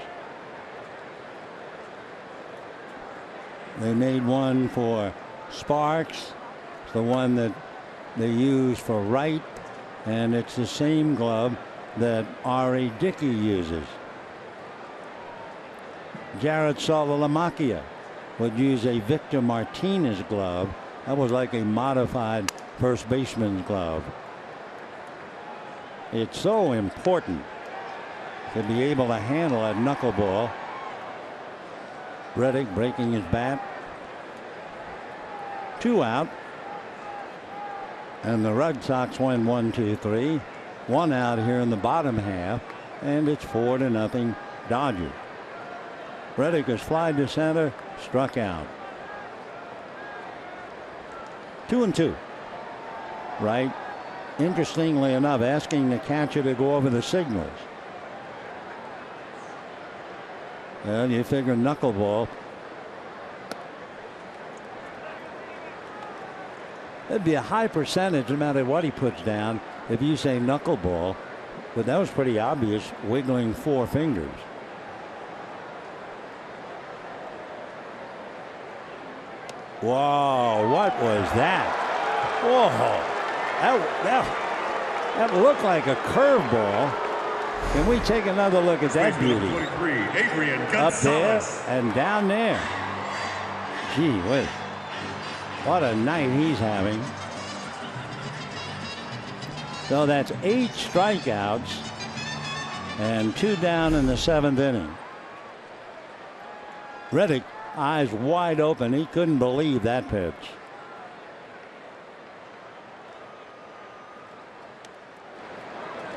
They made one for Sparks. It's the one that they use for Wright, and it's the same glove that R.A. Dickey uses. Jared Saltalamacchia would use a Victor Martinez glove. That was like a modified first baseman's glove. It's so important to be able to handle a knuckleball. Reddick breaking his bat. 2 out. And the Red Sox win 1-2-3. 1 out here in the bottom half. And it's 4-0 Dodgers. Reddick is fly to center, struck out. 2-2. Wright, interestingly enough, asking the catcher to go over the signals. Well, you figure knuckleball. It'd be a high percentage no matter what he puts down if you say knuckleball, but that was pretty obvious, wiggling 4 fingers. Whoa, what was that? Whoa, that looked like a curveball. Can we take another look at that beauty? Up there and down there. Gee whiz. What a night he's having. So that's 8 strikeouts and 2 down in the 7th inning. Reddick, eyes wide open. He couldn't believe that pitch.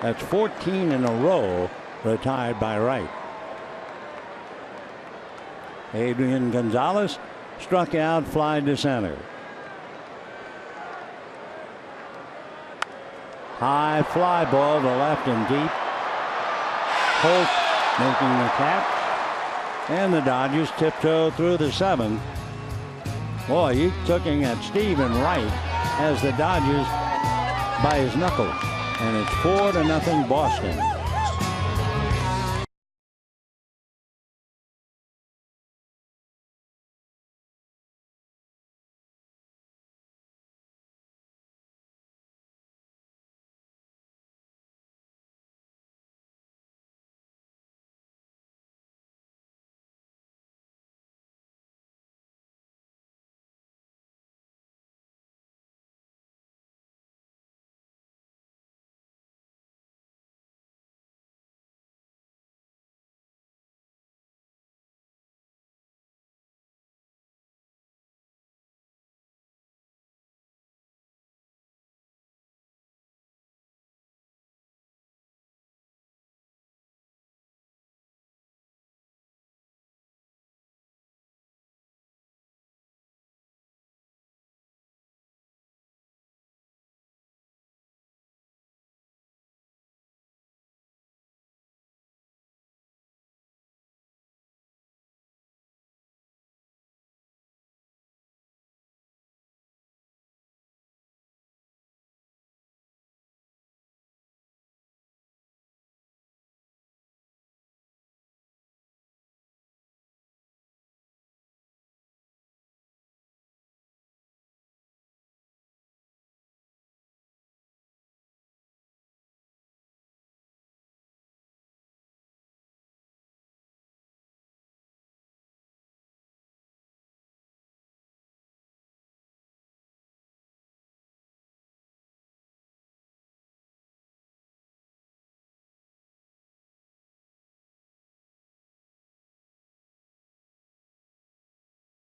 That's 14 in a row retired by Wright. Adrian Gonzalez struck out, fly to center. High fly ball to left and deep. Holt making the catch. And the Dodgers tiptoe through the 7th. Boy, he's looking at Stephen Wright as the Dodgers by his knuckles. and it's 4-0 Boston.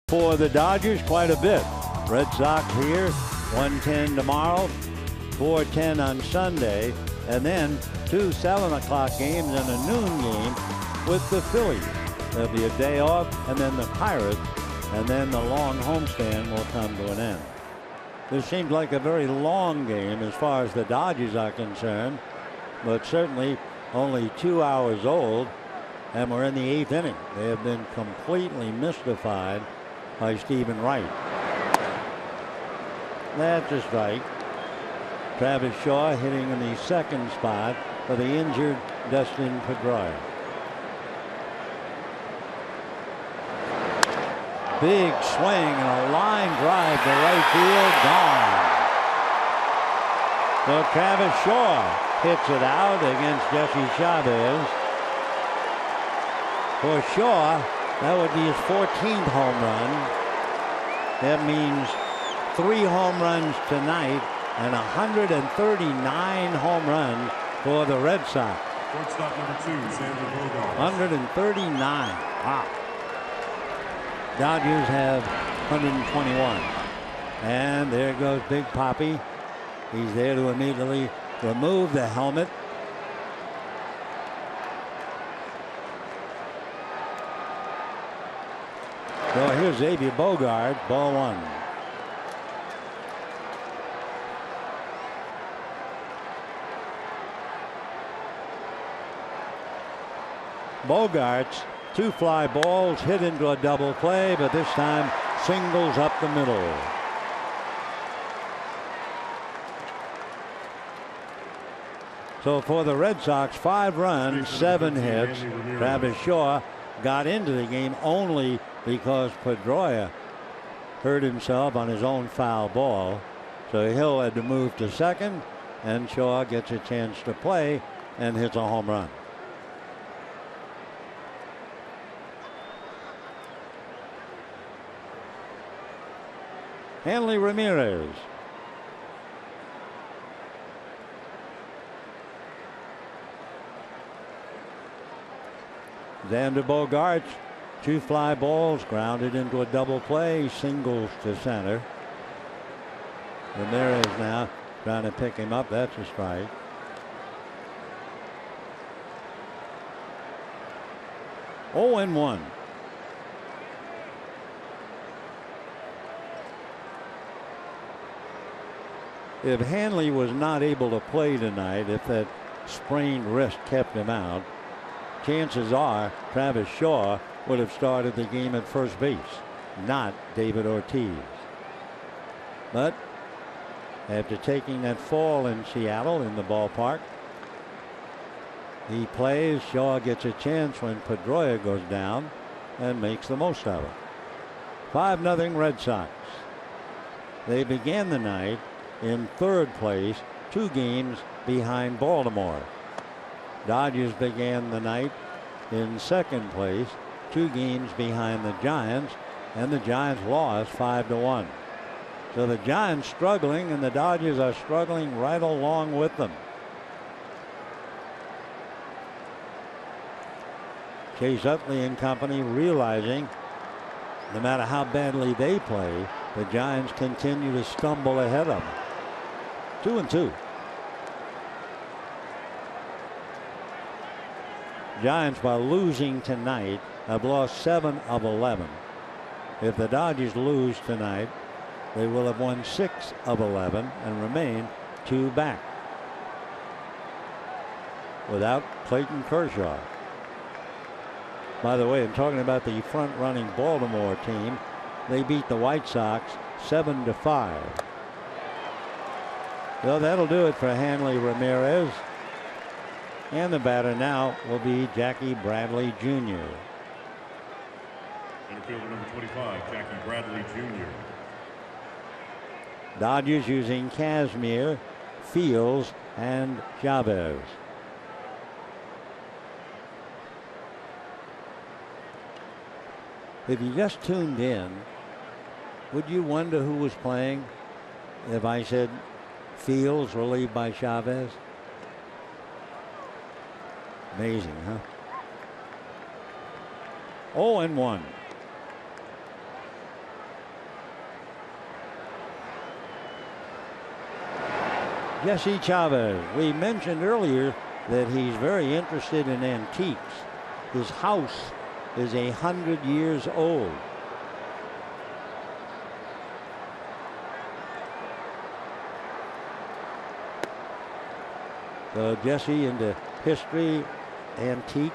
For the Dodgers, quite a bit. Red Sox here, 1:10 tomorrow, 4:10 on Sunday, and then 2 7:00 games and a noon game with the Phillies. There'll be a day off, and then the Pirates, and then the long homestand will come to an end. This seems like a very long game as far as the Dodgers are concerned, but certainly only 2 hours old, and we're in the 8th inning. They have been completely mystified by Stephen Wright. That's a strike. Travis Shaw hitting in the second spot for the injured Dustin Pedroia. Big swing and a line drive to right field, gone. So Travis Shaw hits it out against Jesse Chavez. For Shaw, that would be his 14th home run. That means 3 home runs tonight and 139 home runs for the Red Sox. Shortstop number 2, Xander Bogaerts. 139. Wow. Dodgers have 121. And there goes Big Papi. He's there to immediately remove the helmet. So here's Xavier Bogaerts, ball 1. Bogaerts, 2 fly balls, hit into a double play, but this time singles up the middle. So for the Red Sox, 5 runs, 7 hits. Travis Shaw got into the game only because Pedroia hurt himself on his own foul ball. So Hill had to move to second, and Shaw gets a chance to play and hits a home run. Hanley Ramirez. Xander Bogaerts, 2 fly balls, grounded into a double play, singles to center. Ramirez now trying to pick him up. That's a strike. Oh, and 1. If Hanley was not able to play tonight, if that sprained wrist kept him out, chances are Travis Shaw would have started the game at first base, not David Ortiz. But after taking that fall in Seattle in the ballpark. He plays. Shaw gets a chance when Pedroia goes down and makes the most of it. 5-0 Red Sox. They began the night in third place, 2 games behind Baltimore. Dodgers began the night in second place, 2 games behind the Giants, and the Giants lost 5-1. So the Giants struggling, and the Dodgers are struggling right along with them. Chase Utley and company realizing no matter how badly they play, the Giants continue to stumble ahead of them. 2-2. Giants, by losing tonight, have lost 7 of 11. If the Dodgers lose tonight, they will have won 6 of 11 and remain 2 back without Clayton Kershaw. By the way, I'm talking about the front-running Baltimore team. They beat the White Sox 7-5. So that'll do it for Hanley Ramirez. And the batter now will be Jackie Bradley Jr. Infielder number 25, Jackie Bradley Jr. Dodgers using Kazmir, Fields, and Chavez. If you just tuned in, would you wonder who was playing if I said Fields relieved by Chavez? Amazing, huh? 0-1. Jesse Chavez. We mentioned earlier that he's very interested in antiques. His house is 100 years old. So Jesse into history, antiques.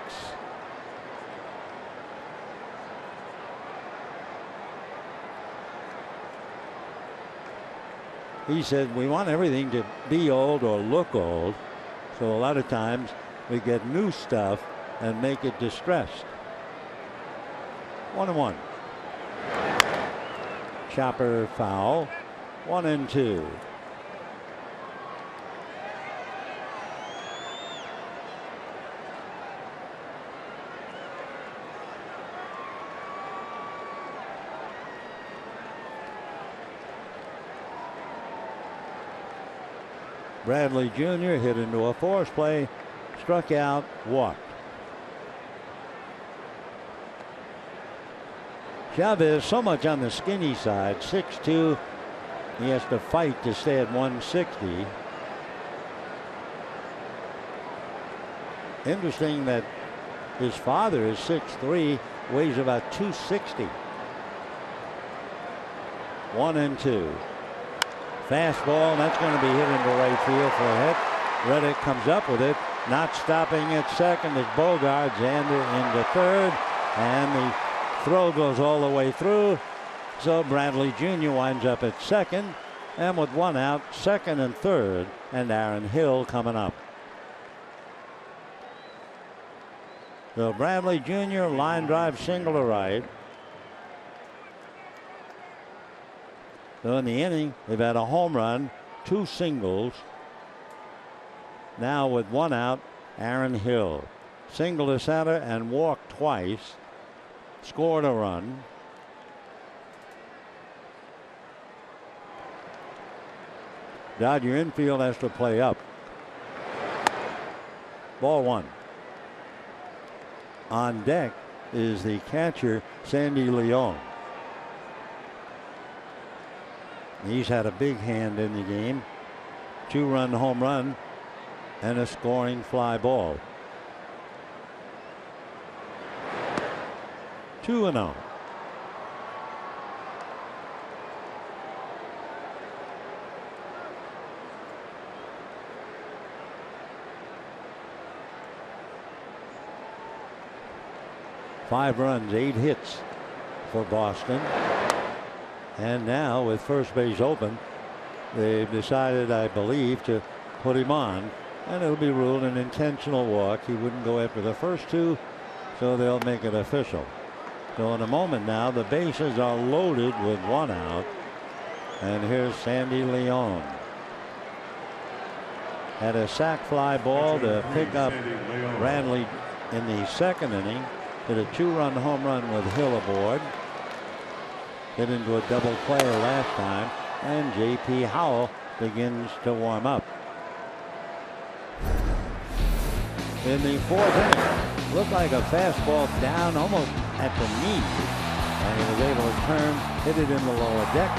He said we want everything to be old or look old, so a lot of times we get new stuff and make it distressed. 1-1. Chopper foul. 1-2. Bradley Jr. hit into a force play, struck out, walked. Chavez so much on the skinny side, 6'2". He has to fight to stay at 160. Interesting that his father is 6'3", weighs about 260. 1-2. Fastball, and that's going to be hit into right field for a hit. Reddick comes up with it, not stopping at second as Bogart, Xander into third, and the throw goes all the way through. So Bradley Jr. winds up at second, and with 1 out, second and third, and Aaron Hill coming up. So Bradley Jr. line drive single to right. So in the inning, they've had a home run, 2 singles. Now with 1 out, Aaron Hill. Single to center and walked twice. Scored a run. Dodger infield has to play up. Ball 1. On deck is the catcher, Sandy Leon. He's had a big hand in the game. 2-run home run and a scoring fly ball. 2-0. Five runs, 8 hits for Boston. And now with first base open, they've decided, I believe, to put him on, and it'll be ruled an intentional walk. He wouldn't go after the first two, so they'll make it official. So in a moment now, the bases are loaded with one out, and here's Sandy Leon. Had a sac fly ball to pick up Bradley in the second inning. Hit a 2-run home run with Hill aboard. Hit into a double play last time, and J.P. Howell begins to warm up. In the fourth inning, looked like a fastball down almost at the knee, and he was able to turn, hit it in the lower deck.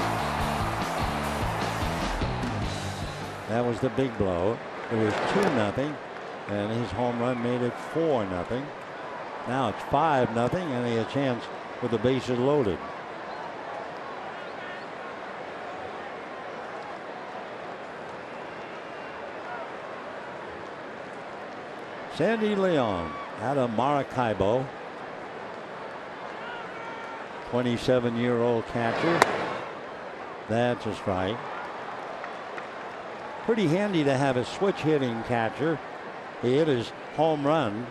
That was the big blow. It was 2-0, and his home run made it 4-0. Now it's 5-0, and he had a chance with the bases loaded. Sandy Leon out of Maracaibo, 27-year-old catcher. That's a strike. Pretty handy to have a switch hitting catcher. He hit his home run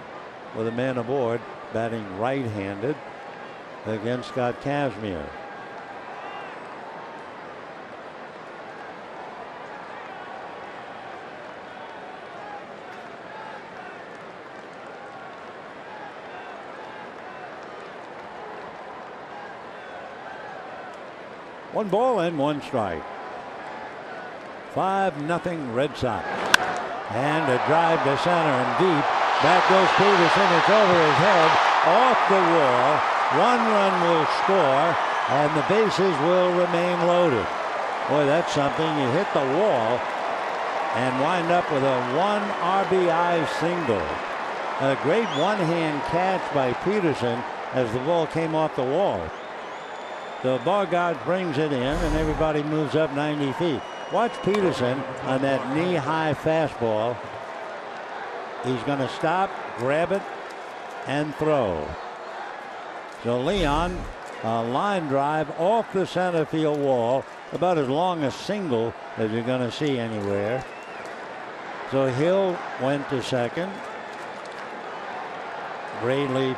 with a man aboard, batting right-handed against Scott Kazmir. One ball and one strike. 5-0 Red Sox. And a drive to center and deep. Back goes Peterson. It's over his head, off the wall. 1 run will score, and the bases will remain loaded. Boy, that's something. You hit the wall and wind up with a 1 RBI single. A great one-hand catch by Peterson as the ball came off the wall. So Bogart brings it in, and everybody moves up 90 feet. Watch Peterson on that knee-high fastball. He's going to stop, grab it, and throw. So Leon, a line drive off the center field wall, about as long a single as you're going to see anywhere. So Hill went to second. Bradley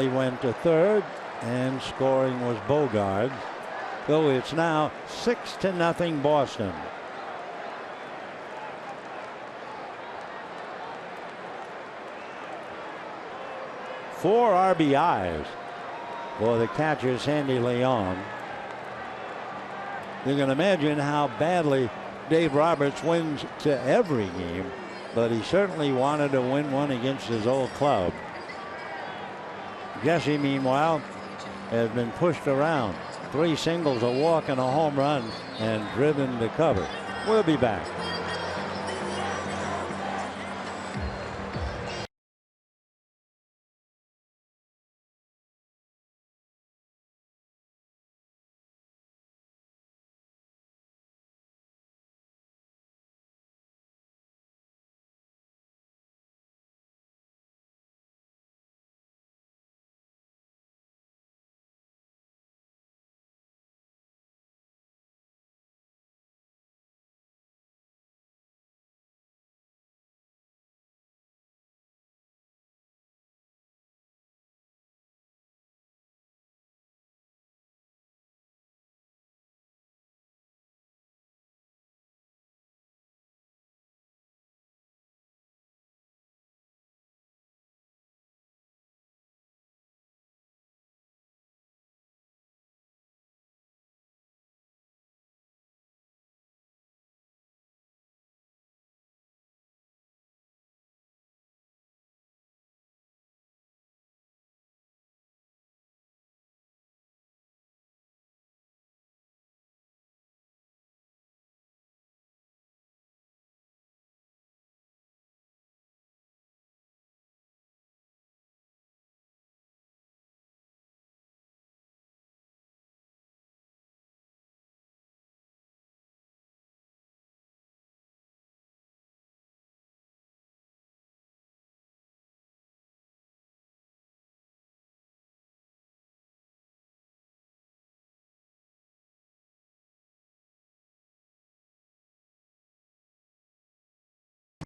went to third, and scoring was Bogard. So it's now 6-0 Boston. Four RBIs for the catcher Sandy Leon. You can imagine how badly Dave Roberts wins to every game, but he certainly wanted to win one against his old club. Jesse, meanwhile, has been pushed around. 3 singles, a walk, and a home run, and driven to cover. We'll be back.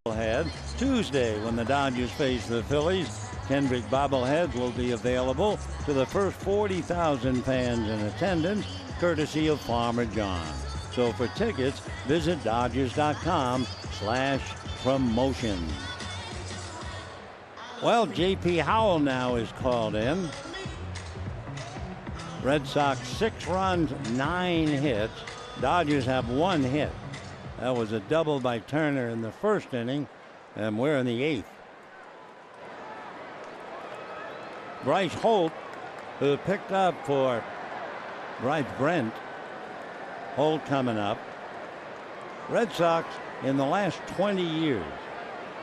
bobblehead. Tuesday, when the Dodgers face the Phillies, Kendrick bobbleheads will be available to the first 40,000 fans in attendance, courtesy of Farmer John. So for tickets, visit Dodgers.com/promotion. Well, J.P. Howell now is called in. Red Sox 6 runs, 9 hits. Dodgers have 1 hit. That was a double by Turner in the first inning, and we're in the 8th. Bryce Holt, who picked up for Bryce Brent. Holt coming up. Red Sox in the last 20 years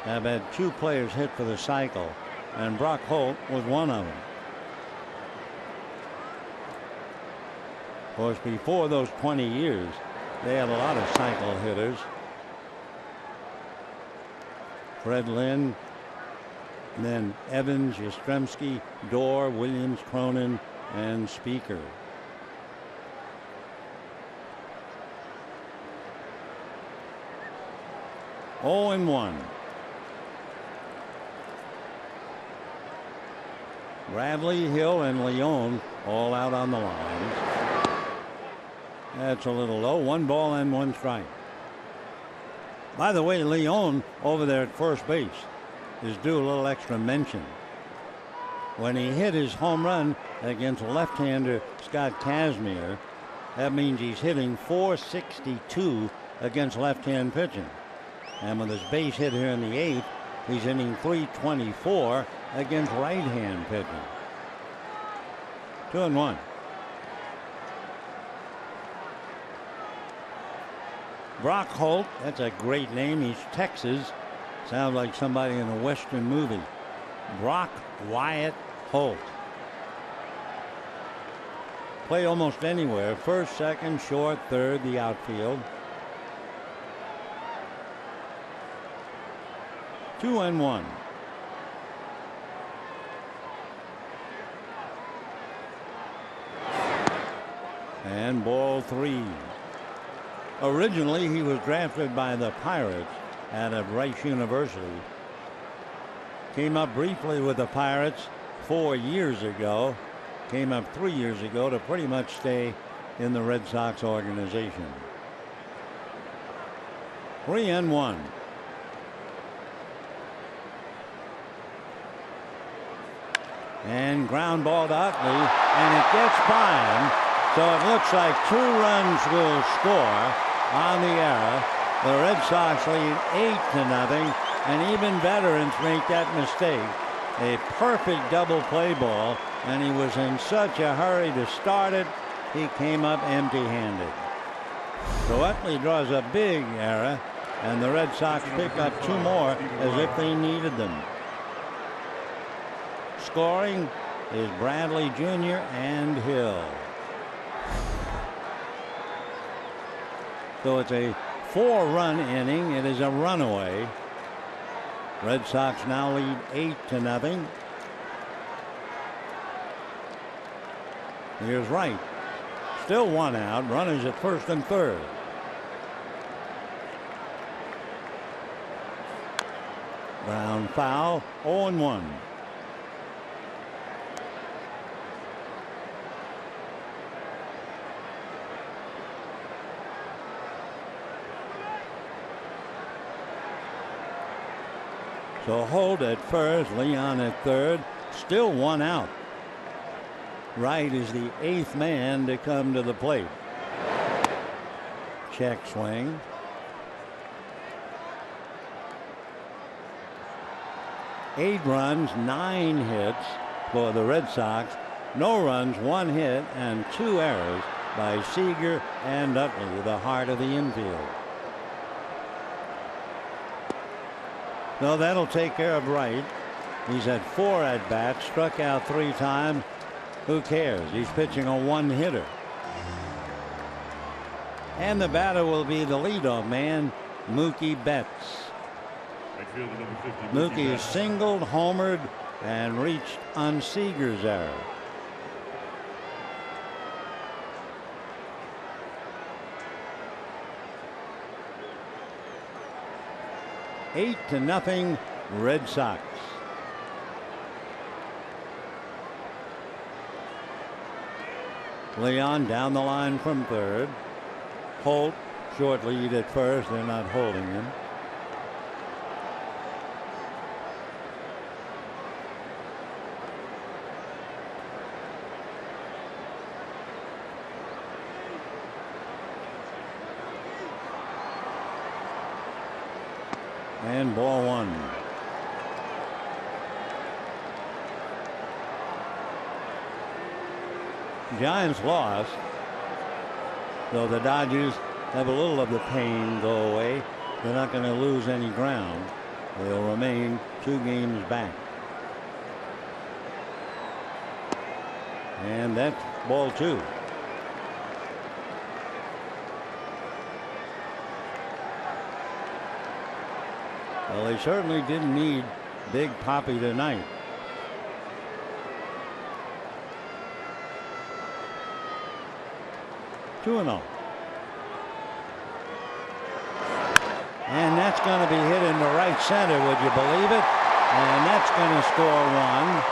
have had 2 players hit for the cycle, and Brock Holt was one of them. Of course, before those 20 years, they had a lot of cycle hitters. Fred Lynn, and then Evans, Yastrzemski, Dorr, Williams, Cronin, and Speaker. Oh and 1. Bradley, Hill, and Leone all out on the lines. That's a little low. 1 ball and 1 strike. By the way, Leone over there at first base is due a little extra mention. When he hit his home run against left-hander Scott Kazmir, that means he's hitting .462 against left-hand pitching. And with his base hit here in the 8th, he's hitting .324 against right-hand pitching. 2-1. Brock Holt, that's a great name. He's Texas. Sounds like somebody in a Western movie. Brock Wyatt Holt. Play almost anywhere. First, second, short, third, the outfield. 2-1. And ball 3. Originally, he was drafted by the Pirates out of Rice University. Came up briefly with the Pirates 4 years ago. Came up 3 years ago to pretty much stay in the Red Sox organization. 3-1. And ground ball to Utley, and it gets by him. So it looks like 2 runs will score on the error. The Red Sox lead 8-0, and even veterans make that mistake. A perfect double play ball, and he was in such a hurry to start it, he came up empty-handed. So Utley draws a big error, and the Red Sox pick up 2 more as if they needed them. Scoring is Bradley Jr. and Hill. So it's a 4-run inning. It is a runaway. Red Sox now lead 8-0. Here's Wright. Still 1 out. Runners at first and third. Ground foul. 0-1. So Holt at first, Leon at third, still 1 out. Wright is the 8th man to come to the plate. Check swing. Eight runs, 9 hits for the Red Sox. No runs, 1 hit, and 2 errors by Seager and Utley, the heart of the infield. No, that'll take care of Wright. He's had 4 at-bats, struck out 3 times. Who cares? He's pitching a 1-hitter. And the batter will be the leadoff man, Mookie Betts. Mookie is singled, homered, and reached on Seager's error. 8-0 Red Sox. Leon down the line from third. Holt short lead at first. They're not holding him. And ball one. Giants lost, though the Dodgers have a little of the pain go away. They're not going to lose any ground. They'll remain 2 games back. And that's ball 2. Well, they certainly didn't need Big Papi tonight. Two and 0. And that's going to be hit into right center, would you believe it? And that's going to score 1.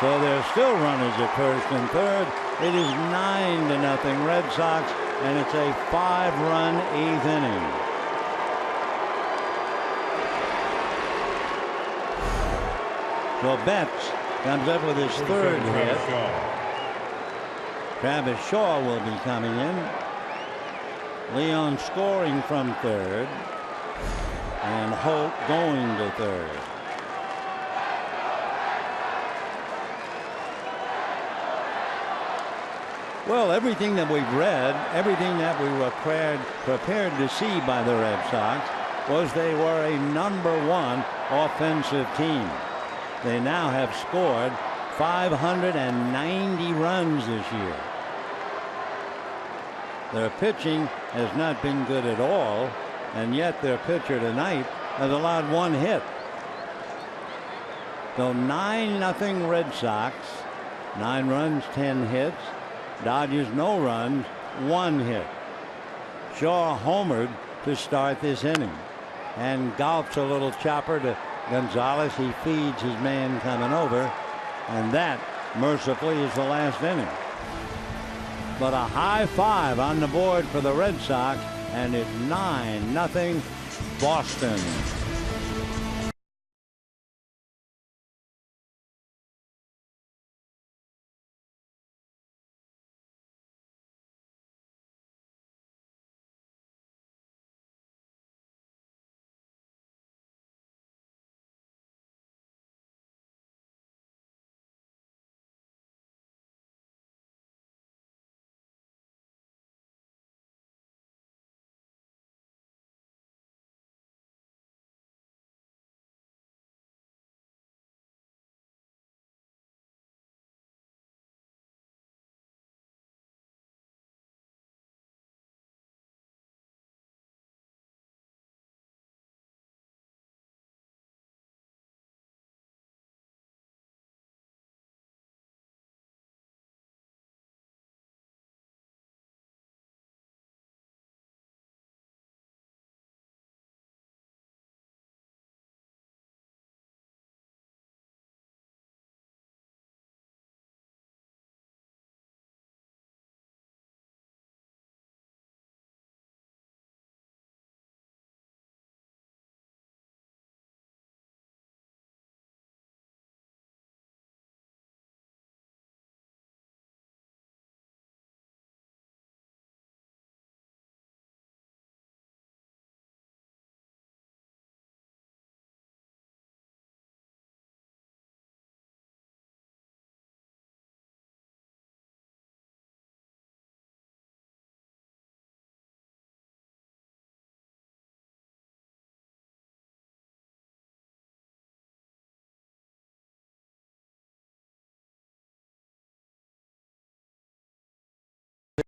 So there's still runners at first and third. It is 9-0 Red Sox, and it's a 5-run 8th inning. So Betts comes up with his third hit. Travis Shaw will be coming in. Leon scoring from third. And Holt going to third. Well, everything that we've read, everything that we were prepared to see by the Red Sox was they were a #1 offensive team. They now have scored 590 runs this year. Their pitching has not been good at all, and yet their pitcher tonight has allowed 1 hit. So 9-0 Red Sox, 9 runs, 10 hits. Dodgers no runs, 1 hit. Shaw homered to start this inning, and golfs a little chopper to Gonzalez. He feeds his man coming over, and that mercifully is the last inning. But a high 5 on the board for the Red Sox, and it's 9-0 Boston.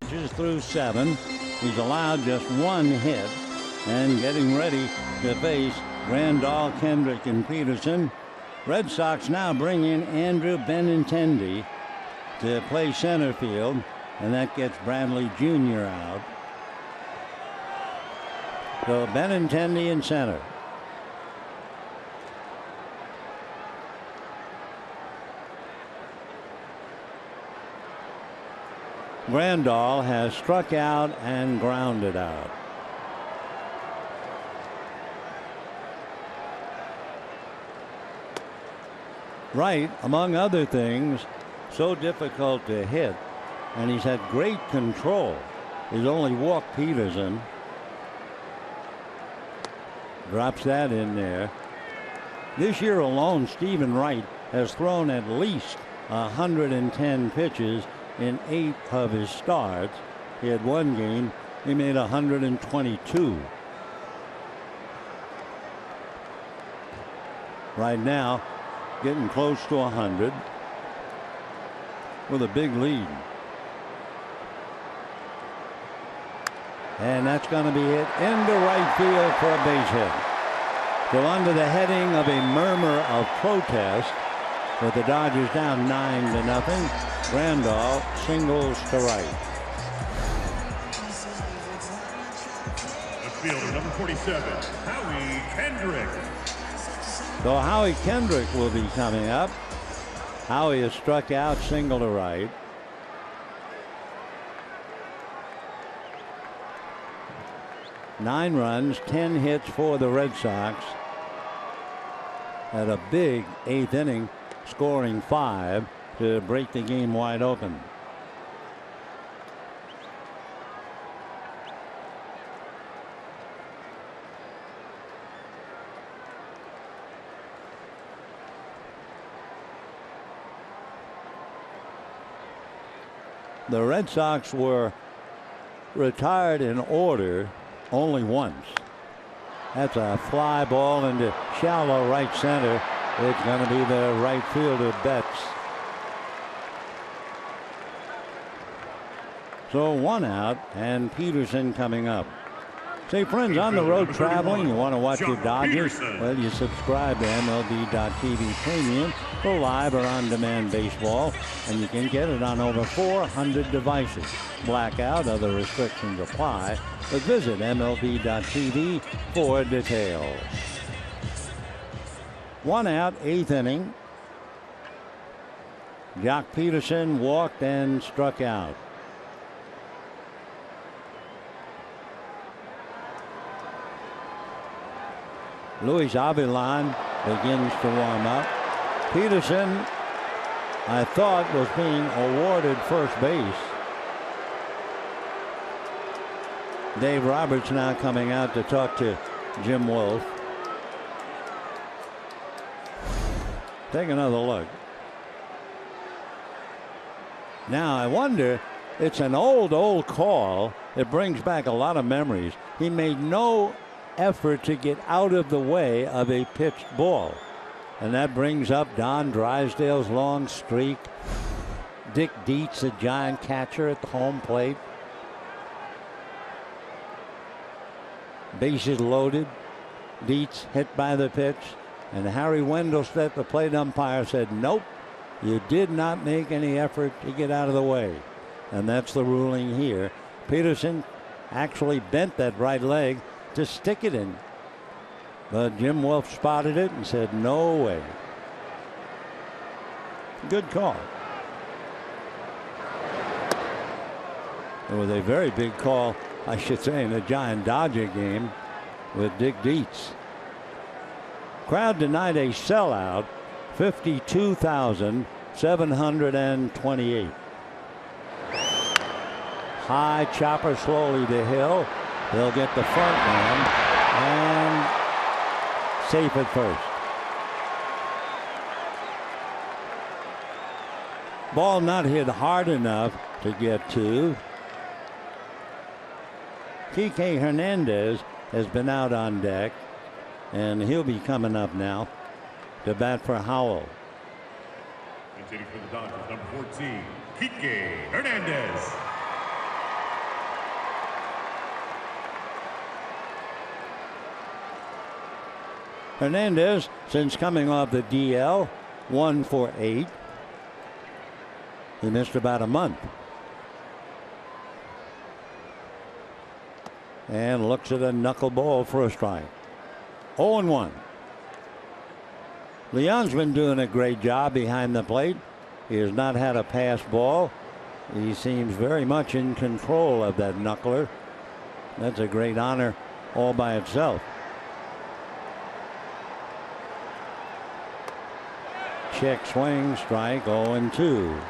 Pitches through 7. He's allowed just 1 hit, and getting ready to face Randall, Kendrick, and Peterson. Red Sox now bring in Andrew Benintendi to play center field, and that gets Bradley Jr. out. So Benintendi in center. Grandal has struck out and grounded out. Wright, among other things, so difficult to hit, and he's had great control. He's only walked Peterson. Drops that in there. This year alone, Stephen Wright has thrown at least 110 pitches in 8 of his starts. He had one game, he made 122. Right now, getting close to 100 with a big lead. And that's going to be hit into right field for a base hit. So under the heading of a murmur of protest, with the Dodgers down 9-0, Grandal singles to right. The fielder, number 47, Howie Kendrick. So Howie Kendrick will be coming up. Howie has struck out, single to right. Nine runs, 10 hits for the Red Sox. Had a big 8th inning, scoring 5 to break the game wide open. The Red Sox were retired in order only once. That's a fly ball into shallow right center. It's going to be the right fielder Betts. So 1 out and Peterson coming up. Say, friends, on the road traveling, you want to watch your Dodgers? Well, you subscribe to MLB.TV Premium for live or on-demand baseball, and you can get it on over 400 devices. Blackout, other restrictions apply, but visit MLB.TV for details. 1 out, 8th inning. Jock Peterson walked and struck out. Luis Avilan begins to warm up. Peterson, I thought, was being awarded first base. Dave Roberts now coming out to talk to Jim Wolf. Take another look. Now I wonder, it's an old call. It brings back a lot of memories. He made no effort to get out of the way of a pitched ball. And that brings up Don Drysdale's long streak. Dick Dietz, a giant catcher at the home plate. Bases loaded. Dietz hit by the pitch. And Harry Wendelstedt, the plate umpire, said, nope, you did not make any effort to get out of the way. And that's the ruling here. Peterson actually bent that right leg to stick it in. But Jim Wolf spotted it and said, no way. Good call. It was a very big call, I should say, in the Giant Dodger game with Dick Dietz. Crowd tonight a sellout, 52,728. High chopper slowly to Hill. They'll get the front man and safe at first. Ball not hit hard enough to get to. Kike Hernandez has been out on deck, and he'll be coming up now to bat for Howell. Hitting for the Dodgers, number 14, Kike Hernandez. Hernandez, since coming off the DL, 1 for 8. He missed about a month. And looks at a knuckleball for a strike. 0-1. Leon's been doing a great job behind the plate. He has not had a pass ball. He seems very much in control of that knuckler. That's a great honor all by itself. Check swing, strike, 0-2.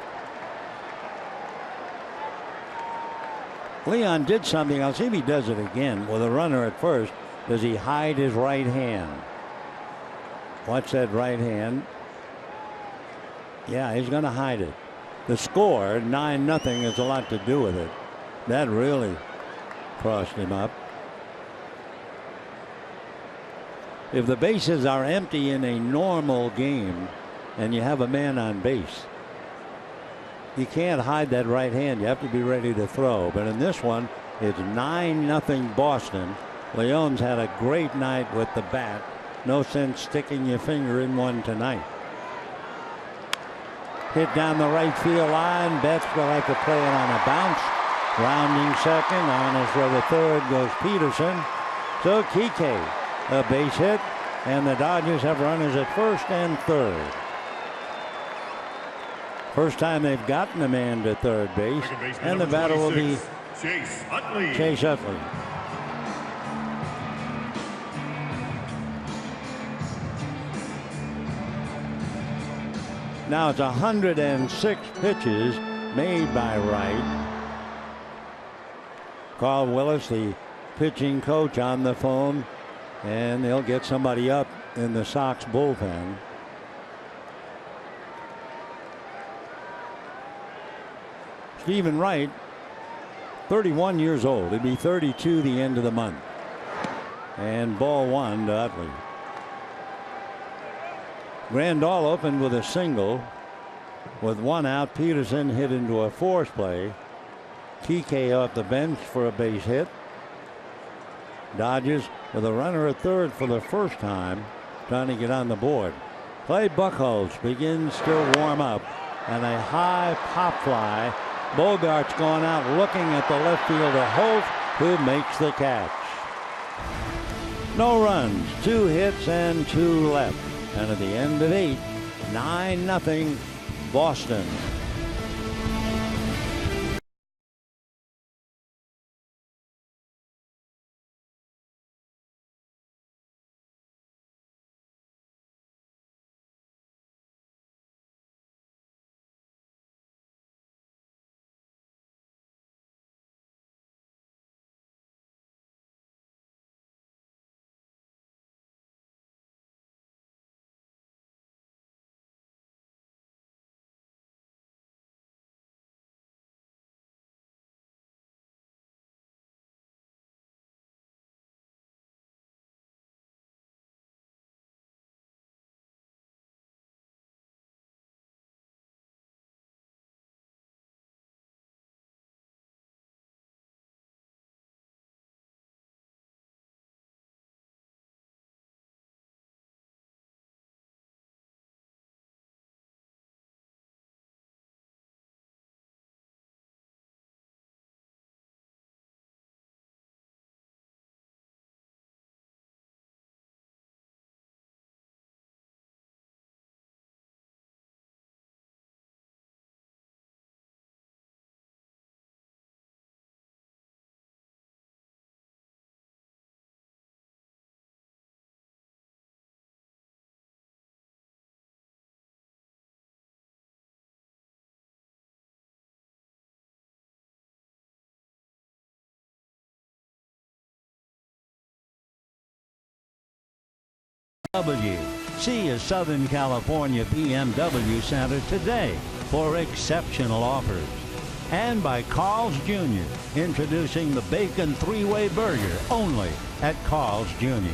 Leon did something. I'll see if he does it again with a runner at first. Does he hide his right hand? Watch that right hand. Yeah, he's going to hide it. The score, 9-0, has a lot to do with it. That really crossed him up. If the bases are empty in a normal game and you have a man on base, you can't hide that right hand. You have to be ready to throw. But in this one, it's 9-0 Boston. Leon's had a great night with the bat. No sense sticking your finger in one tonight. Hit down the right field line. Betts will like to play it on a bounce. Rounding second. On his way to third goes Peterson. So Kike, a base hit. And the Dodgers have runners at first and third. First time they've gotten a man to third base. And the batter will be Chase Utley. Now it's 106 pitches made by Wright. Carl Willis, the pitching coach, on the phone, and they'll get somebody up in the Sox bullpen. Stephen Wright, 31 years old. He'll be 32 the end of the month. And ball one to Utley. Grandal opened with a single. With one out, Peterson hit into a force play. Kike off the bench for a base hit. Dodgers with a runner at third for the first time, trying to get on the board. Clay Buchholz begins to warm up, and a high pop fly. Bogart's gone out looking at the left fielder Holt, who makes the catch. No runs, 2 hits and 2 left. And at the end of 8, 9-0 Boston. See a Southern California BMW Center today for exceptional offers. And by Carl's Jr., introducing the Bacon 3-Way Burger only at Carl's Jr.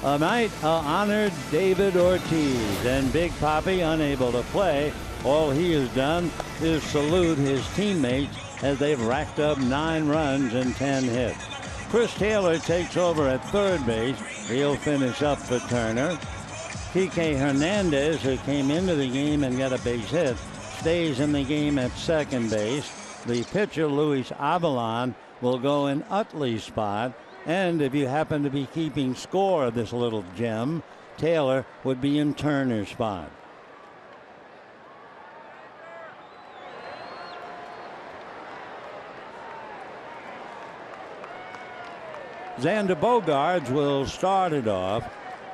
A night honored David Ortiz, and Big Papi, unable to play, all he has done is salute his teammates as they've racked up 9 runs and 10 hits. Chris Taylor takes over at third base. He'll finish up for Turner. Kike Hernandez, who came into the game and got a base hit, stays in the game at second base. The pitcher, Luis Avilan, will go in Utley's spot. And if you happen to be keeping score of this little gem, Taylor would be in Turner's spot. Xander Bogaerts will start it off.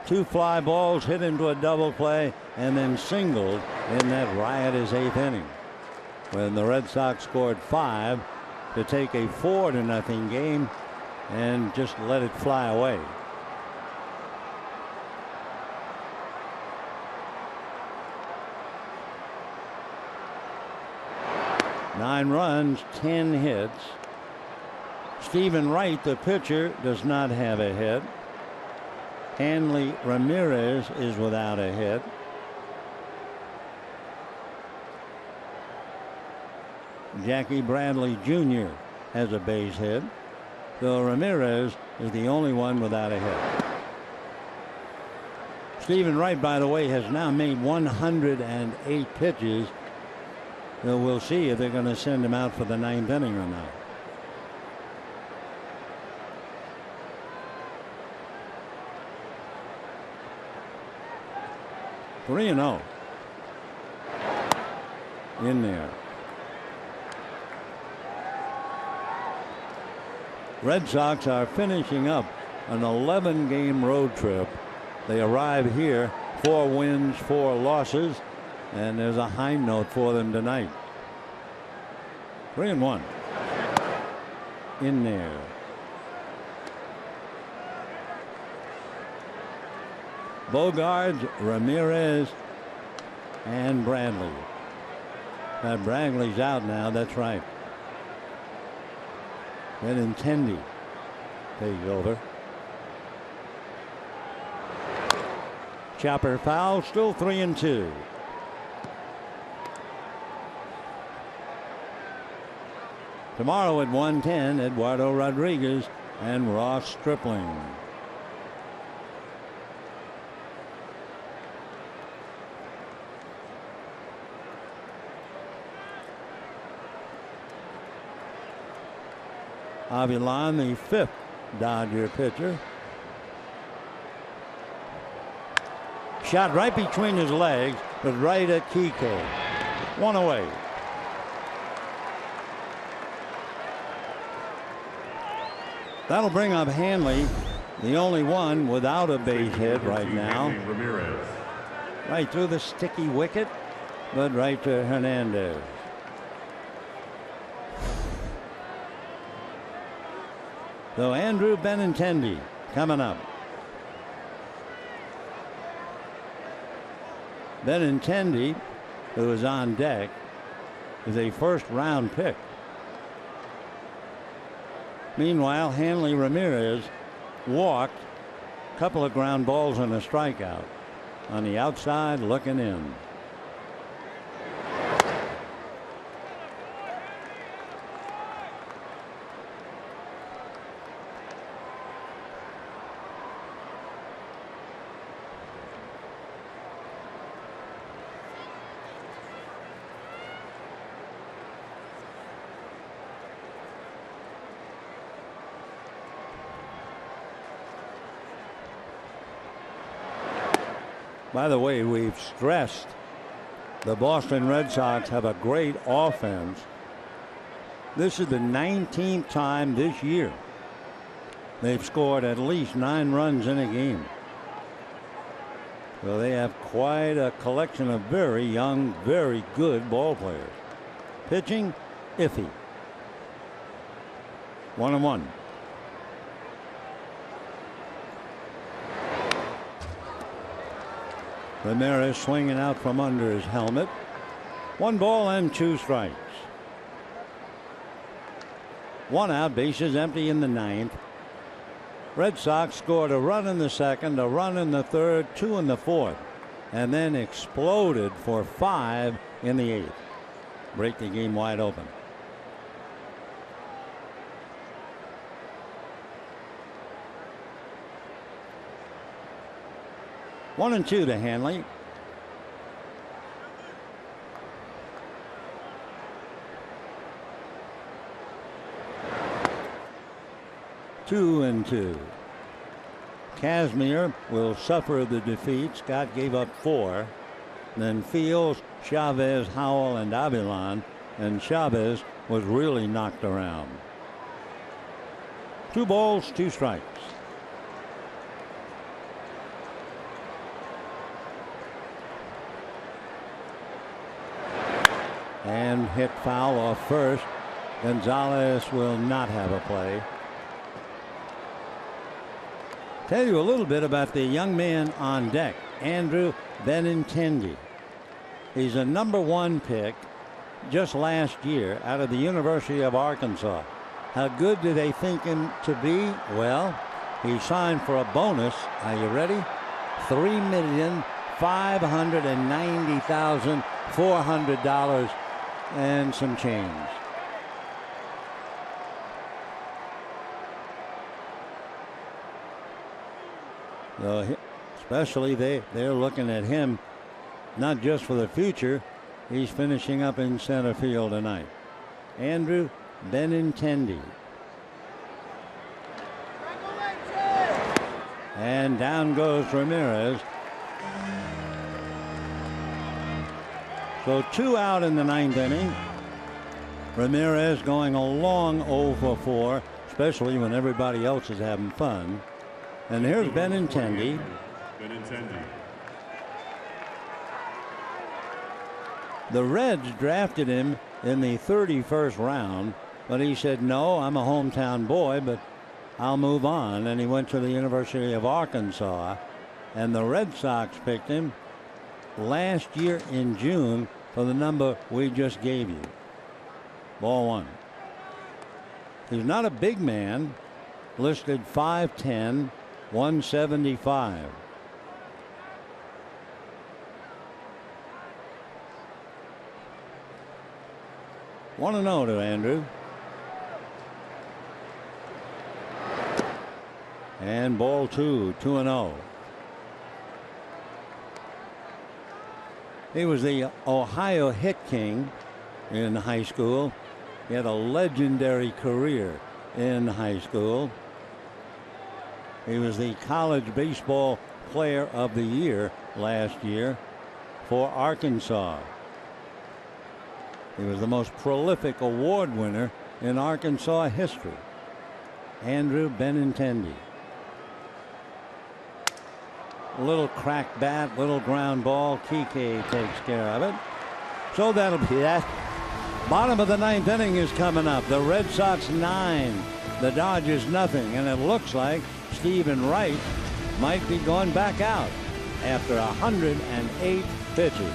2 fly balls hit into a double play and then singled in that riotous 8th inning when the Red Sox scored 5 to take a 4-0 game and just let it fly away. Nine runs, 10 hits. Stephen Wright, the pitcher, does not have a hit. Hanley Ramirez is without a hit. Jackie Bradley Jr. has a base hit. So Ramirez is the only one without a hit. Stephen Wright, by the way, has now made 108 pitches. So we'll see if they're going to send him out for the 9th inning or not. Three and 0 in there. Red Sox are finishing up an 11-game road trip. They arrive here 4 wins, 4 losses, and there's a high note for them tonight. 3 and 1 in there. Bogaerts, Ramirez, and Bradley. Bradley's out now. That's right. Benintendi takes over. Chopper foul. Still 3 and 2. Tomorrow at 1:10, Eduardo Rodriguez and Ross Stripling. Avilan, the 5th Dodger pitcher. Shot right between his legs, but right at Kike. 1 away. That'll bring up Hanley, the only one without a base hit right now. Right through the sticky wicket, but right to Hernandez. So Andrew Benintendi coming up. Benintendi, who is on deck, is a 1st-round pick. Meanwhile, Hanley Ramirez walked, a couple of ground balls and a strikeout. On the outside, looking in. By the way, we've stressed the Boston Red Sox have a great offense. This is the 19th time this year they've scored at least 9 runs in a game. So they have quite a collection of very young, very good ball players. Pitching, iffy. 1 and 1. Ramirez swinging out from under his helmet. 1 ball and 2 strikes. 1 out, bases empty in the 9th. Red Sox scored a run in the 2nd, a run in the 3rd, 2 in the 4th, and then exploded for 5 in the 8th. Break the game wide open. One and 2 to Hanley. Two and 2. Kazmir will suffer the defeat. Scott gave up 4. Then Fields, Chavez, Howell, and Avilan. And Chavez was really knocked around. 2 balls, 2 strikes. And hit foul off first. Gonzalez will not have a play. Tell you a little bit about the young man on deck, Andrew Benintendi. He's a #1 pick just last year out of the University of Arkansas. How good do they think him to be? Well, he signed for a bonus. Are you ready? $3,590,400 and some change. So especially they're looking at him not just for the future. He's finishing up in center field tonight. Andrew Benintendi. And down goes Ramirez. So 2 out in the 9th inning. Ramirez going a long 0 for 4, especially when everybody else is having fun. And here's Benintendi. The Reds drafted him in the 31st round, but he said, no, I'm a hometown boy, but I'll move on. And he went to the University of Arkansas, and the Red Sox picked him last year in June for the number we just gave you. Ball 1. He's not a big man, listed 5'10", 175. Want to know to Andrew. And ball 2, 2-0. He was the Ohio Hit King in high school. He had a legendary career in high school. He was the college baseball player of the year last year for Arkansas. He was the most prolific award winner in Arkansas history. Andrew Benintendi. Little crack bat, little ground ball. Kike takes care of it. So that'll be that. Bottom of the 9th inning is coming up. The Red Sox 9, the Dodgers nothing, and it looks like Stephen Wright might be going back out after 108 pitches.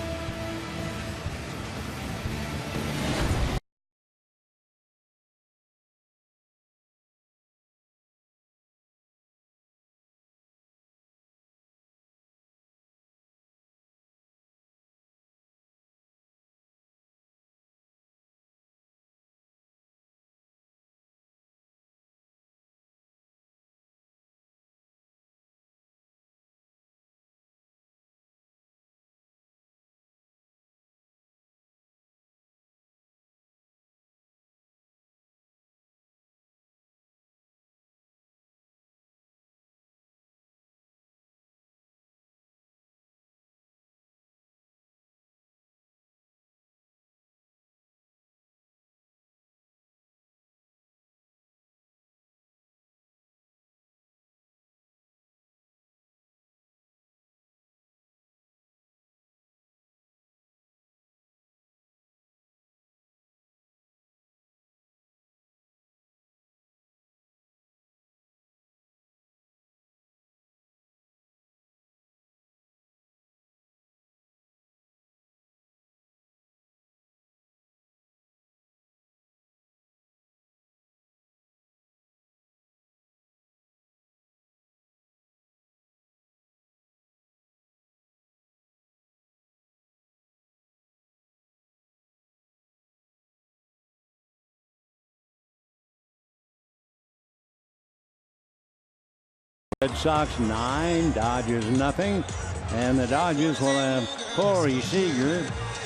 Red Sox 9, Dodgers nothing, and the Dodgers will have Corey Seager,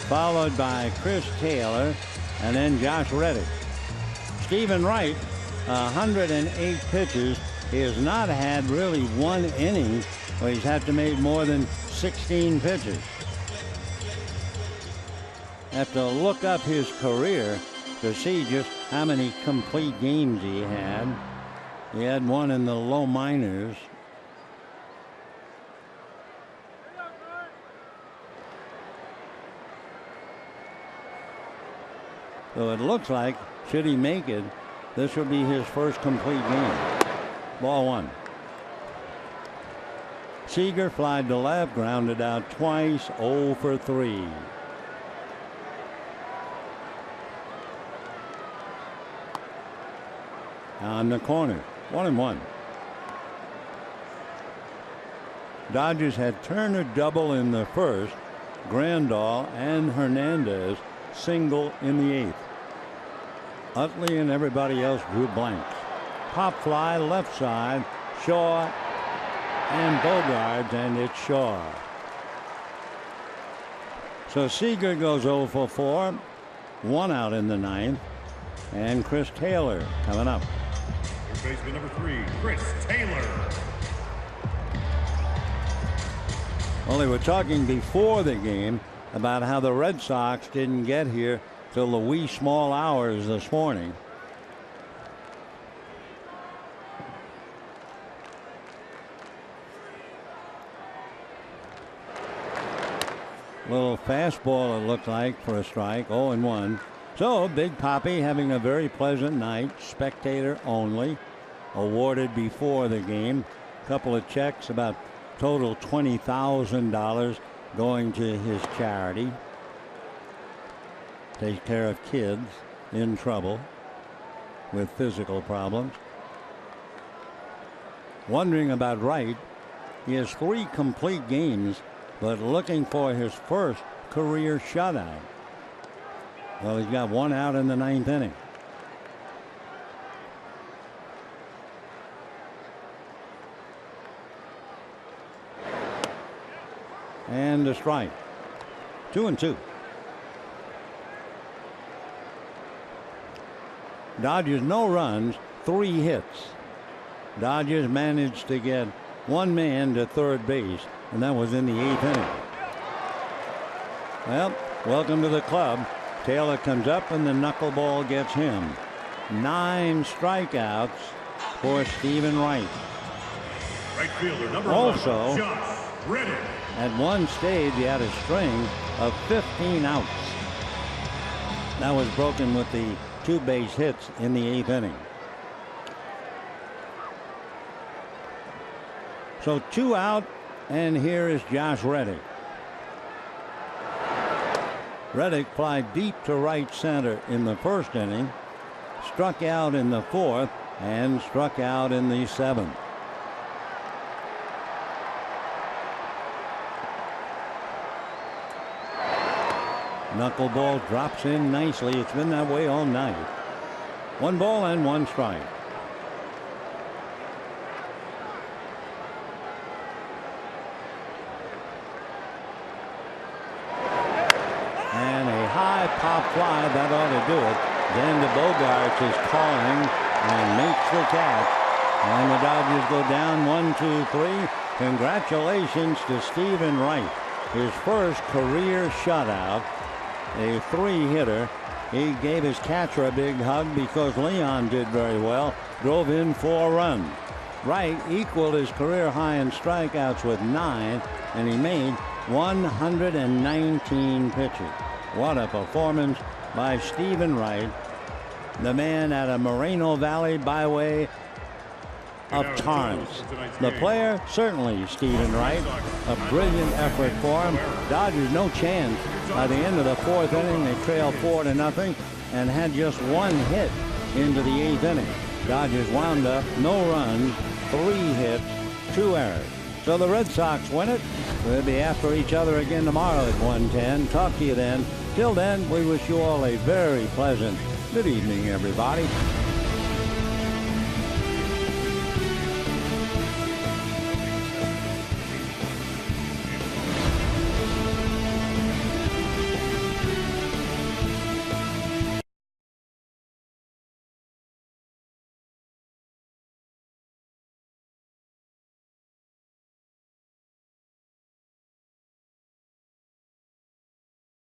followed by Chris Taylor, and then Josh Reddick. Stephen Wright, 108 pitches. He has not had really one inning where he's had to make more than 16 pitches. Have to look up his career to see just how many complete games he had. He had one in the low minors. So it looks like, should he make it, this will be his first complete game. Ball one. Seager flied to left, grounded out twice, 0 for 3. On the corner, 1-1. Dodgers had Turner double in the first, Grandal and Hernandez single in the 8th. Utley and everybody else drew blanks. Pop fly left side, Shaw and Bogaerts, and it's Shaw. So Seager goes 0 for 4, 1 out in the 9th, and Chris Taylor coming up. Third baseman number 3, Chris Taylor. Well, they were talking before the game about how the Red Sox didn't get here till the wee small hours this morning. Little fastball it looked like for a strike, 0-1. So Big Papi having a very pleasant night, spectator only, awarded before the game. Couple of checks, about total $20,000 going to his charity. Takes care of kids in trouble with physical problems. Wondering about Wright. He has 3 complete games, but looking for his first career shutout. Well, he's got 1 out in the 9th inning. And a strike. 2-2. Dodgers no runs, 3 hits. Dodgers managed to get 1 man to third base, and that was in the 8th inning. Well, welcome to the club. Taylor comes up and the knuckleball gets him. 9 strikeouts for Stephen Wright. Right fielder number also, 11, Josh Reddick. At one stage, he had a string of 15 outs. That was broken with the 2 base hits in the 8th inning. So 2 out, and here is Josh Reddick. Reddick flied deep to right center in the first inning, struck out in the 4th, and struck out in the 7th. Knuckleball drops in nicely. It's been that way all night. 1 ball and 1 strike. And a high pop fly, that ought to do it. Then the Bogaerts is calling and makes the catch. And the Dodgers go down 1-2-3. Congratulations to Stephen Wright. His first career shutout. A 3-hitter. He gave his catcher a big hug because Leon did very well. Drove in 4 runs. Wright equaled his career high in strikeouts with 9, and he made 119 pitches. What a performance by Stephen Wright, the man out of Moreno Valley by way of Torrance. The player, certainly Stephen Wright. A brilliant effort for him. Dodgers no chance. By the end of the 4th inning, they trailed 4-0 and had just 1 hit into the 8th inning. Dodgers wound up no runs, 3 hits, 2 errors. So the Red Sox win it. We'll be after each other again tomorrow at 1:10. Talk to you then. Till then, we wish you all a very pleasant good evening, everybody.